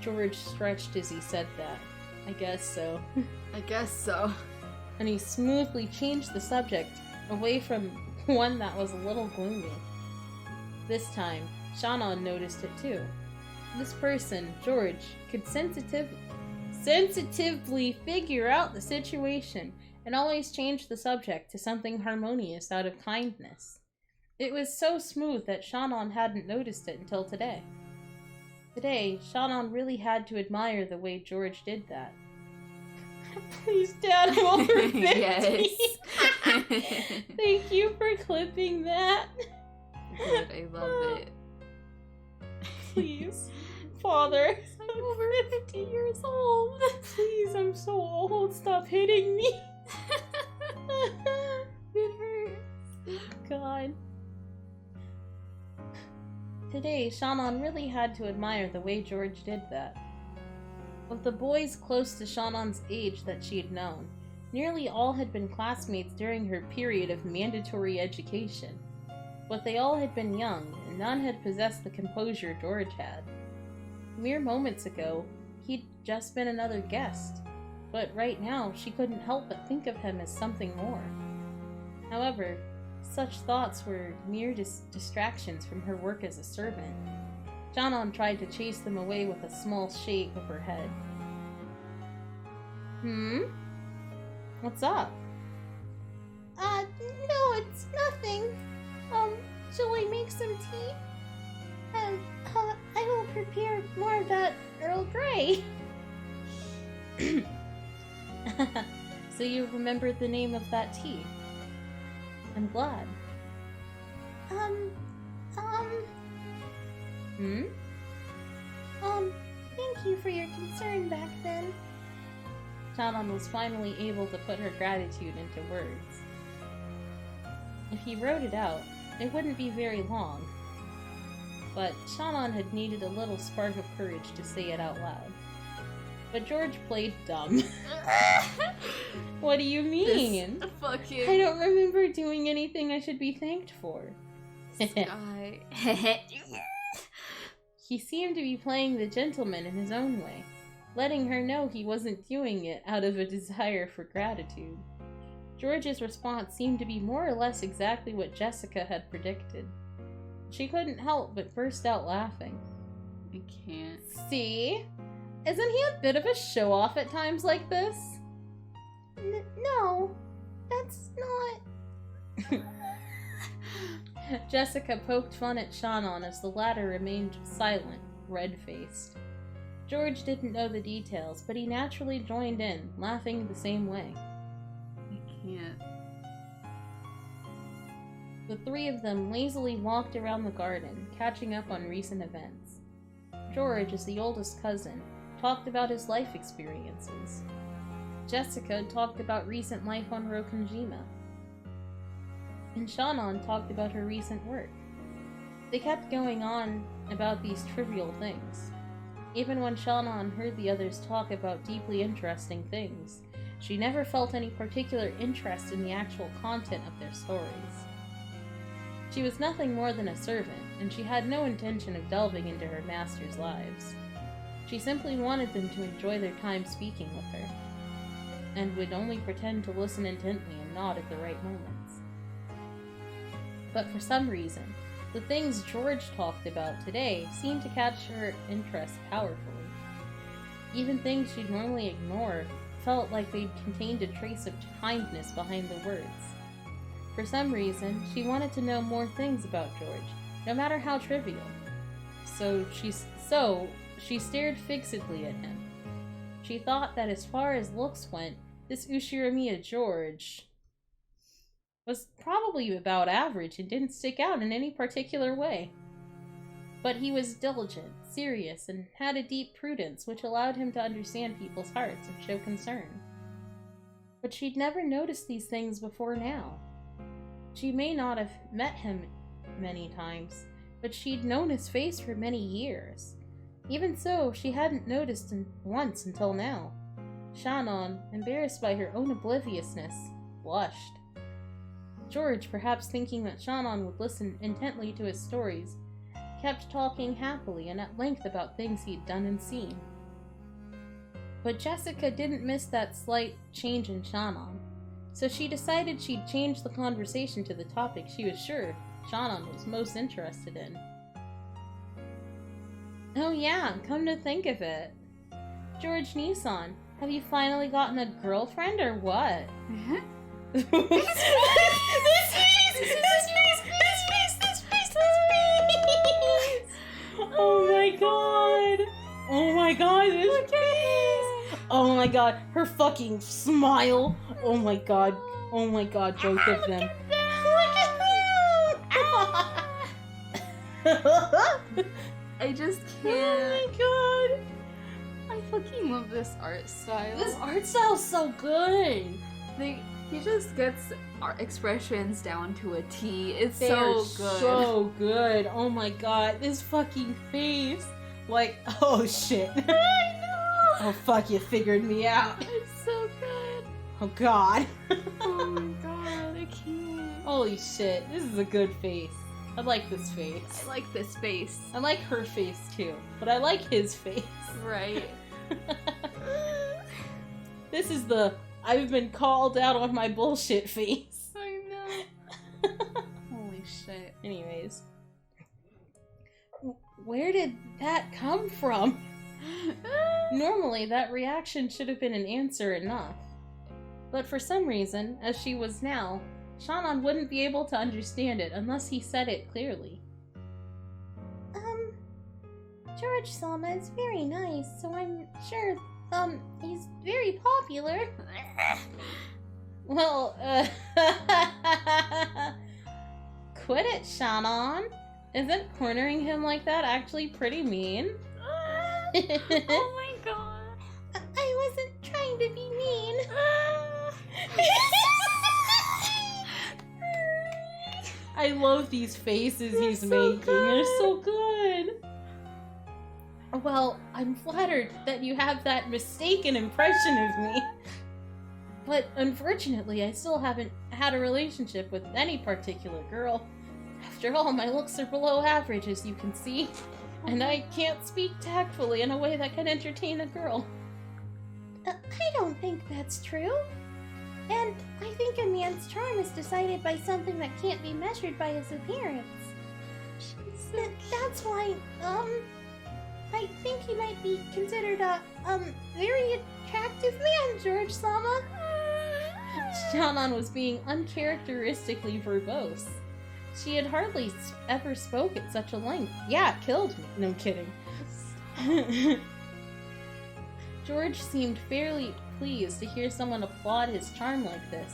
George stretched as he said that. I guess so. I guess so. And he smoothly changed the subject away from one that was a little gloomy. This time, Shannon noticed it too. This person, George, could sensitively figure out the situation and always change the subject to something harmonious out of kindness. It was so smooth that Shannon hadn't noticed it until today. Today, Shannon really had to admire the way George did that. Please, Dad, I'm over 50. Yes. Thank you for clipping that. Good, I love it. Please, Father. I'm over 50 years old. Please, I'm so old. Stop hitting me. It hurts. God. Today, Shannon really had to admire the way George did that. Of the boys close to Shannon's age that she had known, Nearly all had been classmates during her period of mandatory education, but they all had been young, and none had possessed the composure George had. Mere moments ago, he'd just been another guest, but right now she couldn't help but think of him as something more. However, such thoughts were mere distractions from her work as a servant. Shannon tried to chase them away with a small shake of her head. What's up? No, it's nothing. Shall I make some tea? I will prepare more of that Earl Grey. So you remembered the name of that tea. I'm glad. Thank you for your concern back then. Shannon was finally able to put her gratitude into words. If he wrote it out, it wouldn't be very long. But Shannon had needed a little spark of courage to say it out loud. But George played dumb. What do you mean? This fucking... I don't remember doing anything I should be thanked for. Sky. He seemed to be playing the gentleman in his own way, letting her know he wasn't doing it out of a desire for gratitude. George's response seemed to be more or less exactly what Jessica had predicted. She couldn't help but burst out laughing. I can't. See? Isn't he a bit of a show-off at times like this? No, that's not... Jessica poked fun at Shannon as the latter remained silent, red-faced. George didn't know the details, but he naturally joined in, laughing the same way. I can't. The three of them lazily walked around the garden, catching up on recent events. George, as the oldest cousin, talked about his life experiences. Jessica talked about recent life on Rokonjima. And Shannon talked about her recent work. They kept going on about these trivial things. Even when Shannon heard the others talk about deeply interesting things, she never felt any particular interest in the actual content of their stories. She was nothing more than a servant, and she had no intention of delving into her master's lives. She simply wanted them to enjoy their time speaking with her, and would only pretend to listen intently and nod at the right moments. But for some reason, the things George talked about today seemed to catch her interest powerfully. Even things she'd normally ignore felt like they'd contained a trace of kindness behind the words. For some reason, she wanted to know more things about George, no matter how trivial. So she stared fixedly at him. She thought that as far as looks went, this Ushiramiya George was probably about average and didn't stick out in any particular way. But he was diligent, serious, and had a deep prudence which allowed him to understand people's hearts and show concern. But she'd never noticed these things before now. She may not have met him many times, but she'd known his face for many years. Even so, she hadn't noticed him once until now. Shannon, embarrassed by her own obliviousness, blushed. George, perhaps thinking that Shannon would listen intently to his stories, kept talking happily and at length about things he'd done and seen. But Jessica didn't miss that slight change in Shannon, so she decided she'd change the conversation to the topic she was sure Shannon was most interested in. Oh yeah, come to think of it. George Nissan, have you finally gotten a girlfriend or what? This face! Oh my god! Oh my god, this face! Oh my god, her fucking smile! Oh my god, both of them. I just can't. Oh my god! I fucking love this art style. This art style's so good! He just gets our expressions down to a T. It's They so are good. so good. Oh my god, this fucking face. Like, oh shit. I know. Oh fuck, you figured me out. It's so good. Oh god. Oh my god, I can't. Holy shit, this is a good face. I like this face. I like this face. I like her face too, but I like his face. Right. This is the I've been called out on my bullshit face. I know. Holy shit. Anyways. Where did that come from? Normally, that reaction should have been an answer enough. But for some reason, as she was now, Shannon wouldn't be able to understand it unless he said it clearly. George Sama is very nice, so I'm sure, he's very popular. Well, quit it, Shannon. Isn't cornering him like that actually pretty mean? Oh my god. I wasn't trying to be mean. I love these faces he's so making. They're good. so good. Well, I'm flattered that you have that mistaken impression of me. But unfortunately, I still haven't had a relationship with any particular girl. After all, my looks are below average, as you can see. And I can't speak tactfully in a way that can entertain a girl. I don't think that's true. And I think a man's charm is decided by something that can't be measured by his appearance. That's why, I think he might be considered a, very attractive man, George Sama. Shannon was being uncharacteristically verbose. She had hardly ever spoke at such a length. Yeah, it killed me. No kidding. George seemed fairly pleased to hear someone applaud his charm like this,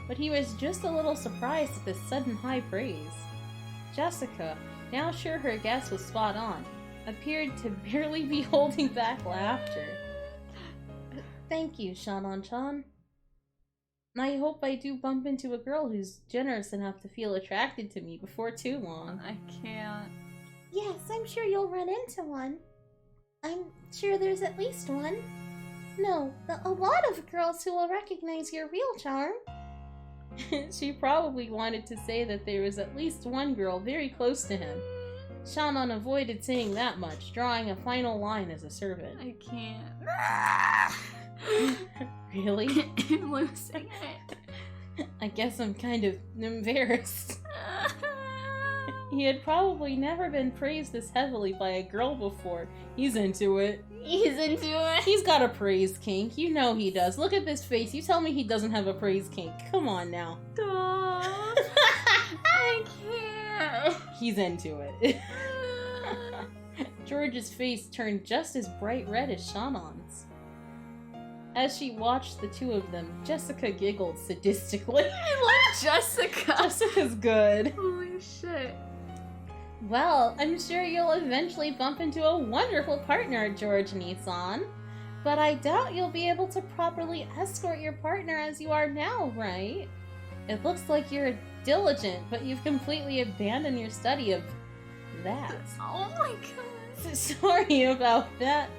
but he was just a little surprised at this sudden high praise. Jessica, now sure her guess was spot on, appeared to barely be holding back laughter. Thank you, Shannon-chan. I hope I do bump into a girl who's generous enough to feel attracted to me before too long. I can't. Yes, I'm sure you'll run into one. I'm sure there's at least one. No, a lot of girls who will recognize your real charm. She probably wanted to say that there was at least one girl very close to him. Shannon avoided saying that much, drawing a final line as a servant. I can't. Really? I'm losing it. I guess I'm kind of embarrassed. He had probably never been praised this heavily by a girl before. He's into it. He's into it. He's got a praise kink. You know he does. Look at this face. You tell me he doesn't have a praise kink. Come on now. I can't. He's into it. George's face turned just as bright red as Shannon's. As she watched the two of them, Jessica giggled sadistically. I like Jessica. Jessica's good. Holy shit. Well, I'm sure you'll eventually bump into a wonderful partner, George Nissan. But I doubt you'll be able to properly escort your partner as you are now, right? It looks like you're diligent, but you've completely abandoned your study of that. Oh my god. Sorry about that.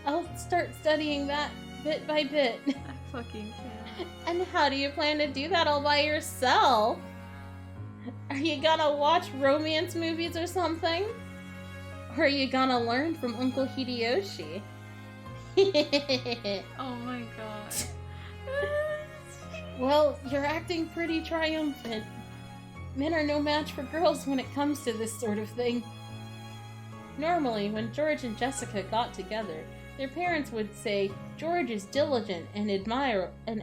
I'll start studying that bit by bit. I fucking can't. And how do you plan to do that all by yourself? Are you gonna watch romance movies or something? Or are you gonna learn from Uncle Hideyoshi? Oh my god. Well, you're acting pretty triumphant. Men are no match for girls when it comes to this sort of thing. Normally, when George and Jessica got together, their parents would say, George is diligent and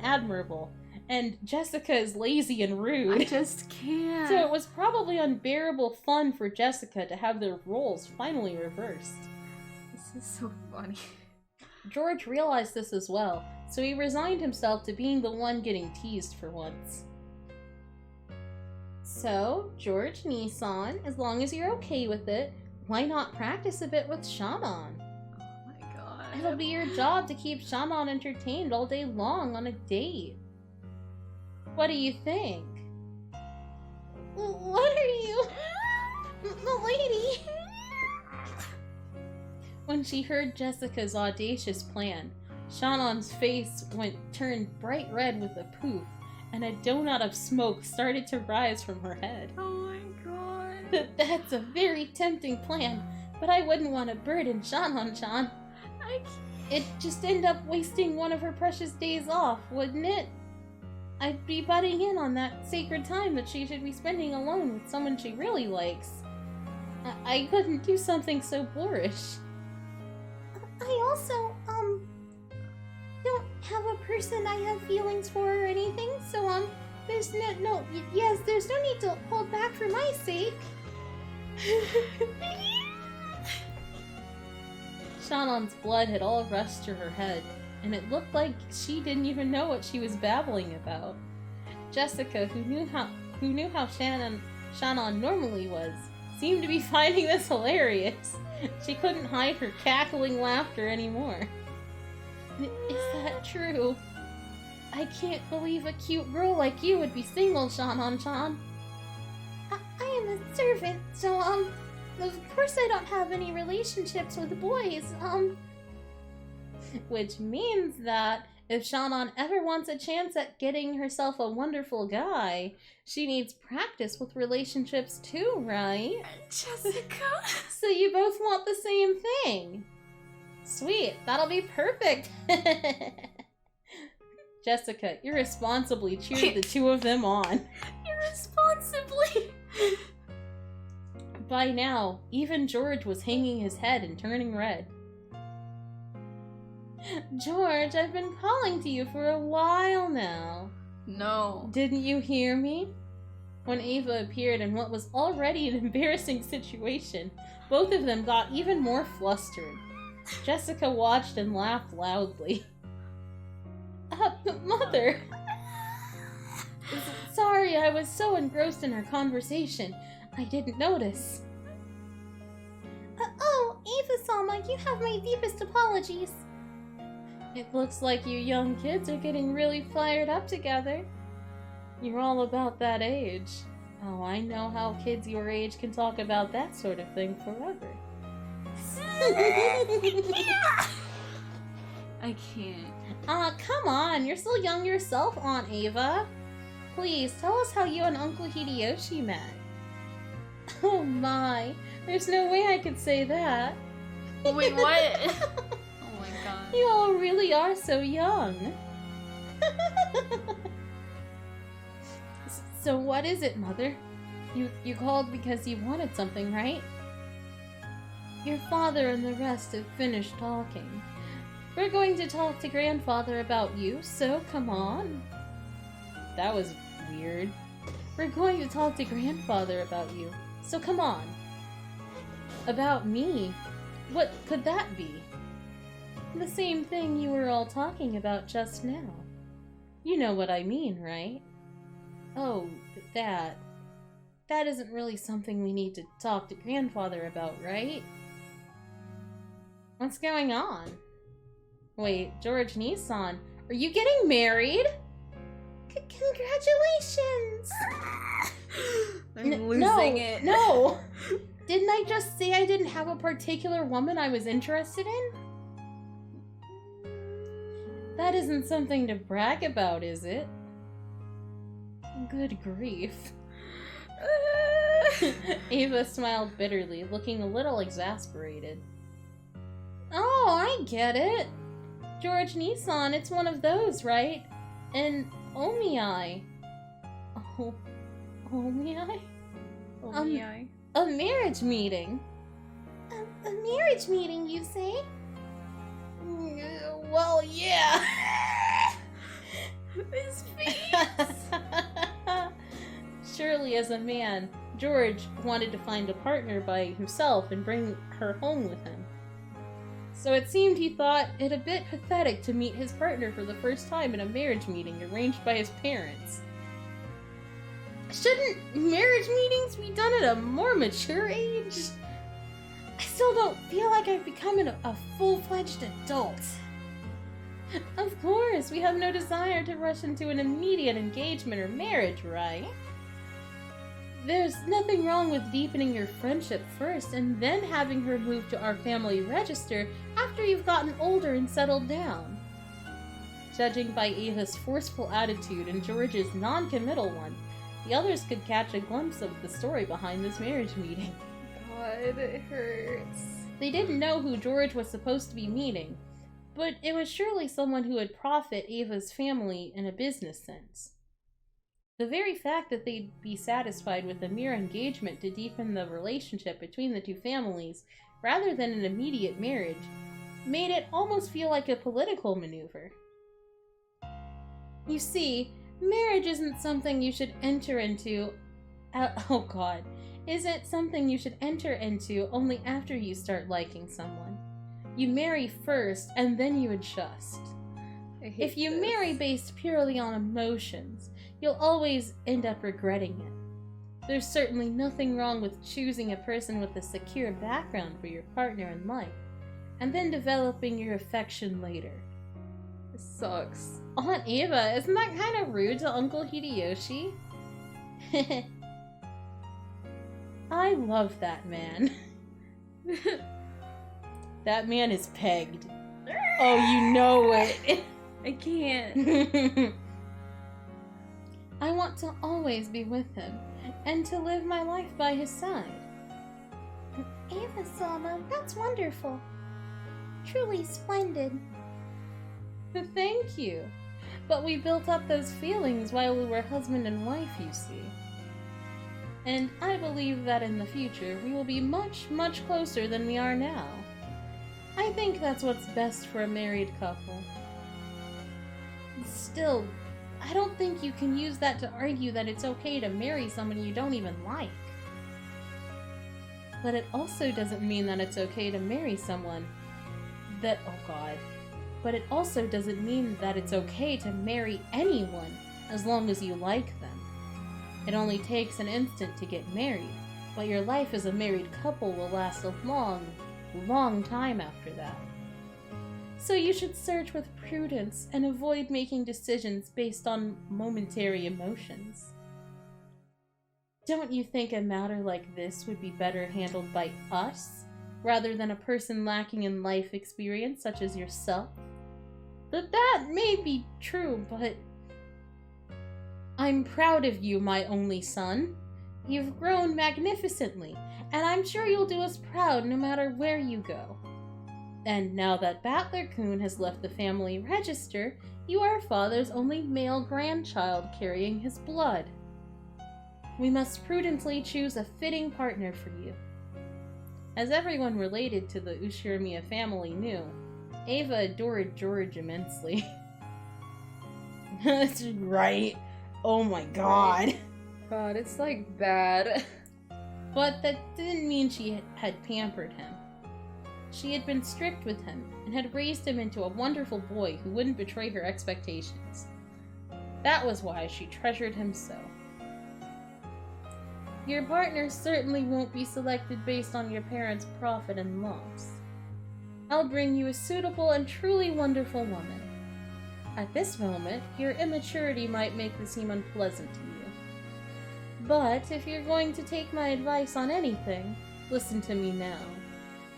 admirable, and Jessica is lazy and rude. I just can't. So it was probably unbearable fun for Jessica to have their roles finally reversed. This is so funny. George realized this as well, so he resigned himself to being the one getting teased for once. So, George Nissan, as long as you're okay with it, why not practice a bit with Shannon? Oh my god. It'll be your job to keep Shannon entertained all day long on a date. What do you think? What are you? Milady? When she heard Jessica's audacious plan, Shannon's face turned bright red with a poof, and a donut of smoke started to rise from her head. Oh my god. That's a very tempting plan, but I wouldn't want to burden Shannon-chan. I can't. It'd just end up wasting one of her precious days off, wouldn't it? I'd be butting in on that sacred time that she should be spending alone with someone she really likes. I couldn't do something so boorish. I also, don't have a person I have feelings for or anything, so, there's there's no need to hold back for my sake. Shannon's blood had all rushed to her head, and it looked like she didn't even know what she was babbling about. Jessica, who knew how Shannon normally was, seemed to be finding this hilarious. She couldn't hide her cackling laughter anymore. Is that true? I can't believe a cute girl like you would be single, Shannon-chan. I am a servant, so, of course I don't have any relationships with boys, Which means that if Shannon ever wants a chance at getting herself a wonderful guy, she needs practice with relationships too, right? Jessica. So you both want the same thing. Sweet, that'll be perfect. Jessica irresponsibly cheered the two of them on. Irresponsibly. By now, even George was hanging his head and turning red. George, I've been calling to you for a while now. No. Didn't you hear me? When Ava appeared in what was already an embarrassing situation, both of them got even more flustered. Jessica watched and laughed loudly. Mother! Sorry, I was so engrossed in our conversation. I didn't notice. Oh, Ava-sama, you have my deepest apologies. It looks like you young kids are getting really fired up together. You're all about that age. Oh, I know how kids your age can talk about that sort of thing forever. I can't. Come on, you're still young yourself, Aunt Ava. Please, tell us how you and Uncle Hideyoshi met. Oh my, there's no way I could say that. Wait, what? Oh my god. You all really are so young. So what is it, Mother? You called because you wanted something, right? Your father and the rest have finished talking. We're going to talk to Grandfather about you, so come on. That was weird. We're going to talk to Grandfather about you, so come on. About me? What could that be? The same thing you were all talking about just now. You know what I mean, right? Oh, that isn't really something we need to talk to Grandfather about, right? What's going on? Wait, George Nissan, are you getting married? Congratulations! I'm losing it. No! Didn't I just say I didn't have a particular woman I was interested in? That isn't something to brag about, is it? Good grief. Ava smiled bitterly, looking a little exasperated. Oh, I get it. George Nissan, it's one of those, right? And Omiyai. Oh, Omiyai? Omiyai. A marriage meeting. A marriage meeting, you say? Well, yeah. His face. Surely, as a man, George wanted to find a partner by himself and bring her home with him. So it seemed he thought it a bit pathetic to meet his partner for the first time in a marriage meeting arranged by his parents. Shouldn't marriage meetings be done at a more mature age? I still don't feel like I've become a full-fledged adult. Of course, we have no desire to rush into an immediate engagement or marriage, right? There's nothing wrong with deepening your friendship first and then having her move to our family register after you've gotten older and settled down. Judging by Ava's forceful attitude and George's non-committal one, the others could catch a glimpse of the story behind this marriage meeting. God, it hurts. They didn't know who George was supposed to be meeting, but it was surely someone who would profit Ava's family in a business sense. The very fact that they'd be satisfied with a mere engagement to deepen the relationship between the two families, rather than an immediate marriage, made it almost feel like a political maneuver. You see, marriage isn't something you should enter into isn't something you should enter into only after you start liking someone. You marry first, and then you adjust. If you marry based purely on emotions, you'll always end up regretting it. There's certainly nothing wrong with choosing a person with a secure background for your partner in life, and then developing your affection later. It sucks. Aunt Ava, isn't that kind of rude to Uncle Hideyoshi? I love that man. That man is pegged. Oh, you know it. I can't. I want to always be with him, and to live my life by his side. Ava-sama, that's wonderful. Truly splendid. Thank you. But we built up those feelings while we were husband and wife, you see. And I believe that in the future we will be much, much closer than we are now. I think that's what's best for a married couple. Still, I don't think you can use that to argue that it's okay to marry someone you don't even like. But it also doesn't mean that it's okay to marry someone that, but it also doesn't mean that it's okay to marry anyone as long as you like them. It only takes an instant to get married, but your life as a married couple will last a long, long time after that. So you should search with prudence and avoid making decisions based on momentary emotions. Don't you think a matter like this would be better handled by us, rather than a person lacking in life experience such as yourself? That may be true, but I'm proud of you, my only son. You've grown magnificently, and I'm sure you'll do us proud no matter where you go. And now that Battler-kun has left the family register, you are father's only male grandchild carrying his blood. We must prudently choose a fitting partner for you. As everyone related to the Ushirimiya family knew, Ava adored George immensely. That's right. Oh my god. God, it's like bad. But that didn't mean she had pampered him. She had been strict with him and had raised him into a wonderful boy who wouldn't betray her expectations. That was why she treasured him so. Your partner certainly won't be selected based on your parents' profit and loss. I'll bring you a suitable and truly wonderful woman. At this moment, your immaturity might make this seem unpleasant to you. But if you're going to take my advice on anything, listen to me now.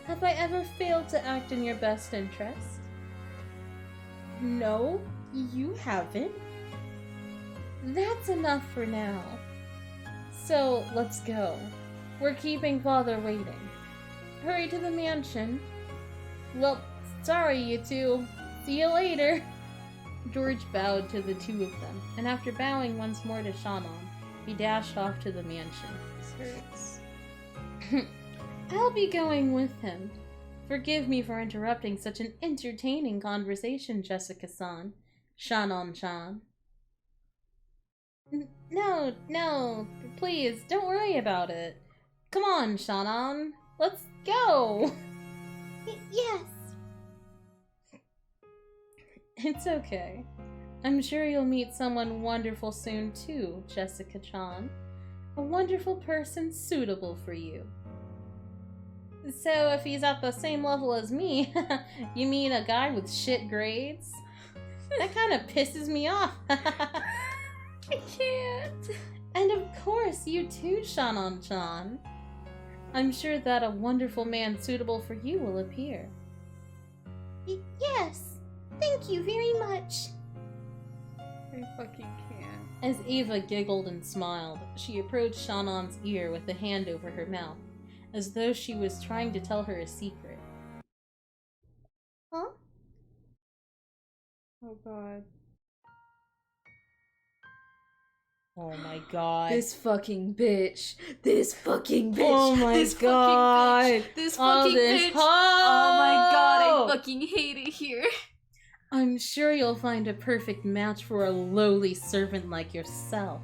Have I ever failed to act in your best interest? No, you haven't. That's enough for now. So, let's go. We're keeping Father waiting. Hurry to the mansion. Well, sorry, you two. See you later. George bowed to the two of them, and after bowing once more to Shannon, he dashed off to the mansion. This hurts. I'll be going with him. Forgive me for interrupting such an entertaining conversation, Jessica-san. Shannon-chan. No, please, don't worry about it. Come on, Shannon. Let's go! Yes. It's okay. I'm sure you'll meet someone wonderful soon too, Jessica-chan. A wonderful person suitable for you. So if he's at the same level as me, you mean a guy with shit grades? That kind of pisses me off. I can't. And of course, you too, Shannon-chan. I'm sure that a wonderful man suitable for you will appear. Yes. Thank you very much. I fucking can't. As Ava giggled and smiled, she approached Shannon's ear with a hand over her mouth, as though she was trying to tell her a secret. Huh? Oh god. Oh my god. This fucking bitch. This fucking bitch. Oh my this god. Fucking bitch. This Oh, fucking this bitch. hoe! Oh my god, I fucking hate it here. I'm sure you'll find a perfect match for a lowly servant like yourself.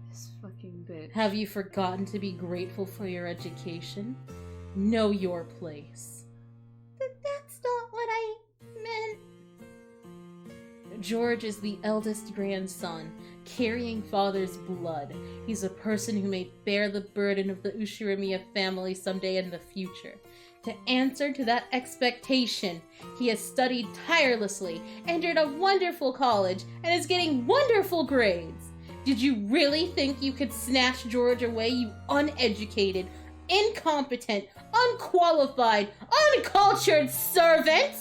This fucking bitch. Have you forgotten to be grateful for your education? Know your place. That's not what I meant. George is the eldest grandson, carrying father's blood. He's a person who may bear the burden of the Ushirimiya family someday in the future. To answer to that expectation, he has studied tirelessly, entered a wonderful college, and is getting wonderful grades. Did you really think you could snatch George away, you uneducated, incompetent, unqualified, uncultured servant?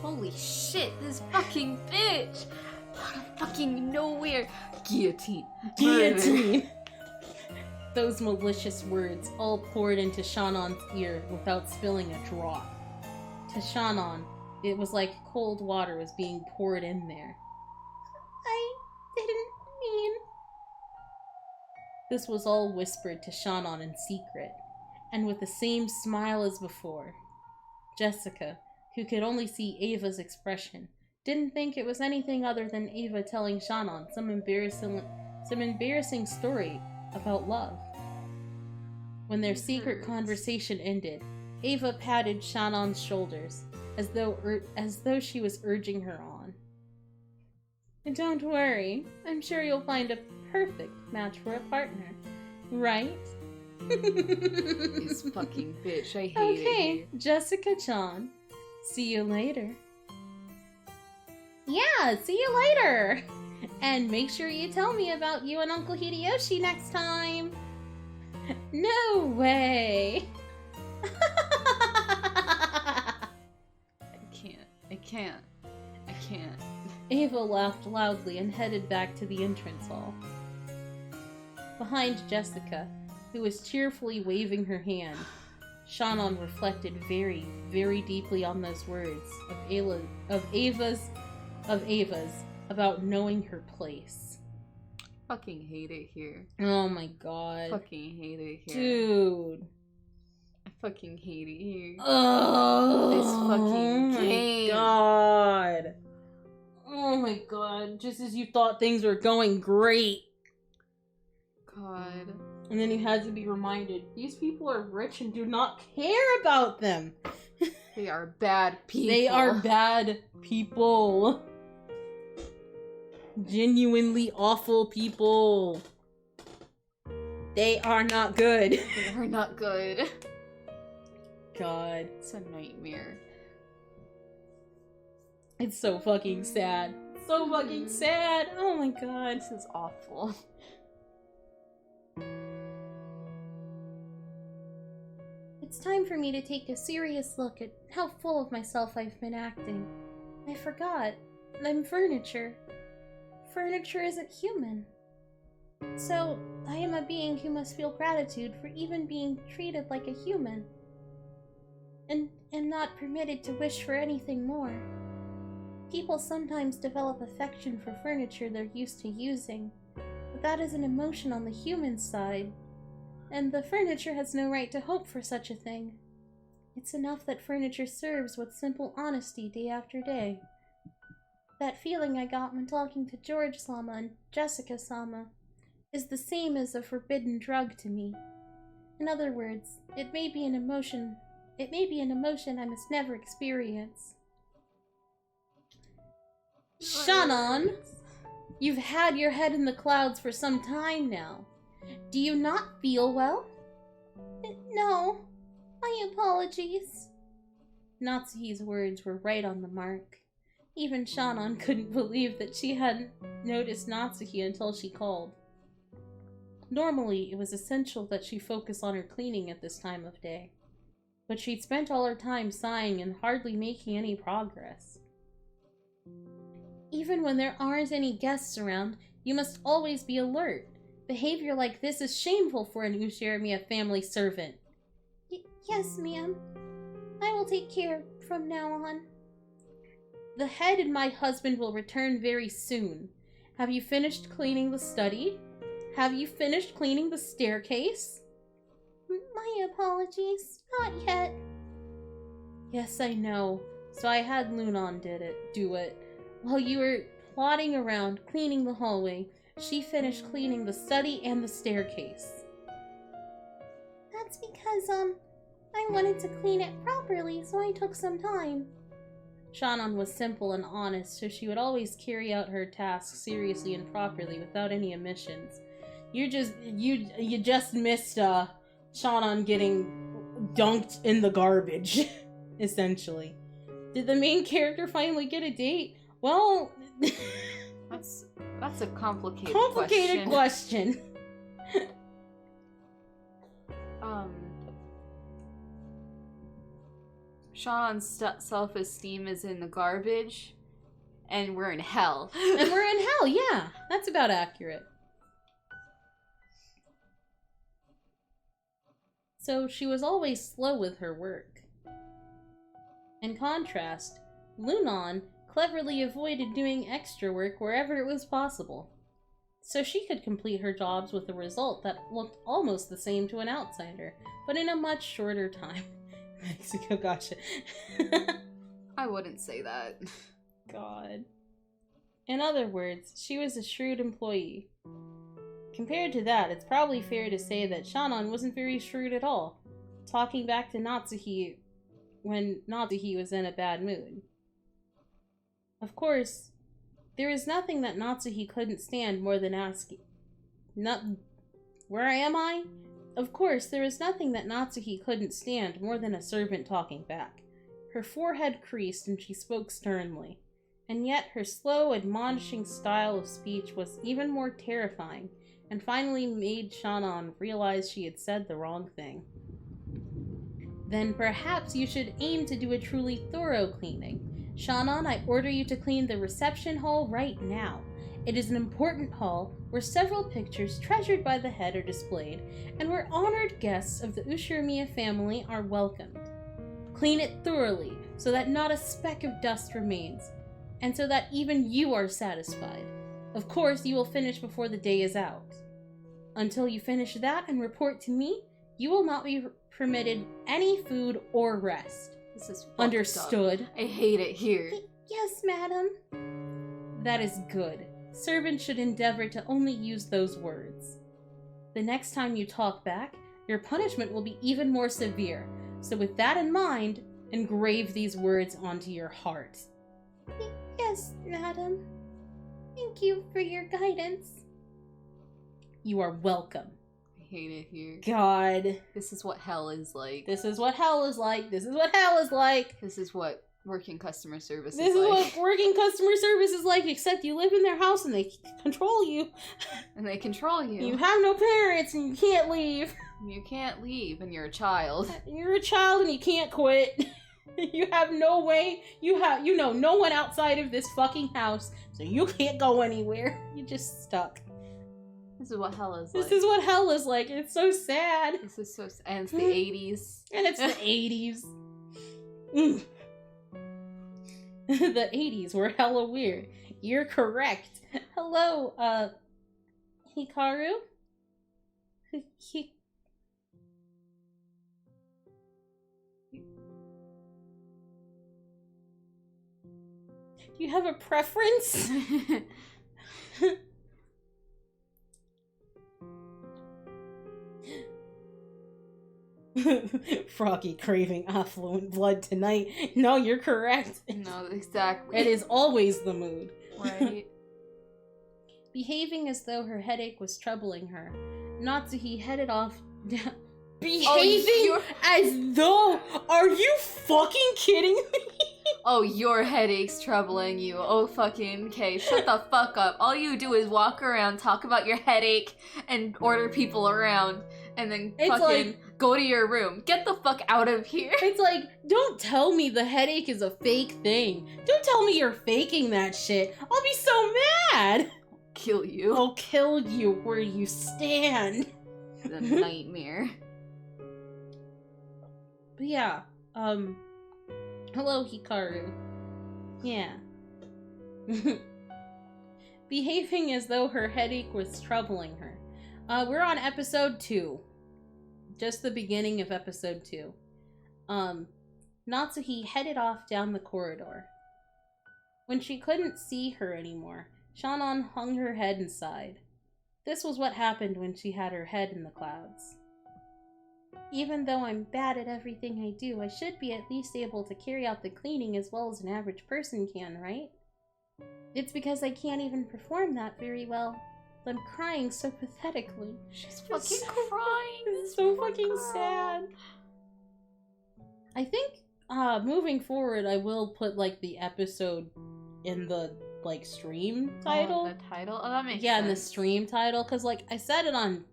Holy shit, this fucking bitch! Out of fucking nowhere. Guillotine. Guillotine! Those malicious words all poured into Shannon's ear without spilling a drop. To Shannon, it was like cold water was being poured in there. I didn't mean... This was all whispered to Shannon in secret, and with the same smile as before. Jessica, who could only see Ava's expression, didn't think it was anything other than Ava telling Shannon some embarrassing story about love. When their secret conversation ended, Ava patted Shannon's shoulders, as though she was urging her on. Don't worry, I'm sure you'll find a perfect match for a partner, right? This fucking bitch, I hate it. Okay, Jessica-chan, see you later. Yeah, see you later! And make sure you tell me about you and Uncle Hideyoshi next time! No way! I can't. Ava laughed loudly and headed back to the entrance hall. Behind Jessica, who was cheerfully waving her hand, Shannon reflected very, very deeply on those words of Ava's about knowing her place. Fucking hate it here. Oh my god. Fucking hate it here. Dude. I fucking hate it here. Oh, This fucking game. God. Oh my god. Just as you thought things were going great. God. And then you had to be reminded, these people are rich and do not care about them. They are bad people. They are bad people. Genuinely awful people. They are not good. They are not good. God. It's a nightmare. It's so fucking sad. So fucking sad. Oh my god. This is awful. It's time for me to take a serious look at how full of myself I've been acting. I forgot. I'm furniture. Furniture isn't human. So, I am a being who must feel gratitude for even being treated like a human. And am not permitted to wish for anything more. People sometimes develop affection for furniture they're used to using, but that is an emotion on the human side, and the furniture has no right to hope for such a thing. It's enough that furniture serves with simple honesty day after day. That feeling I got when talking to George-sama and Jessica-sama is the same as a forbidden drug to me. In other words, it may be an emotion I must never experience. Shannon, you've had your head in the clouds for some time now. Do you not feel well? No. My apologies. Natsuhi's words were right on the mark. Even Shannon couldn't believe that she hadn't noticed Natsuhi until she called. Normally, it was essential that she focus on her cleaning at this time of day, but she'd spent all her time sighing and hardly making any progress. Even when there aren't any guests around, you must always be alert. Behavior like this is shameful for an Ushirimiya family servant. Yes, ma'am. I will take care from now on. The head and my husband will return very soon. Have you finished cleaning the study? Have you finished cleaning the staircase? My apologies. Not yet. Yes, I know. So I had Lunan do it. While you were plodding around cleaning the hallway, she finished cleaning the study and the staircase. That's because, I wanted to clean it properly, so I took some time. Shannon was simple and honest, so she would always carry out her tasks seriously and properly without any omissions. You just missed, Shannon getting dunked in the garbage, essentially. Did the main character finally get a date? Well... That's a complicated question. Shannon's self-esteem is in the garbage, and we're in hell. And we're in hell, yeah. That's about accurate. So she was always slow with her work. In contrast, Lunan cleverly avoided doing extra work wherever it was possible. So she could complete her jobs with a result that looked almost the same to an outsider, but in a much shorter time. Mexico, gotcha. I wouldn't say that. God. In other words, she was a shrewd employee. Compared to that, it's probably fair to say that Shannon wasn't very shrewd at all, talking back to Natsuhi when Natsuhi was in a bad mood. Of course, there is nothing that Natsuhi couldn't stand more than asking... Where am I? Of course, there is nothing that Natsuhi couldn't stand more than a servant talking back. Her forehead creased and she spoke sternly. And yet her slow, admonishing style of speech was even more terrifying, and finally made Shannon realize she had said the wrong thing. Then perhaps you should aim to do a truly thorough cleaning. Shannon, I order you to clean the reception hall right now. It is an important hall where several pictures treasured by the head are displayed, and where honored guests of the Ushirimiya family are welcomed. Clean it thoroughly, so that not a speck of dust remains, and so that even you are satisfied. Of course, you will finish before the day is out. Until you finish that and report to me, you will not be permitted any food or rest. This is understood. Up. I hate it here. Yes, madam. That is good. Servants should endeavor to only use those words. The next time you talk back, your punishment will be even more severe. So with that in mind, engrave these words onto your heart. Yes, madam. Thank you for your guidance. You are welcome. I hate it here. God. This is what hell is like. This is what hell is like. This is what hell is like. This is what working customer service This is like. This is what working customer service is like, except you live in their house and they control you. And they control you. You have no parents and you can't leave. You can't leave and you're a child. You're a child and you can't quit. You have no way. You know no one outside of this fucking house, so you can't go anywhere. You're just stuck. This is what hell is like. This is what hell is like. It's so sad. This is so sad. And it's the 80s. And it's the 80s. Mm. The 80s were hella weird. You're correct. Hello, Hikaru? Do you have a preference? Froggy craving affluent blood tonight. No, you're correct. No, exactly. It is always the mood. Right. Behaving as though her headache was troubling her, Natsuhi headed off down. Behaving as though? Are you fucking kidding me? Oh, your headache's troubling you. Oh, fucking okay. Shut the fuck up. All you do is walk around, talk about your headache, and order people around. and then It's fucking like- go to your room. Get the fuck out of here. It's like, don't tell me the headache is a fake thing. Don't tell me you're faking that shit. I'll be so mad. Kill you. I'll kill you where you stand. The nightmare. But yeah, hello Hikaru. Yeah. Behaving as though her headache was troubling her. We're on episode 2. Just the beginning of episode 2. Natsuhi headed off down the corridor. When she couldn't see her anymore, Shannon hung her head and sighed. This was what happened when she had her head in the clouds. Even though I'm bad at everything I do, I should be at least able to carry out the cleaning as well as an average person can, right? It's because I can't even perform that very well. I'm crying so pathetically. She's fucking crying. It's so fucking sad. I think, moving forward, I will put, like, the episode in the, like, stream title. Oh, the title? Oh, that makes sense. Yeah, in the stream title, because, like, I said it on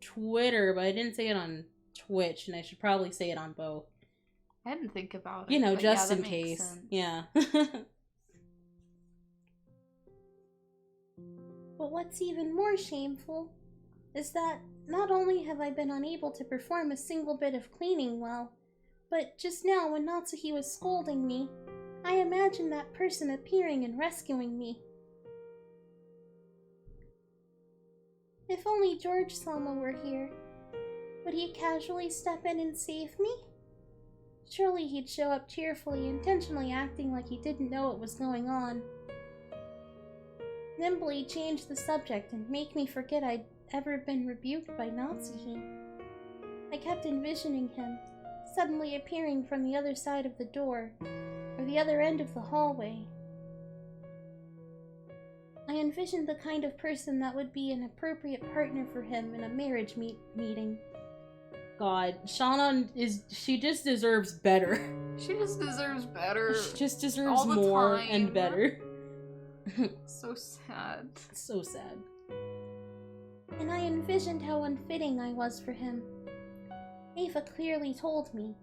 Twitter, but I didn't say it on Twitch, and I should probably say it on both. I didn't think about it. You know, but just yeah, in that makes case. sense. Yeah. But what's even more shameful is that not only have I been unable to perform a single bit of cleaning well, but just now when Natsuhi was scolding me, I imagined that person appearing and rescuing me. If only George-sama were here, would he casually step in and save me? Surely he'd show up cheerfully, intentionally acting like he didn't know what was going on. Nimbly change the subject and make me forget I'd ever been rebuked by Natsuhi. I kept envisioning him, suddenly appearing from the other side of the door, or the other end of the hallway. I envisioned the kind of person that would be an appropriate partner for him in a marriage meeting. God, Shannon she just deserves better. She just deserves better. She just deserves all the more time. and better. So sad. So sad. And I envisioned how unfitting I was for him. Ava clearly told me.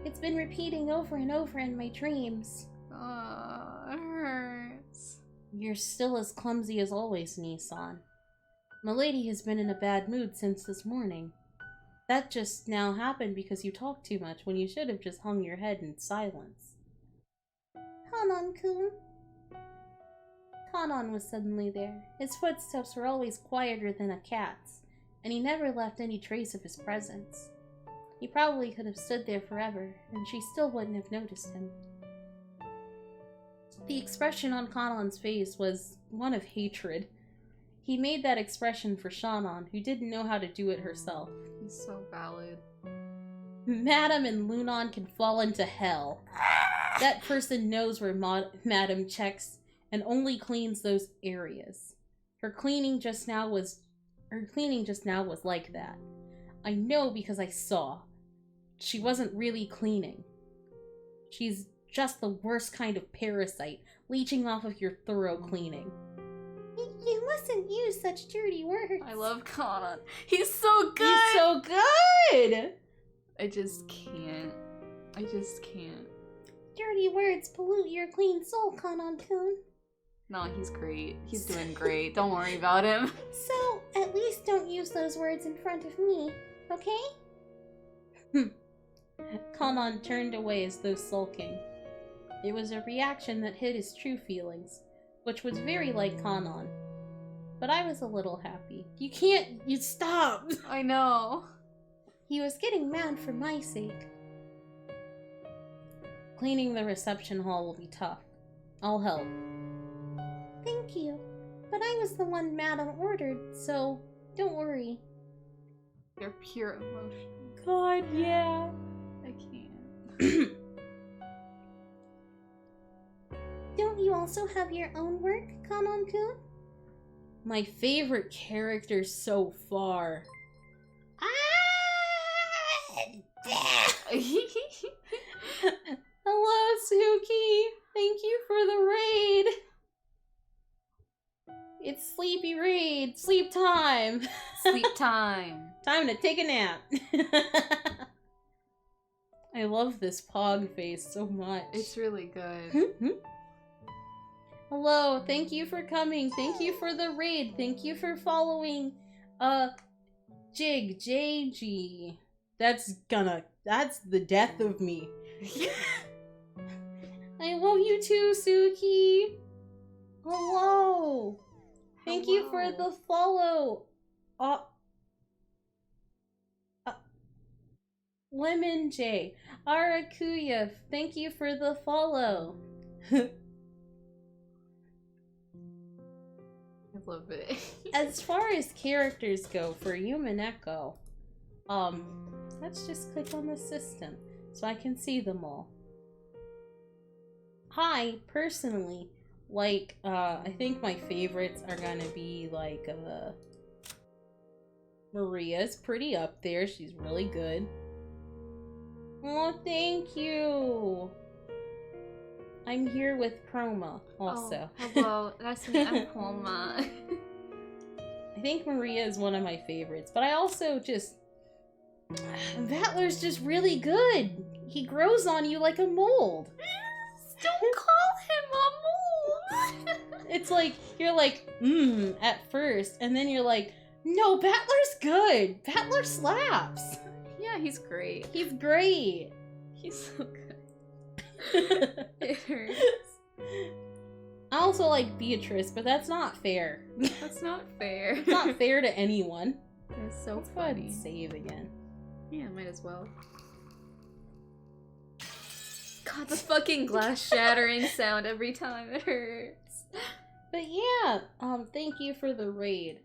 It's been repeating over and over in my dreams. It hurts. You're still as clumsy as always, Nissan. Milady has been in a bad mood since this morning. That just now happened because you talked too much when you should have just hung your head in silence. Kanon-kun. Kanon was suddenly there. His footsteps were always quieter than a cat's, and he never left any trace of his presence. He probably could have stood there forever, and she still wouldn't have noticed him. The expression on Kanon's face was one of hatred. He made that expression for Shannon, who didn't know how to do it herself. He's so valid. Madam and Lunon can fall into hell. That person knows where Madam checks and only cleans those areas. Her cleaning just now was like that. I know because I saw. She wasn't really cleaning. She's just the worst kind of parasite, leeching off of your thorough cleaning. You mustn't use such dirty words. I love Kanon. He's so good! He's so good! I just can't. Dirty words pollute your clean soul, Kanon-kun. No, he's great. He's doing great. Don't worry about him. So, at least don't use those words in front of me, okay? Kanon turned away as though sulking. It was a reaction that hid his true feelings, which was very like Kanon. But I was a little happy. You stop! I know. He was getting mad for my sake. Cleaning the reception hall will be tough. I'll help. Thank you. But I was the one Madam ordered, so don't worry. They're pure emotion. God, yeah. I can't. Don't you also have your own work, Kanon-kun? My favorite character so far. Hello, Suki. Thank you for the raid. It's sleepy raid. Sleep time. Sleep time. Time to take a nap. I love this pog face so much. It's really good. Hello, thank you for coming. Thank you for the raid. Thank you for following Jig JG. That's the death of me. I love you too, Suki. Hello. Thank you for the follow. Lemon J. Arakuya, thank you for the follow. I love it. As far as characters go for Umineko, let's just click on the system so I can see them all. I personally like, I think my favorites are gonna be like, Maria's pretty up there. She's really good. Oh, thank you. I'm here with Chroma also. Oh, hello, that's me. I'm Chroma. I think Maria is one of my favorites, but I also just... Vatler's just really good. He grows on you like a mold. Don't call him a mold! It's like, you're like, at first, and then you're like, no, Vatler's good. Vatler slaps. Yeah, he's great. He's great. He's so good. It hurts. I also like Beatrice, but that's not fair. That's not fair. It's not fair to anyone. It's so Let's go ahead and funny. save again. Yeah, might as well. God, the fucking glass shattering sound every time. It hurts. But yeah, thank you for the raid.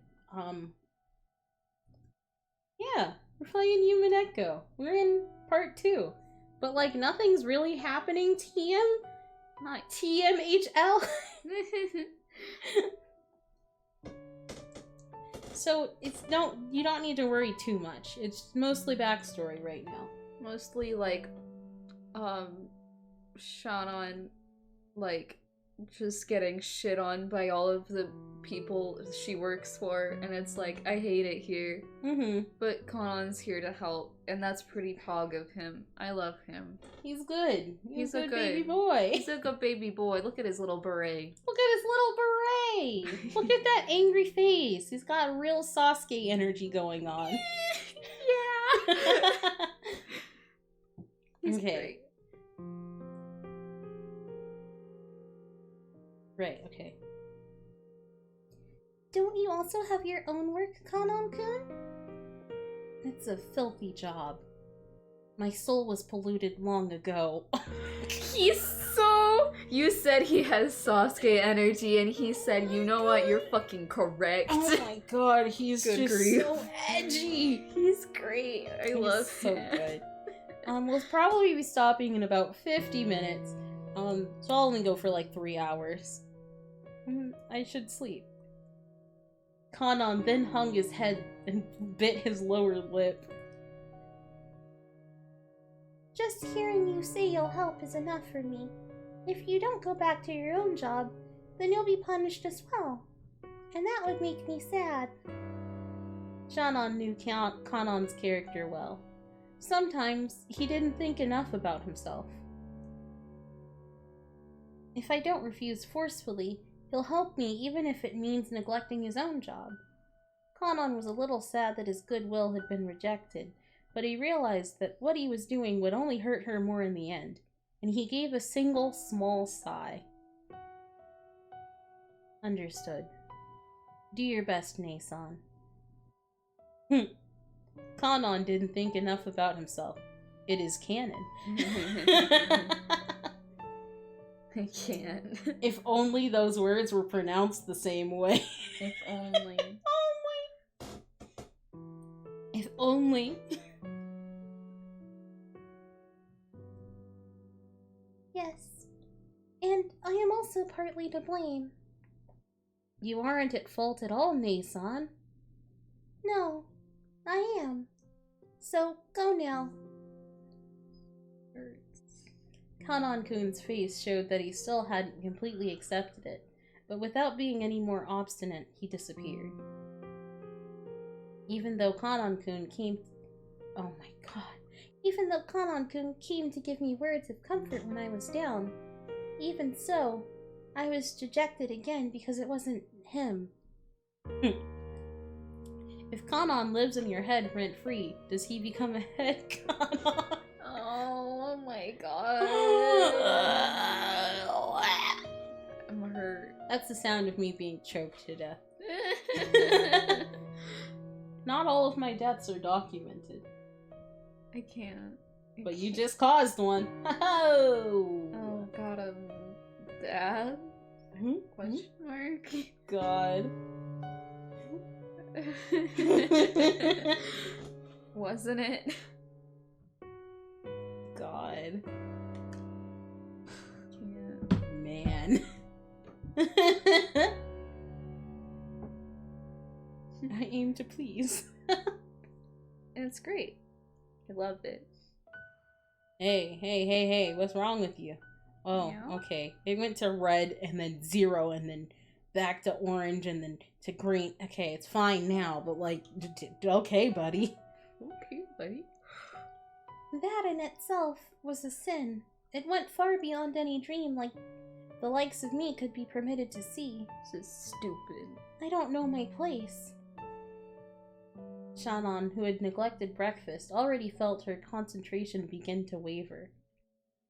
Yeah, we're playing Umineko. We're in part 2. But like, nothing's really happening, TM? Not TMHL? So, you don't need to worry too much. It's mostly backstory right now. mostly like Shannon like just getting shit on by all of the people she works for, and it's like, I hate it here. But Kanon's here to help, and that's pretty pog of him. I love him. He's good. He's a good good baby boy. He's a good baby boy. Look at his little beret. Look at his little beret. Look at that angry face. He's got real Sasuke energy going on. Yeah. He's Okay. great. Right, okay. Don't you also have your own work, Kanon-kun? It's a filthy job. My soul was polluted long ago. He's so... You said he has Sasuke energy, and he said, you know what, you're fucking correct. Oh my god, he's Good just grief. so edgy. He's great. I love so him. good. We'll probably be stopping in about 50 minutes. So I'll only go for like 3 hours. I should sleep. Kanon then hung his head and bit his lower lip. Just hearing you say you'll help is enough for me. If you don't go back to your own job, then you'll be punished as well. And that would make me sad. Shannon knew Kanon's character well. Sometimes he didn't think enough about himself. If I don't refuse forcefully, he'll help me even if it means neglecting his own job. Kanon was a little sad that his goodwill had been rejected, but he realized that what he was doing would only hurt her more in the end, and he gave a single small sigh. Understood. Do your best, Nason. Kanon didn't think enough about himself. It is canon. I can't. If only those words were pronounced the same way. If only. If only. Yes. And I am also partly to blame. You aren't at fault at all, Nason. No, I am. So, go now. Kanon-kun's face showed that he still hadn't completely accepted it. but without being any more obstinate, he disappeared. Even though Kanon-kun came... Oh my god. Even though Kanon-kun came to give me words of comfort when I was down, even so, I was dejected again because it wasn't him. If Kanon lives in your head rent-free, does he become a head Kanon? Oh my god. I'm hurt. That's the sound of me being choked to death. Not all of my deaths are documented. I can't. But you just caused one. Oh, Oh god, Dad? Question mark? God. Wasn't it? God. Can't. Man. I aim to please. And it's great. I loved it. Hey, what's wrong with you? Oh, Yeah. okay. It went to red and then 0 and then back to orange and then to green. Okay, it's fine now, but like, okay, buddy. Okay, buddy. That in itself was a sin. It went far beyond any dream like the likes of me could be permitted to see. This is stupid. I don't know my place. Shannon, who had neglected breakfast, already felt her concentration begin to waver.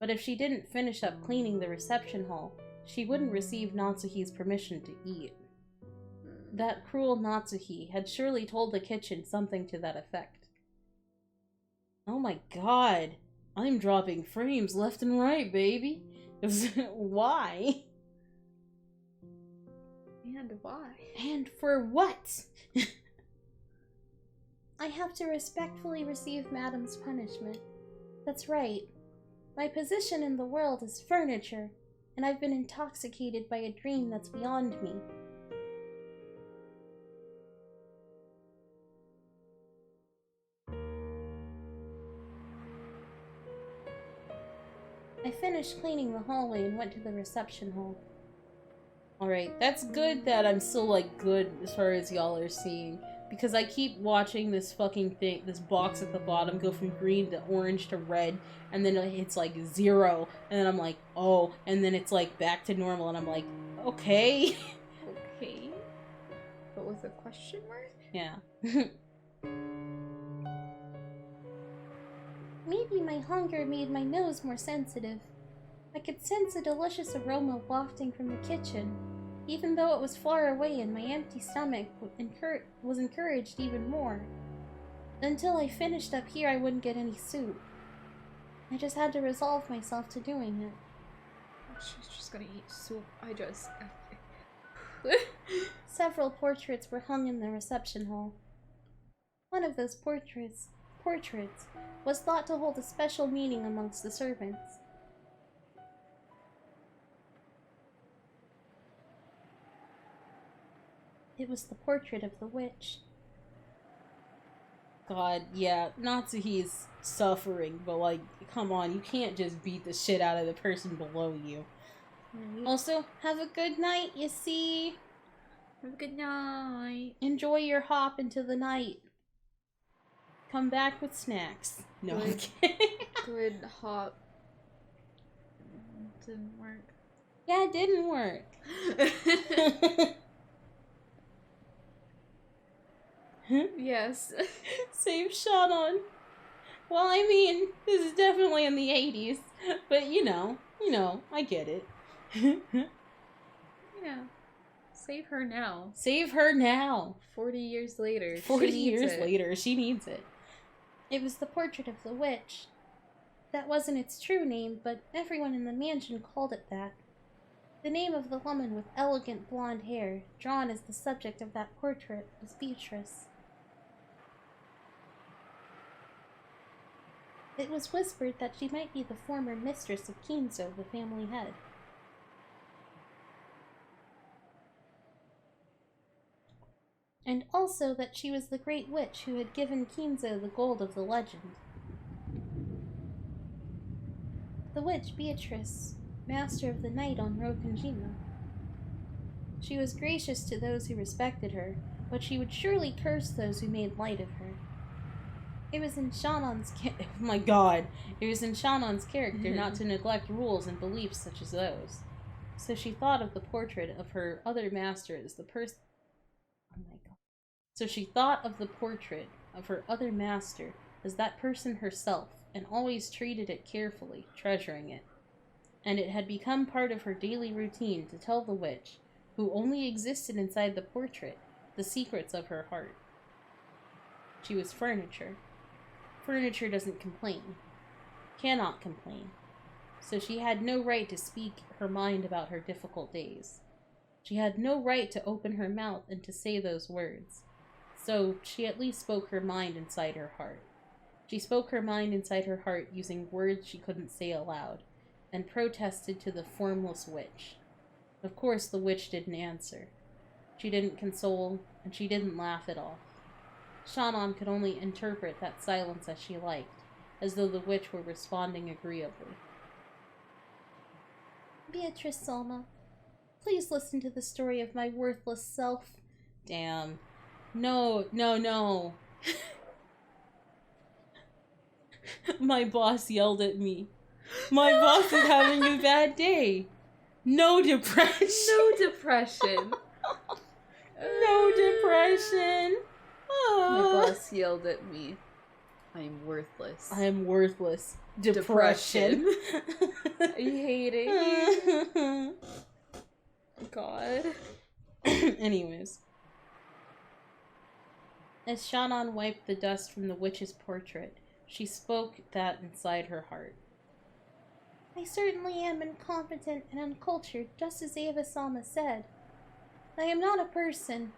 But if she didn't finish up cleaning the reception hall, she wouldn't receive Natsuhi's permission to eat. That cruel Natsuhi had surely told the kitchen something to that effect. Oh my god, I'm dropping frames left and right, baby. Why? And why? And for what? I have to respectfully receive Madam's punishment. That's right. My position in the world is furniture, and I've been intoxicated by a dream that's beyond me. I finished cleaning the hallway and went to the reception hall. Alright, that's good that I'm still, like, good as far as y'all are seeing. Because I keep watching this fucking thing, this box at the bottom go from green to orange to red, and then it's like 0, and then I'm like, oh, and then it's like back to normal, and I'm like, okay. Okay. But with a question mark? Yeah. Maybe my hunger made my nose more sensitive. I could sense a delicious aroma wafting from the kitchen, even though it was far away and my empty stomach was encouraged even more. Until I finished up here, I wouldn't get any soup. I just had to resolve myself to doing it. She's just gonna eat soup. Several portraits were hung in the reception hall. One of those portraits was thought to hold a special meaning amongst the servants. It was the portrait of the witch. God, yeah, Natsuhi's suffering, but like, come on, you can't just beat the shit out of the person below you. Also, have a good night, you see? Have a good night. Enjoy your hop into the night. Come back with snacks. No, I'm kidding. Good hop. Didn't work. Yeah, it didn't work. Yes. Save Shannon. Well, I mean, this is definitely in the 80s, but you know, I get it. Yeah. Save her now. Save her now. 40 years later. 40 years later, she needs it. It was the portrait of the witch. That wasn't its true name, but everyone in the mansion called it that. The name of the woman with elegant blonde hair, drawn as the subject of that portrait, was Beatrice. It was whispered that she might be the former mistress of Kinzo, the family head. And also that she was the great witch who had given Kinzo the gold of the legend. The witch Beatrice, master of the night on Rokanjima. She was gracious to those who respected her, but she would surely curse those who made light of her. It was in Shannon's oh my god. It was in Shannon's character not to neglect rules and beliefs such as those. So she thought of the portrait of her other master as the person. Oh my god. So she thought of the portrait of her other master as that person herself, and always treated it carefully, treasuring it. And it had become part of her daily routine to tell the witch, who only existed inside the portrait, the secrets of her heart. She was furniture. Furniture doesn't complain. Cannot complain. So she had no right to speak her mind about her difficult days. She had no right to open her mouth and to say those words. So she at least spoke her mind inside her heart. She spoke her mind inside her heart using words she couldn't say aloud, and protested to the formless witch. Of course, the witch didn't answer. She didn't console, and she didn't laugh at all. Shannon could only interpret that silence as she liked, as though the witch were responding agreeably. Beatrice Salma, please listen to the story of my worthless self. Damn. No, no, no. My boss yelled at me. My boss is having a bad day. No depression. No depression. No depression. My boss yelled at me. I'm worthless. I am worthless. Depression. I hate it. God. Anyways. As Shannon wiped the dust from the witch's portrait, she spoke that inside her heart. I certainly am incompetent and uncultured, just as Ava Salma said. I am not a person,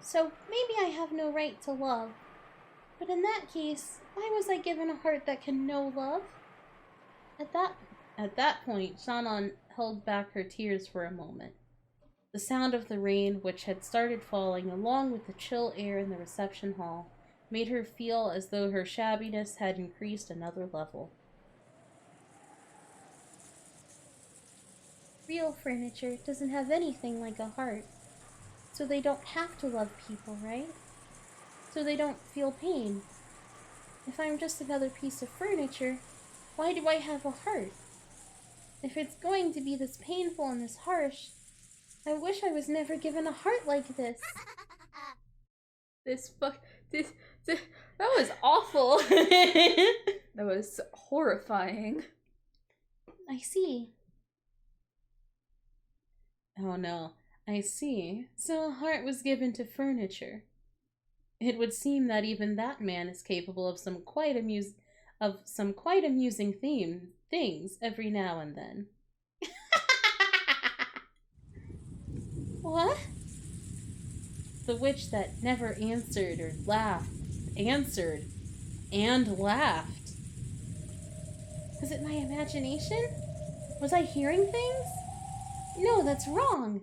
so maybe I have no right to love. But in that case, why was I given a heart that can know love? At that point, Shannon held back her tears for a moment. The sound of the rain, which had started falling, along with the chill air in the reception hall, made her feel as though her shabbiness had increased another level. Real furniture doesn't have anything like a heart. So they don't have to love people, right? So they don't feel pain. If I'm just another piece of furniture, why do I have a heart? If it's going to be this painful and this harsh, I wish I was never given a heart like this. That was awful. That was horrifying. I see. Oh no, I see. So a heart was given to furniture. It would seem that even that man is capable of some quite amusing things every now and then. What? The witch that never answered or laughed, answered, and laughed. Was it my imagination? Was I hearing things? No, that's wrong.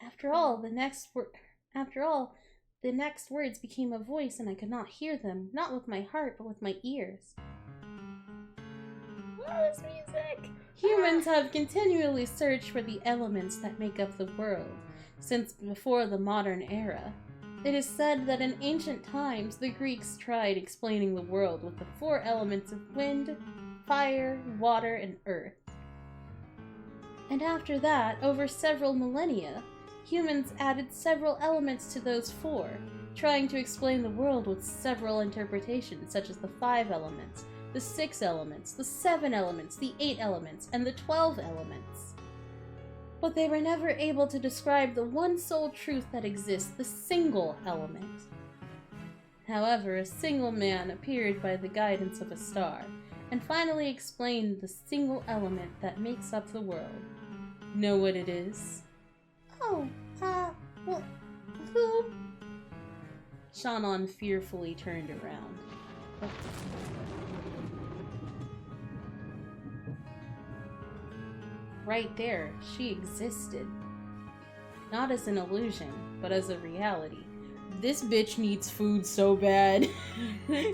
After all, the next words became a voice and I could not hear them, not with my heart, but with my ears. What is music? Humans have continually searched for the elements that make up the world, since before the modern era. It is said that in ancient times, the Greeks tried explaining the world with the 4 elements of wind, fire, water, and earth. And after that, over several millennia, humans added several elements to those 4, trying to explain the world with several interpretations, such as the 5 elements, the 6 elements, the 7 elements, the 8 elements, and the 12 elements. But they were never able to describe the one sole truth that exists, the single element. However, a single man appeared by the guidance of a star, and finally explained the single element that makes up the world. Know what it is? Oh, well, who? Shannon fearfully turned around. Right there, she existed. Not as an illusion, but as a reality. This bitch needs food so bad.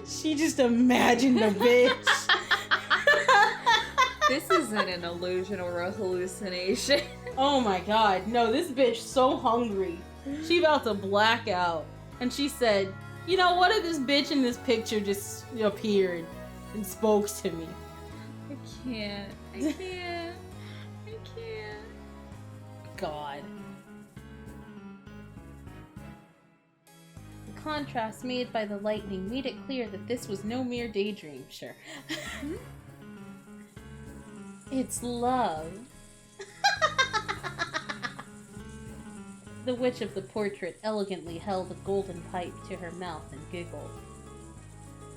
She just imagined a bitch. This isn't an illusion or a hallucination. Oh my god, no, this bitch so hungry. She about to black out. And she said, you know, what if this bitch in this picture just appeared and spoke to me? I can't. I can't. I can't. God. The contrast made by the lightning made it clear that this was no mere daydream, sure. It's love. The witch of the portrait elegantly held a golden pipe to her mouth and giggled.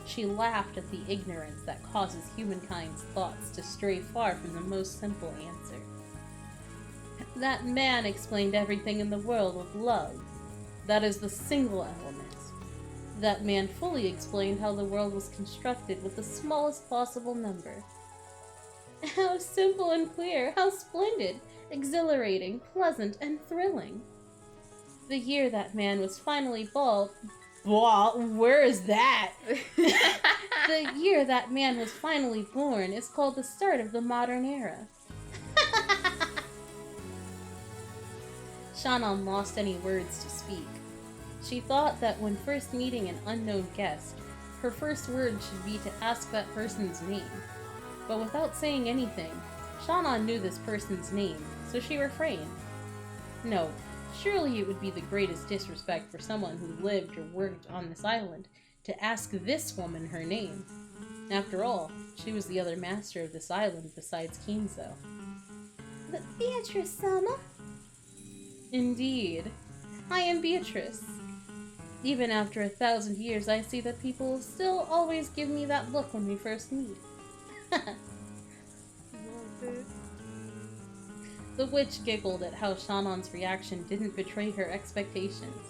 She laughed at the ignorance that causes humankind's thoughts to stray far from the most simple answer. That man explained everything in the world with love. That is the single element. That man fully explained how the world was constructed with the smallest possible number. How simple and clear, how splendid, exhilarating, pleasant, and thrilling. The year that man was finally bald. Where is that? The year that man was finally born is called the start of the modern era. Shannon lost any words to speak. She thought that when first meeting an unknown guest, her first word should be to ask that person's name. But without saying anything, Shannon knew this person's name, so she refrained. No, surely it would be the greatest disrespect for someone who lived or worked on this island to ask this woman her name. After all, she was the other master of this island besides Kinzo. But Beatrice-sama? Indeed. I am Beatrice. Even after 1,000 years, I see that people still always give me that look when we first meet. The witch giggled at how Shannon's reaction didn't betray her expectations.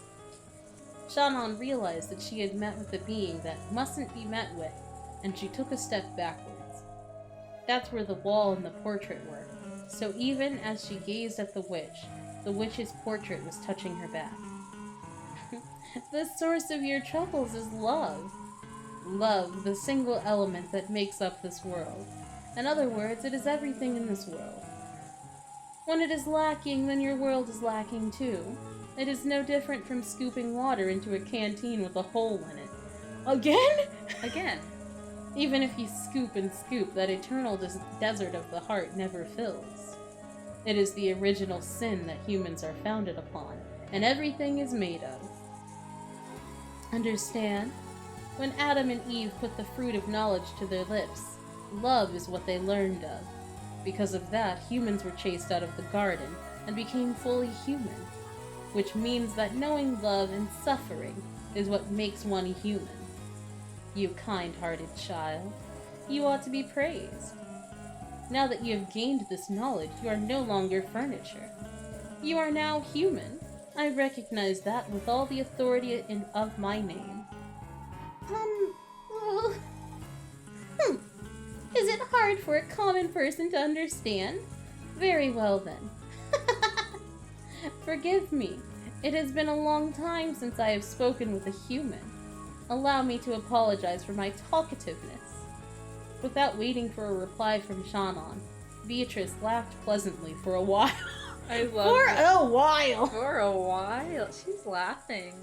Shannon realized that she had met with a being that mustn't be met with, and she took a step backwards. That's where the wall and the portrait were, so even as she gazed at the witch's portrait was touching her back. The source of your troubles is love. Love, the single element that makes up this world. In other words, it is everything in this world. When it is lacking, then your world is lacking too. It is no different from scooping water into a canteen with a hole in it. Again? Again. Even if you scoop and scoop, that eternal desert of the heart never fills. It is the original sin that humans are founded upon, and everything is made of. Understand? When Adam and Eve put the fruit of knowledge to their lips, love is what they learned of. Because of that, humans were chased out of the garden and became fully human, which means that knowing love and suffering is what makes one human. You kind-hearted child, you ought to be praised. Now that you have gained this knowledge, you are no longer furniture. You are now human. I recognize that with all the authority of my name. Well... Is it hard for a common person to understand? Very well then. Forgive me. It has been a long time since I have spoken with a human. Allow me to apologize for my talkativeness. Without waiting for a reply from Shannon, Beatrice laughed pleasantly for a while. I love For it. a while! For a while. She's laughing.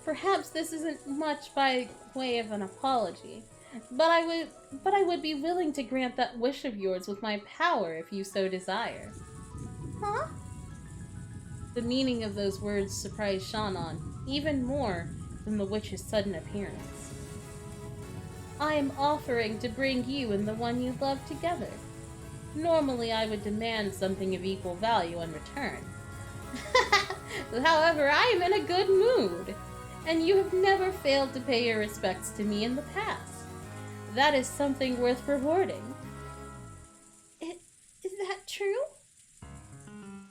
Perhaps this isn't much by way of an apology, but I would be willing to grant that wish of yours with my power if you so desire. Huh? The meaning of those words surprised Shannon even more than the witch's sudden appearance. I am offering to bring you and the one you love together. Normally I would demand something of equal value in return. However, I am in a good mood, and you have never failed to pay your respects to me in the past. That is something worth rewarding. Is that true?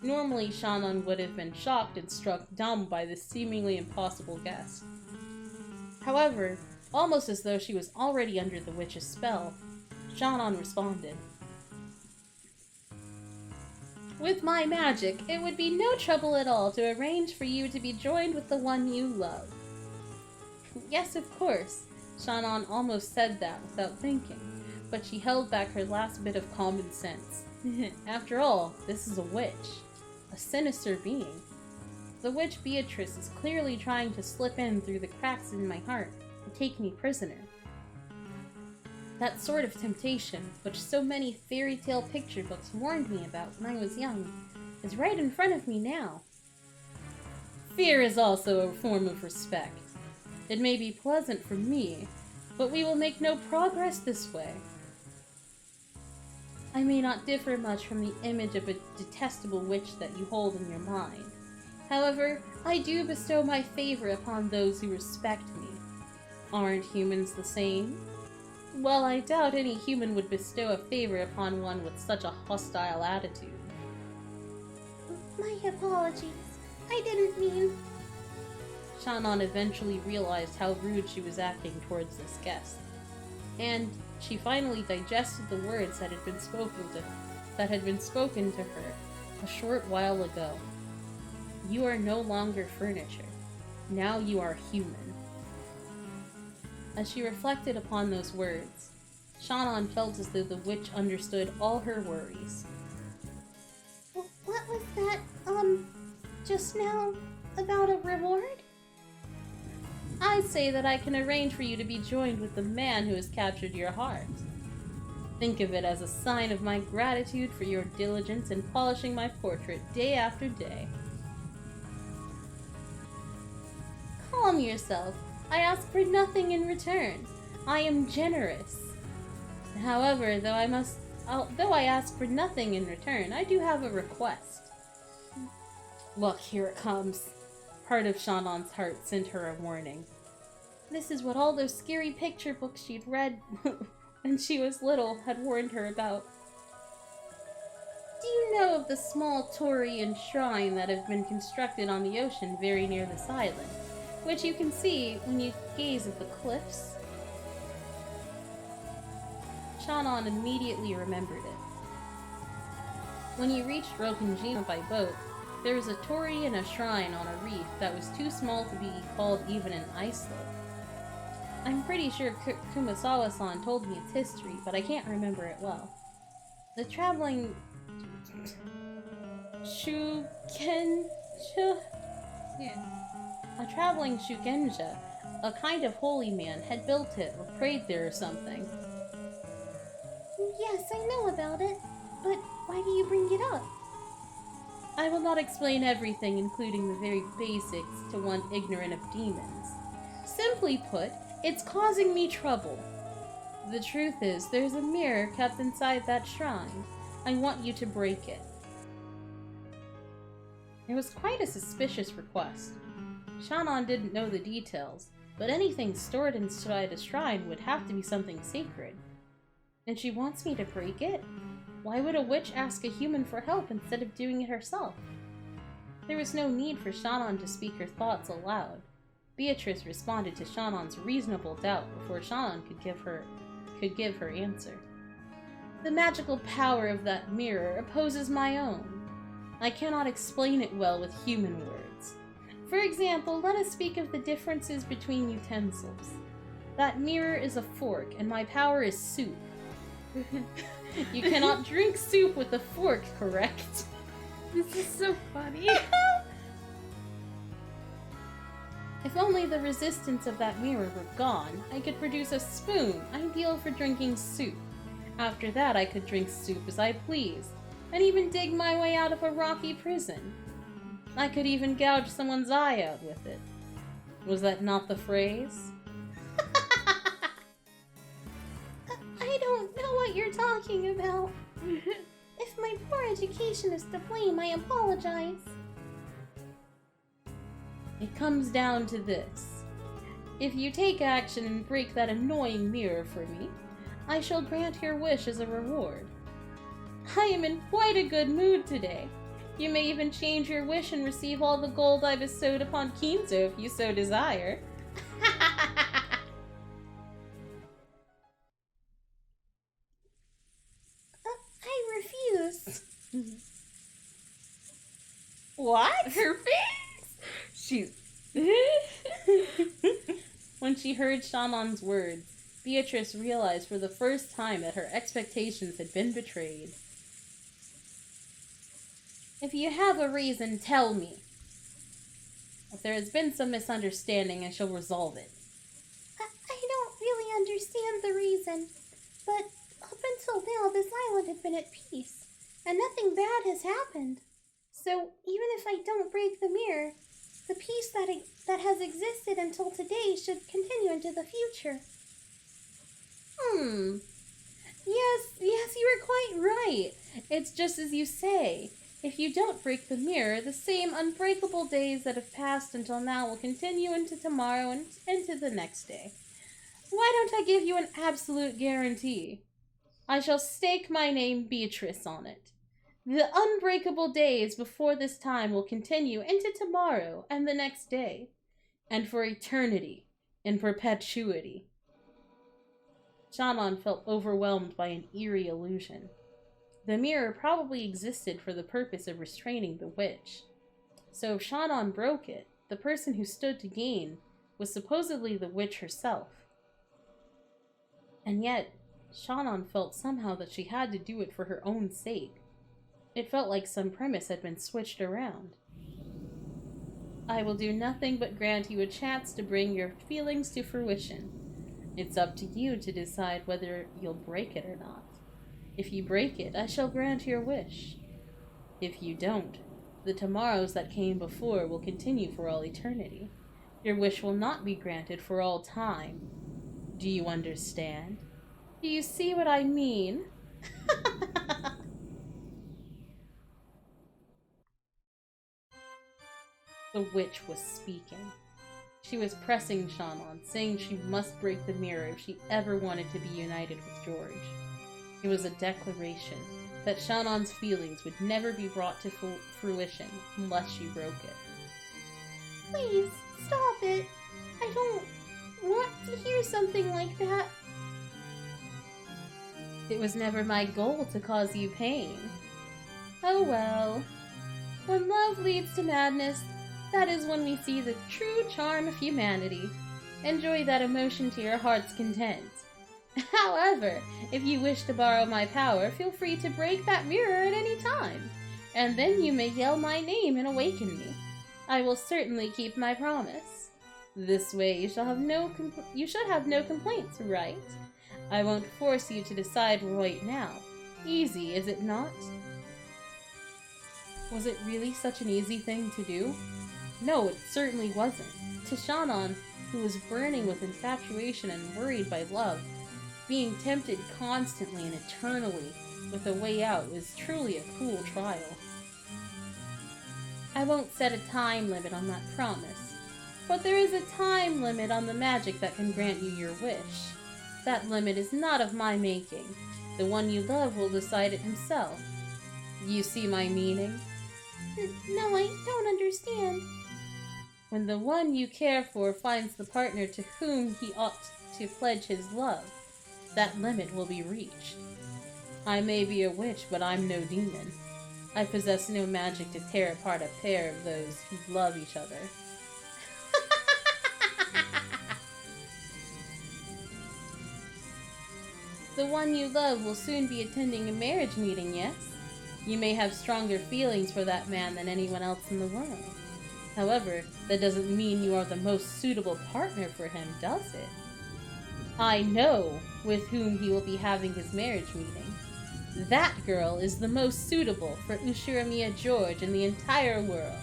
Normally, Shannon would have been shocked and struck dumb by this seemingly impossible guess. However, almost as though she was already under the witch's spell, Shannon responded. With my magic, it would be no trouble at all to arrange for you to be joined with the one you love. Yes, of course. Shannon almost said that without thinking, but she held back her last bit of common sense. After all, this is a witch. A sinister being. The witch Beatrice is clearly trying to slip in through the cracks in my heart and take me prisoner. That sort of temptation, which so many fairy tale picture books warned me about when I was young, is right in front of me now. Fear is also a form of respect. It may be pleasant for me, but we will make no progress this way. I may not differ much from the image of a detestable witch that you hold in your mind. However, I do bestow my favor upon those who respect me. Aren't humans the same? Well, I doubt any human would bestow a favor upon one with such a hostile attitude. My apologies. I didn't mean... Shannon eventually realized how rude she was acting towards this guest. And she finally digested the words that had been spoken to her a short while ago. You are no longer furniture. Now you are human. As she reflected upon those words, Shannon felt as though the witch understood all her worries. What was that, just now, about a reward? I say that I can arrange for you to be joined with the man who has captured your heart. Think of it as a sign of my gratitude for your diligence in polishing my portrait day after day. Calm yourself. I ask for nothing in return. I am generous. However, though I ask for nothing in return, I do have a request. Look, here it comes. Part of Shannon's heart sent her a warning. This is what all those scary picture books she'd read when she was little had warned her about. Do you know of the small Taurian shrine that have been constructed on the ocean very near this island, which you can see when you gaze at the cliffs? Shannon immediately remembered it. When you reached Rokanjima by boat, there was a torii and a shrine on a reef that was too small to be called even an islet. I'm pretty sure Kumasawa-san told me its history, but I can't remember it well. The traveling Shugenja? Yeah. A traveling Shugenja, a kind of holy man, had built it or prayed there or something. Yes, I know about it, but why do you bring it up? I will not explain everything, including the very basics, to one ignorant of demons. Simply put, it's causing me trouble. The truth is, there's a mirror kept inside that shrine. I want you to break it. It was quite a suspicious request. Shannon didn't know the details, but anything stored inside a shrine would have to be something sacred. And she wants me to break it? Why would a witch ask a human for help instead of doing it herself? There was no need for Shannon to speak her thoughts aloud. Beatrice responded to Shannon's reasonable doubt before Shannon could give her answer. The magical power of that mirror opposes my own. I cannot explain it well with human words. For example, let us speak of the differences between utensils. That mirror is a fork, and my power is soup. You cannot drink soup with a fork, correct? This is so funny. If only the resistance of that mirror were gone, I could produce a spoon, ideal for drinking soup. After that, I could drink soup as I pleased, and even dig my way out of a rocky prison. I could even gouge someone's eye out with it. Was that not the phrase? I don't know what you're talking about. If my poor education is to blame, I apologize. It comes down to this. If you take action and break that annoying mirror for me, I shall grant your wish as a reward. I am in quite a good mood today. You may even change your wish and receive all the gold I bestowed upon Kinzo if you so desire. I refuse. What? Her face! She's... When she heard Shannon's words, Beatrice realized for the first time that her expectations had been betrayed. If you have a reason, tell me. If there has been some misunderstanding, I shall resolve it. I don't really understand the reason, but up until now this island had been at peace, and nothing bad has happened. So even if I don't break the mirror, the peace that has existed until today should continue into the future. Yes, you are quite right. It's just as you say. If you don't break the mirror, the same unbreakable days that have passed until now will continue into tomorrow and into the next day. Why don't I give you an absolute guarantee? I shall stake my name Beatrice on it. The unbreakable days before this time will continue into tomorrow and the next day, and for eternity, in perpetuity. Shannon felt overwhelmed by an eerie illusion. The mirror probably existed for the purpose of restraining the witch. So if Shannon broke it, the person who stood to gain was supposedly the witch herself. And yet, Shannon felt somehow that she had to do it for her own sake. It felt like some premise had been switched around. I will do nothing but grant you a chance to bring your feelings to fruition. It's up to you to decide whether you'll break it or not. If you break it, I shall grant your wish. If you don't, the tomorrows that came before will continue for all eternity. Your wish will not be granted for all time. Do you understand? Do you see what I mean? The witch was speaking. She was pressing Shannon, saying she must break the mirror if she ever wanted to be united with George. It was a declaration that Shannon's feelings would never be brought to fruition unless she broke it. Please, stop it. I don't want to hear something like that. It was never my goal to cause you pain. Oh well. When love leads to madness, that is when we see the true charm of humanity. Enjoy that emotion to your heart's content. However, if you wish to borrow my power, feel free to break that mirror at any time, and then you may yell my name and awaken me. I will certainly keep my promise. This way you should have no complaints, right? I won't force you to decide right now. Easy, is it not? Was it really such an easy thing to do? No, it certainly wasn't. To Shannon, who was burning with infatuation and worried by love, being tempted constantly and eternally with a way out was truly a cruel trial. I won't set a time limit on that promise, but there is a time limit on the magic that can grant you your wish. That limit is not of my making. The one you love will decide it himself. You see my meaning? No, I don't understand. When the one you care for finds the partner to whom he ought to pledge his love, that limit will be reached. I may be a witch, but I'm no demon. I possess no magic to tear apart a pair of those who love each other. The one you love will soon be attending a marriage meeting, yes? You may have stronger feelings for that man than anyone else in the world. However, that doesn't mean you are the most suitable partner for him, does it? I know with whom he will be having his marriage meeting. That girl is the most suitable for Ushiramiya George in the entire world.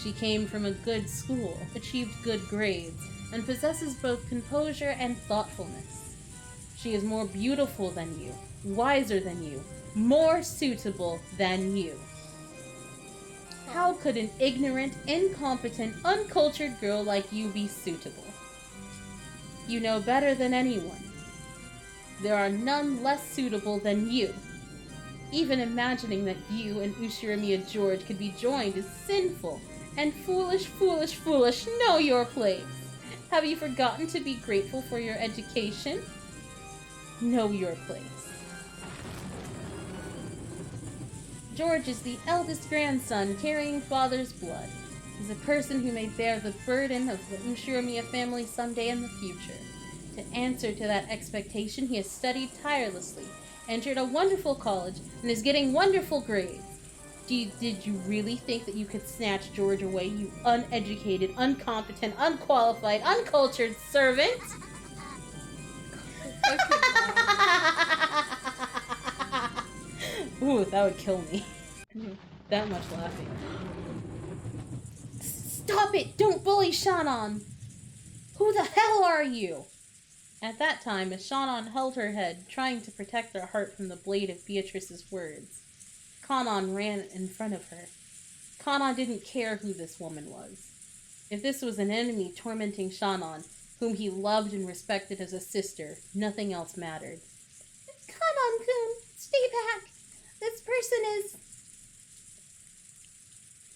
She came from a good school, achieved good grades, and possesses both composure and thoughtfulness. She is more beautiful than you, wiser than you, more suitable than you. How could an ignorant, incompetent, uncultured girl like you be suitable? You know better than anyone. There are none less suitable than you. Even imagining that you and Ushiramiya George could be joined is sinful and foolish, foolish, foolish. Know your place. Have you forgotten to be grateful for your education? Know your place. George is the eldest grandson carrying father's blood. He's a person who may bear the burden of the Ushiramiya family someday in the future. To answer to that expectation, he has studied tirelessly, entered a wonderful college, and is getting wonderful grades. Did you really think that you could snatch George away, you uneducated, incompetent, unqualified, uncultured servant? Ooh, that would kill me. That much laughing. Stop it! Don't bully Shannon! Who the hell are you? At that time, as Shannon held her head, trying to protect her heart from the blade of Beatrice's words, Kanon ran in front of her. Kanon didn't care who this woman was. If this was an enemy tormenting Shannon, whom he loved and respected as a sister, nothing else mattered. Kanon-kun, stay back! This person is...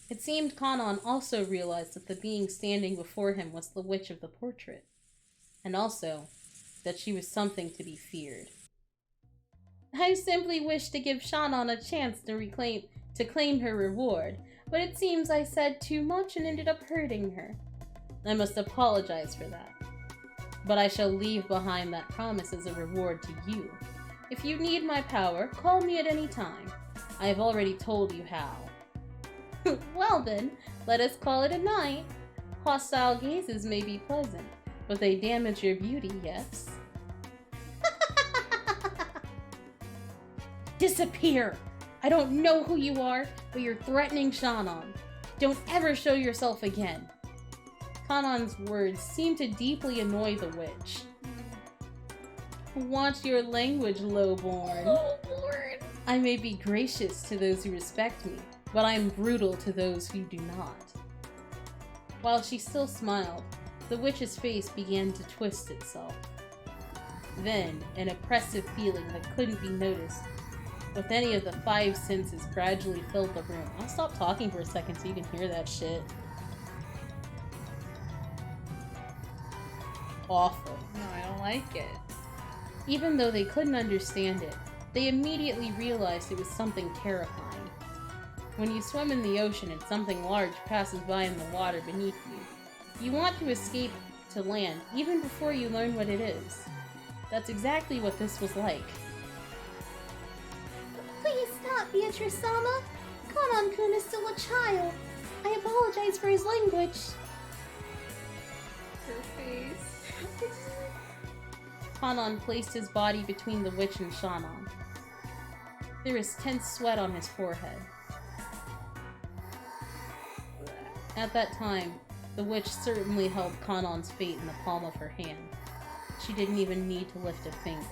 It seemed Kanon also realized that the being standing before him was the witch of the portrait, and also that she was something to be feared. I simply wished to give Shannon a chance to claim her reward, but it seems I said too much and ended up hurting her. I must apologize for that. But I shall leave behind that promise as a reward to you. If you need my power, call me at any time. I have already told you how. Well then, let us call it a night. Hostile gazes may be pleasant, but they damage your beauty, yes? Disappear! I don't know who you are, but you're threatening Shannon. Don't ever show yourself again. Kanon's words seemed to deeply annoy the witch. Watch your language, lowborn. Lowborn. I may be gracious to those who respect me, but I am brutal to those who do not. While she still smiled, the witch's face began to twist itself. Then, an oppressive feeling that couldn't be noticed with any of the five senses gradually filled the room. I'll stop talking for a second so you can hear that shit. Awful. No, I don't like it. Even though they couldn't understand it, they immediately realized it was something terrifying. When you swim in the ocean and something large passes by in the water beneath you, you want to escape to land even before you learn what it is. That's exactly what this was like. Please stop, Beatrice-sama. Kanon-kun is still a child. I apologize for his language. Her face. Kanon placed his body between the witch and Shannon. There was tense sweat on his forehead. At that time, the witch certainly held Kanon's fate in the palm of her hand. She didn't even need to lift a finger.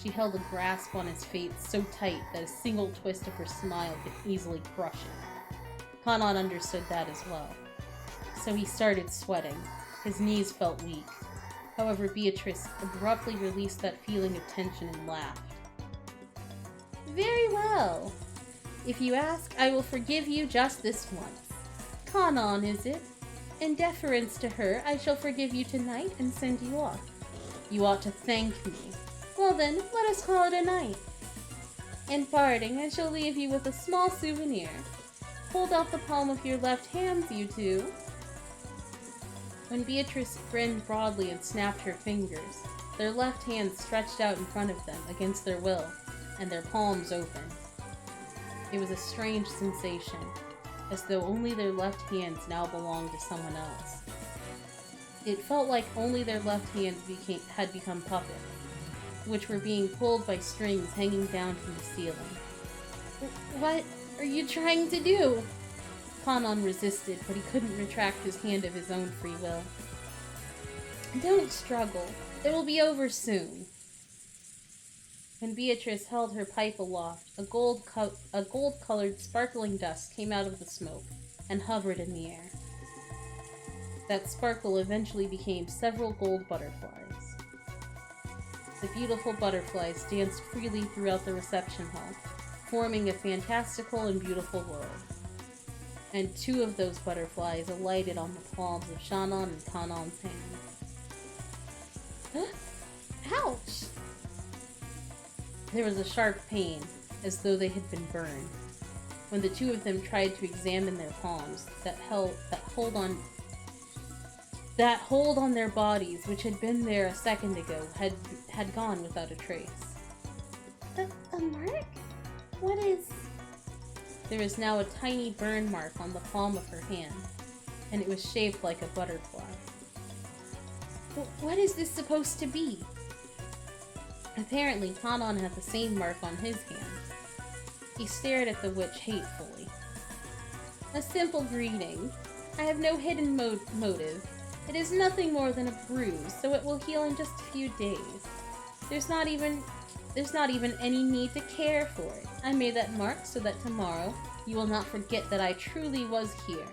She held a grasp on his fate so tight that a single twist of her smile could easily crush it. Kanon understood that as well. So he started sweating. His knees felt weak. However, Beatrice abruptly released that feeling of tension and laughed. Very well. If you ask, I will forgive you just this once. Kanon, is it? In deference to her, I shall forgive you tonight and send you off. You ought to thank me. Well then, let us call it a night. In parting, I shall leave you with a small souvenir. Hold out the palm of your left hand, you two. When Beatrice grinned broadly and snapped her fingers, their left hands stretched out in front of them against their will, and their palms open. It was a strange sensation, as though only their left hands now belonged to someone else. It felt like only their left hands had become puppets, which were being pulled by strings hanging down from the ceiling. What are you trying to do? Kanon resisted, but he couldn't retract his hand of his own free will. Don't struggle. It will be over soon. When Beatrice held her pipe aloft, a gold-colored sparkling dust came out of the smoke and hovered in the air. That sparkle eventually became several gold butterflies. The beautiful butterflies danced freely throughout the reception hall, forming a fantastical and beautiful world. And two of those butterflies alighted on the palms of Shannon and Kanon's hands. Ouch! There was a sharp pain, as though they had been burned, when the two of them tried to examine their palms that hold on That hold on their bodies, which had been there a second ago, had gone without a trace. A mark? What is... There was now a tiny burn mark on the palm of her hand, and it was shaped like a butterfly. What is this supposed to be? Apparently, Tanon had the same mark on his hand. He stared at the witch hatefully. A simple greeting. I have no hidden motive. It is nothing more than a bruise, so it will heal in just a few days. There's not even any need to care for it. I made that mark so that tomorrow you will not forget that I truly was here,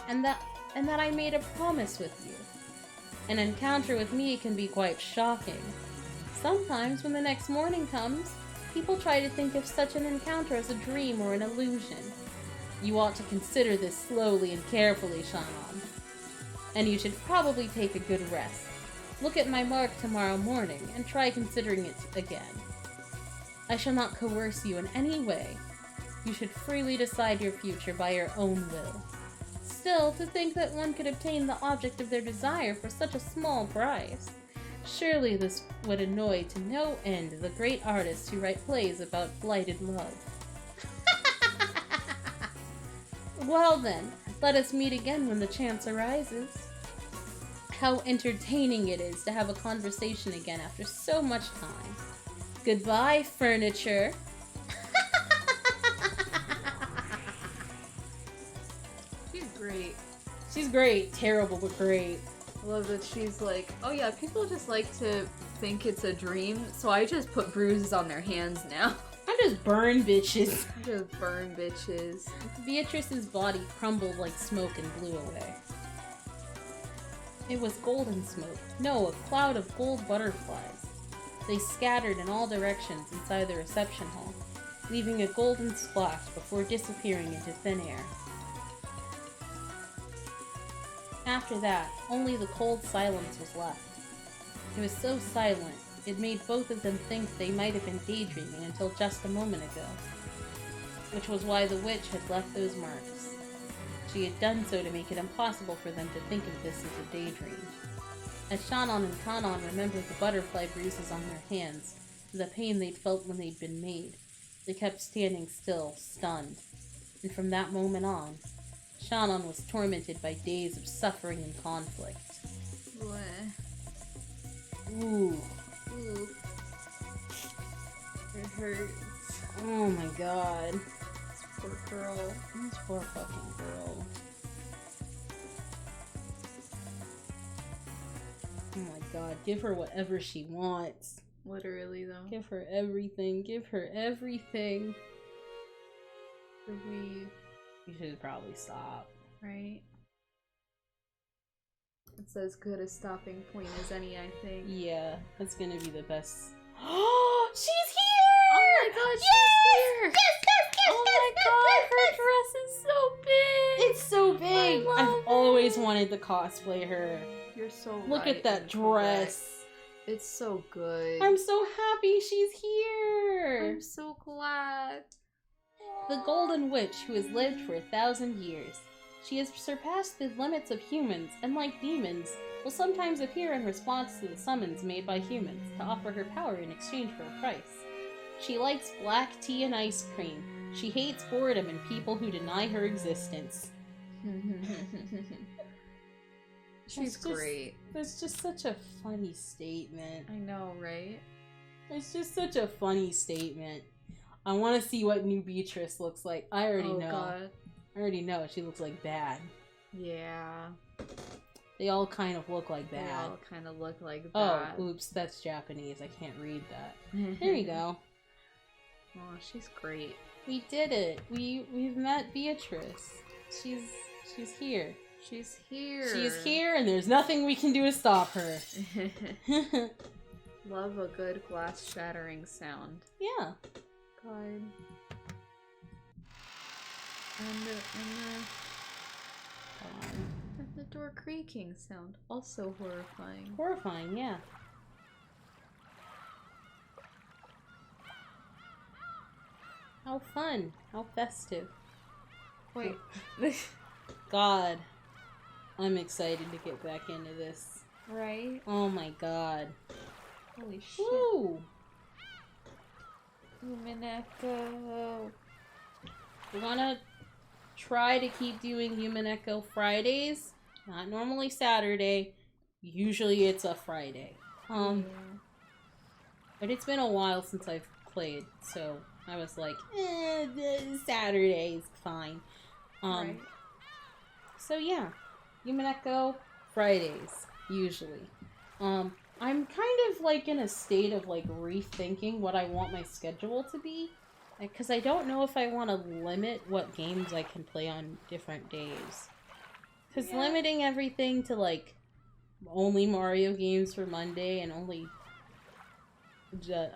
and that I made a promise with you. An encounter with me can be quite shocking. Sometimes, when the next morning comes, people try to think of such an encounter as a dream or an illusion. You ought to consider this slowly and carefully, Shannon. And you should probably take a good rest. Look at my mark tomorrow morning, and try considering it again. I shall not coerce you in any way. You should freely decide your future by your own will. Still, to think that one could obtain the object of their desire for such a small price. Surely this would annoy to no end the great artists who write plays about blighted love. Well then, let us meet again when the chance arises. How entertaining it is to have a conversation again after so much time. Goodbye, furniture. She's great. She's great. Terrible, but great. I love that she's like, oh yeah, people just like to think it's a dream, so I just put bruises on their hands now. I just burn bitches. I just burn bitches. Beatrice's body crumbled like smoke and blew away. It was golden smoke. No, a cloud of gold butterflies. They scattered in all directions inside the reception hall, leaving a golden splash before disappearing into thin air. After that, only the cold silence was left. It was so silent, it made both of them think they might have been daydreaming until just a moment ago. Which was why the witch had left those marks. She had done so to make it impossible for them to think of this as a daydream. As Shannon and Tanon remembered the butterfly bruises on their hands, the pain they'd felt when they'd been made, they kept standing still, stunned. And from that moment on, Shannon was tormented by days of suffering and conflict. Ooh. Ooh. It hurts. Oh my god. This poor girl. This poor fucking girl. Oh my god, give her whatever she wants. Literally, though. Give her everything. Give her everything. You should probably stop. Right? It's as good a stopping point as any, I think. Yeah, that's gonna be the best. Oh, she's here! Oh my god, she's here! Yes! Oh my god, her dress is so big! It's so big! I've always wanted to cosplay her. You're so right. Look at that dress. It's so good. I'm so happy she's here! I'm so glad. The Golden Witch, who has lived for 1,000 years. She has surpassed the limits of humans, and like demons, will sometimes appear in response to the summons made by humans to offer her power in exchange for a price. She likes black tea and ice cream. She hates boredom and people who deny her existence. She's great. That's just such a funny statement. I know, right? It's just such a funny statement. I want to see what new Beatrice looks like. I already know. God. I already know. She looks like Bad. Yeah. They all kind of look like Bad. They all kind of look like Oh, that. oops, that's Japanese. I can't read that. There you go. Oh, she's great. We did it. We've met Beatrice. She's here. She's here. She's here, and there's nothing we can do to stop her. Love a good glass shattering sound. Yeah. God. And the door creaking sound, also horrifying. Horrifying, yeah. How fun. How festive. Wait. God. I'm excited to get back into this. Right? Oh my god. Holy shit. Woo! Umineko. We're gonna try to keep doing Umineko Fridays. Not normally Saturday. Usually it's a Friday. Yeah. But it's been a while since I've played, so I was like, Saturday's fine. Right. So yeah, Umineko Fridays, usually. I'm kind of like in a state of like rethinking what I want my schedule to be. Because I don't know if I want to limit what games I can play on different days. Because Yeah. limiting everything to like only Mario games for Monday and only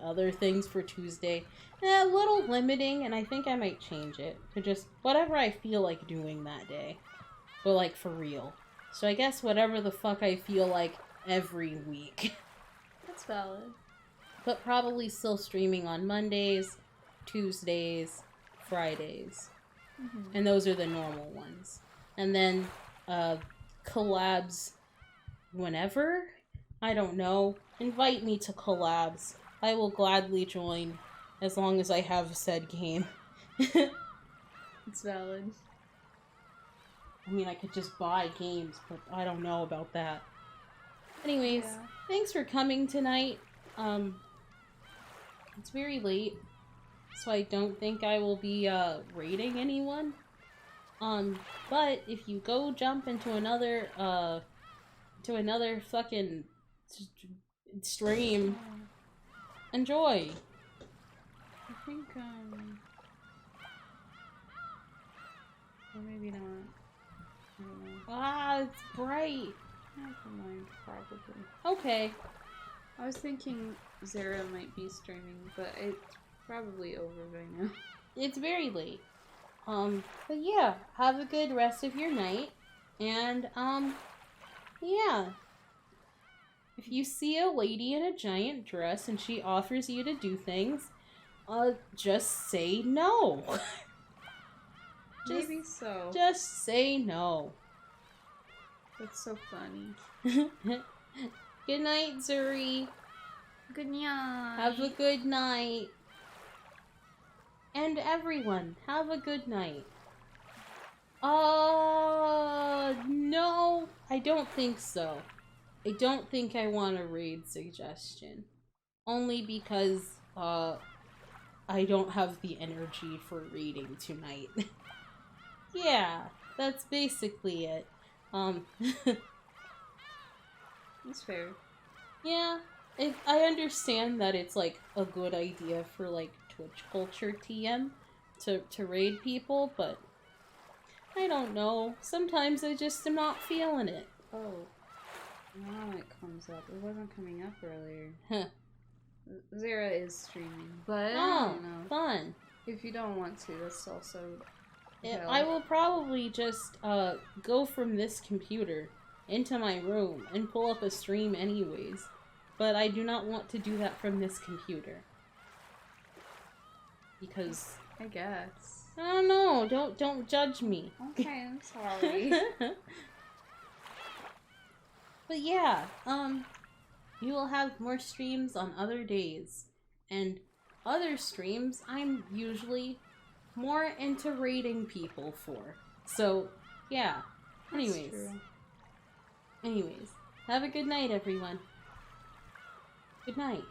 other things for Tuesday, a little limiting, and I think I might change it to just whatever I feel like doing that day. But like for real. So I guess whatever the fuck I feel like every week. That's valid. But probably still streaming on Mondays, Tuesdays, Fridays. Mm-hmm. And those are the normal ones. And then collabs whenever? I don't know. Invite me to collabs. I will gladly join as long as I have said game. It's valid. I mean, I could just buy games, but I don't know about that. Anyways, Yeah. thanks for coming tonight. It's very late, so I don't think I will be rating anyone. But if you go jump into another fucking stream, enjoy. I think, or maybe not. I don't know. Ah, it's bright. Never mind, probably. Okay. I was thinking Zara might be streaming, but it's probably over by now. It's very late. But yeah, have a good rest of your night. And, yeah. If you see a lady in a giant dress and she offers you to do things, just say no. Maybe so. Just say no. That's so funny. Good night, Zuri. Good night. Have a good night. And everyone, have a good night. No, I don't think so. I don't think I want a raid suggestion. Only because, I don't have the energy for reading tonight. Yeah, that's basically it. That's fair. Yeah, I understand that it's, like, a good idea for, like, Twitch culture TM to raid people, but I don't know. Sometimes I just am not feeling it. Oh. Now it comes up. It wasn't coming up earlier. Huh. Zara is streaming, but I Oh, don't know. fun. If you don't want to, that's also... hell. I will probably just, go from this computer into my room and pull up a stream anyways. But I do not want to do that from this computer. Because... I guess. I don't know, don't judge me. Okay, I'm sorry. But yeah, you will have more streams on other days. And other streams I'm usually more into raiding people for. So, yeah. Anyways. That's true. Anyways, have a good night, everyone. Good night.